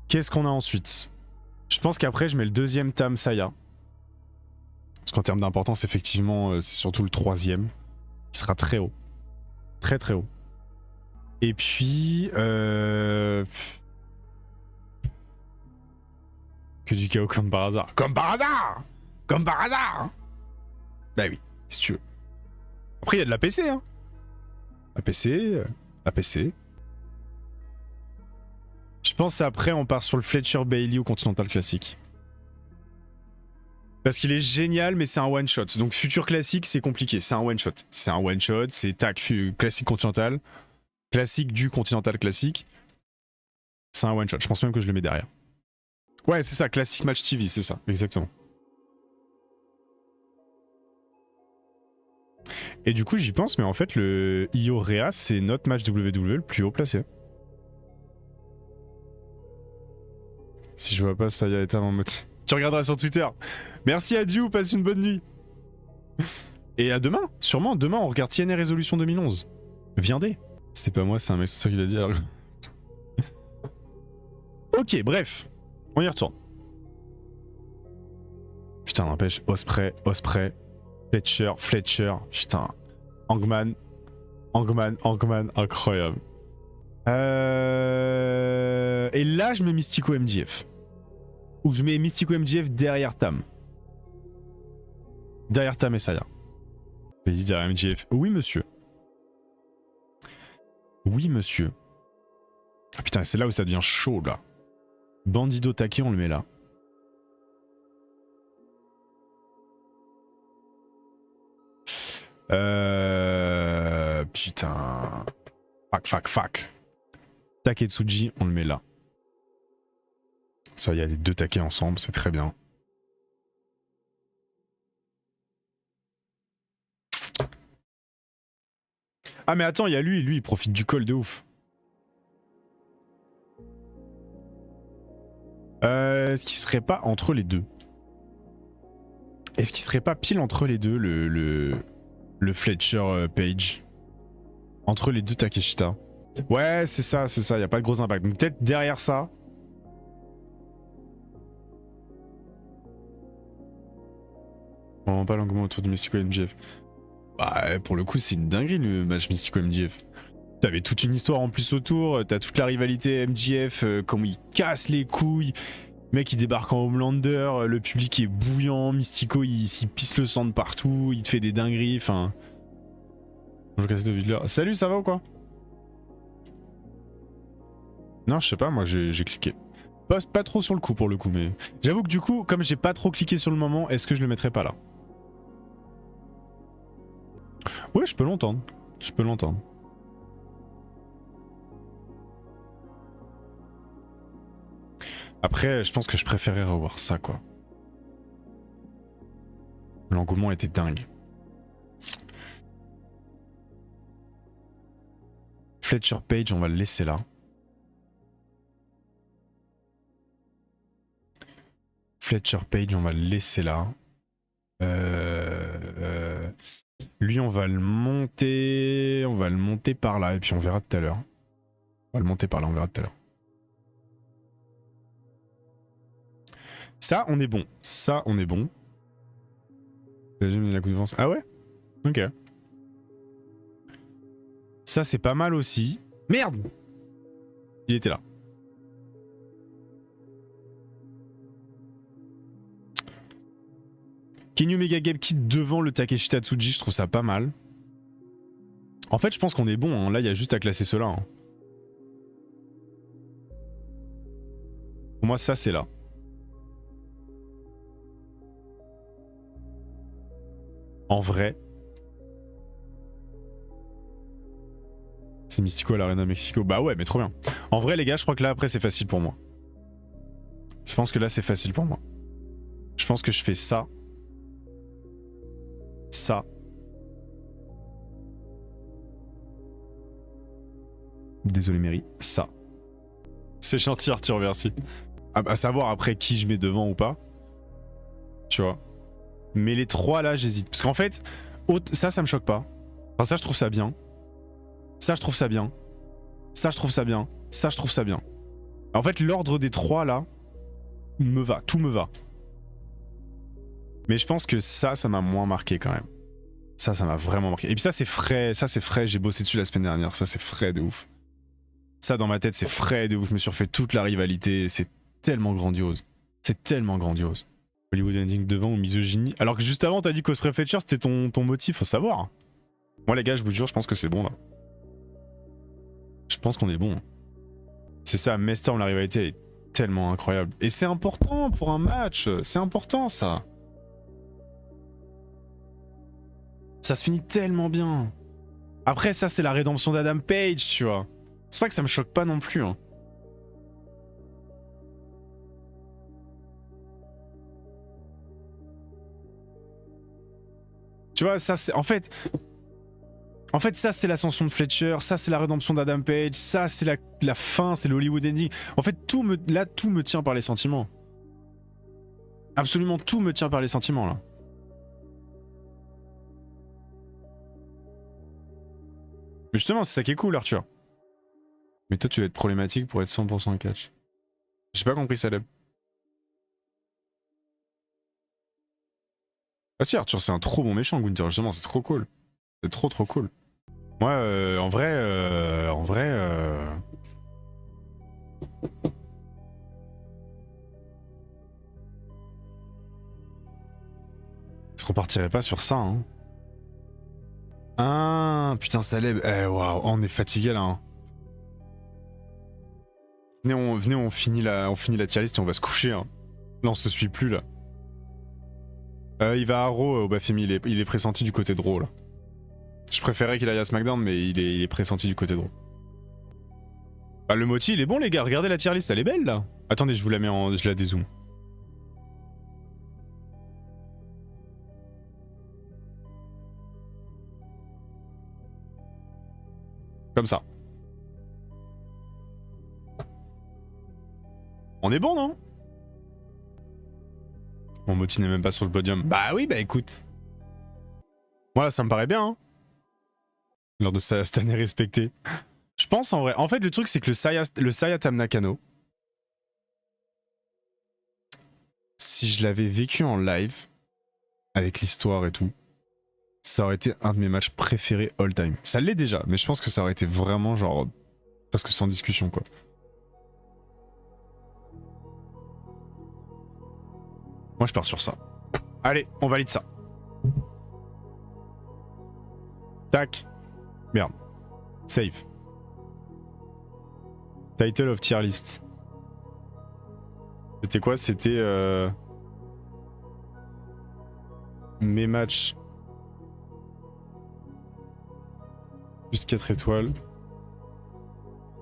Qu'est-ce qu'on a ensuite? Je pense qu'après, je mets le deuxième Tam Saya. Parce qu'en termes d'importance, effectivement, c'est surtout le troisième. Qui sera très haut. Très très haut. Et puis... Que du chaos comme par hasard. Comme par hasard! Comme par hasard! Bah oui, si tu veux. Après, il y a de l'APC, hein. APC. Je pense après, on part sur le Fletcher Bailey au Continental Classic. Parce qu'il est génial, mais c'est un one-shot. Donc, futur classique, c'est compliqué. C'est un one-shot. C'est un one-shot, c'est tac, classique Continental. Classique du Continental Classic. C'est un one-shot. Je pense même que je le mets derrière. Ouais, c'est ça, Classic Match TV, c'est ça, exactement. Et du coup, j'y pense, mais en fait, le Io Rea, c'est notre match WWE le plus haut placé. Si je vois pas, ça y a été en mode. Tu regarderas sur Twitter. Merci à Dieu, passe une bonne nuit. Et à demain, sûrement, demain, on regarde TNA Résolution 2011. Viendez. C'est pas moi, c'est un mec, c'est toi qui l'a dit. Alors... Ok, bref. On y retourne. Putain, n'empêche, Osprey, Fletcher, putain. Hangman, incroyable. Et là, je mets Mystico MJF. Ou je mets Mystico MJF derrière Tam. Derrière Tam et Saya. J'ai dit derrière MJF. Oui, monsieur. Oui, monsieur. Ah, putain, c'est là où ça devient chaud, là. Bandido Take, on le met là. Putain. Fuck. Taketsuji, on le met là. Ça, il y a les deux taquets ensemble, c'est très bien. Ah mais attends, il y a lui, il profite du col de ouf. Est-ce qu'il serait pas entre les deux? Est-ce qu'il serait pas pile entre les deux, le Fletcher Page? Entre les deux Takeshita. Ouais, c'est ça, y a pas de gros impact. Donc peut-être derrière ça. Vraiment pas l'engouement autour du Mystico MJF. Bah, pour le coup, c'est une dinguerie le match Mystico MJF. T'avais toute une histoire en plus autour, t'as toute la rivalité MJF, comment il casse les couilles. Le mec il débarque en Homelander, le public est bouillant, Mystico il pisse le sang de partout, il te fait des dingueries, enfin... Bonjour Cassé de Vidler. Salut, ça va ou quoi? Non, je sais pas, moi j'ai cliqué. Pas trop sur le coup pour le coup, mais... J'avoue que du coup, comme j'ai pas trop cliqué sur le moment, est-ce que je le mettrais pas là? Ouais, je peux l'entendre. Après, je pense que je préférais revoir ça, quoi. L'engouement était dingue. Fletcher Page, on va le laisser là. Lui, on va le monter par là, et puis on verra tout à l'heure. Ça, on est bon. La coup de vence. Ah ouais? Ok. Ça, c'est pas mal aussi. Merde! Il était là. Kenny Omega Gabe Kid devant le Takeshi Tatsuji, je trouve ça pas mal. En fait, je pense qu'on est bon. Hein. Là, il y a juste à classer cela. Hein. Pour Pour moi, ça, c'est là. En vrai. C'est Mystico à l'Arena Mexico. Bah ouais, mais trop bien. En vrai, les gars, je crois que là, après, c'est facile pour moi. Je pense que là, c'est facile pour moi. Je pense que je fais ça. Ça. Désolé, Mary. Ça. C'est gentil, Arthur, merci. À savoir après qui je mets devant ou pas. Tu vois. Mais les trois là, j'hésite. Parce qu'en fait, ça me choque pas. Enfin, ça, je trouve ça bien. Ça, je trouve ça bien. Ça, je trouve ça bien. Ça, je trouve ça bien. En fait, l'ordre des trois là me va. Tout me va. Mais je pense que ça m'a moins marqué quand même. Ça m'a vraiment marqué. Et puis ça, c'est frais. Ça, c'est frais. J'ai bossé dessus la semaine dernière. Ça, c'est frais de ouf. Ça, dans ma tête, c'est frais de ouf. Je me suis refait toute la rivalité. C'est tellement grandiose. C'est tellement grandiose. Hollywood Ending devant ou misogynie. Alors que juste avant, t'as dit qu'Osprey Fletcher, c'était ton motif. Faut savoir. Moi, les gars, je vous jure, je pense que c'est bon là. Je pense qu'on est bon. C'est ça, Maystorm, la rivalité, elle est tellement incroyable. Et c'est important pour un match. C'est important, ça. Ça se finit tellement bien. Après, ça, c'est la rédemption d'Adam Page, tu vois. C'est pour ça que ça me choque pas non plus. Hein. Tu vois, ça, c'est... En fait, ça, c'est l'ascension de Fletcher. Ça, c'est la rédemption d'Adam Page. Ça, c'est la fin, c'est le Hollywood Ending. En fait, tout me tient par les sentiments. Absolument tout me tient par les sentiments, là. Mais justement, c'est ça qui est cool, Arthur. Mais toi, tu vas être problématique pour être 100% catch. J'ai pas compris, Caleb. Ah si, Arthur, c'est un trop bon méchant, Gunther, justement, c'est trop cool. C'est trop cool. Moi, en vrai... Est-ce qu'on partirait pas sur ça, hein? Ah, putain, Caleb. Waouh, on est fatigué, là, hein. Venez, on finit la tier list et on va se coucher. Hein. Là, on se suit plus, là. Il va à Raw, au Bafemi, il est pressenti du côté de Raw, là. Je préférais qu'il aille à SmackDown, mais il est pressenti du côté de Raw. Bah, le moti, il est bon, les gars. Regardez la tier list, elle est belle, là. Attendez, je vous la mets en... Je la dézoome. Comme ça. On est bon, non? Mon moti n'est même pas sur le podium. Bah oui, bah écoute. Moi, ça me paraît bien. Hein. Lors de ça, cette année respectée. Je pense en vrai. En fait, le truc, c'est que le Saya Tam Nakano, si je l'avais vécu en live, avec l'histoire et tout, ça aurait été un de mes matchs préférés all time. Ça l'est déjà, mais je pense que ça aurait été vraiment genre... Presque sans discussion, quoi. Moi, je pars sur ça. Allez, on valide ça. Tac. Merde. Save. Title of tier list. C'était quoi? C'était... mes matchs. Plus 4 étoiles.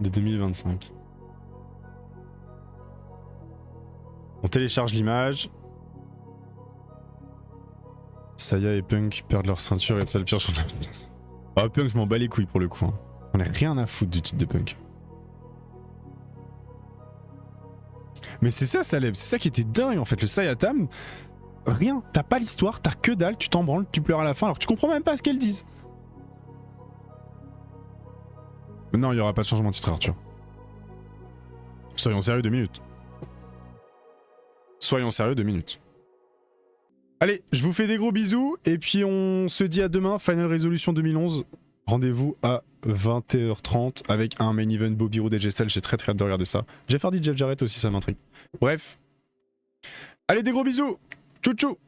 De 2025. On télécharge l'image. Saya et Punk perdent leur ceinture et c'est le pire sur la place. Ah, Punk, je m'en bats les couilles pour le coup. Hein. On a rien à foutre du titre de Punk. Mais c'est ça, Saleb, c'est ça qui était dingue en fait. Le Saya Tam, rien. T'as pas l'histoire, t'as que dalle, tu t'en branles, tu pleures à la fin alors que tu comprends même pas ce qu'elles disent. Mais non, il y aura pas de changement de titre, Arthur. Soyons sérieux 2 minutes. Soyons sérieux 2 minutes. Allez, je vous fais des gros bisous et puis on se dit à demain, Final Resolution 2011. Rendez-vous à 20h30 avec un main event Bobby Roode et J-Styles. J'ai très hâte de regarder ça. Jeff Hardy, Jeff Jarrett aussi, ça m'intrigue. Bref. Allez, des gros bisous. Tchou tchou.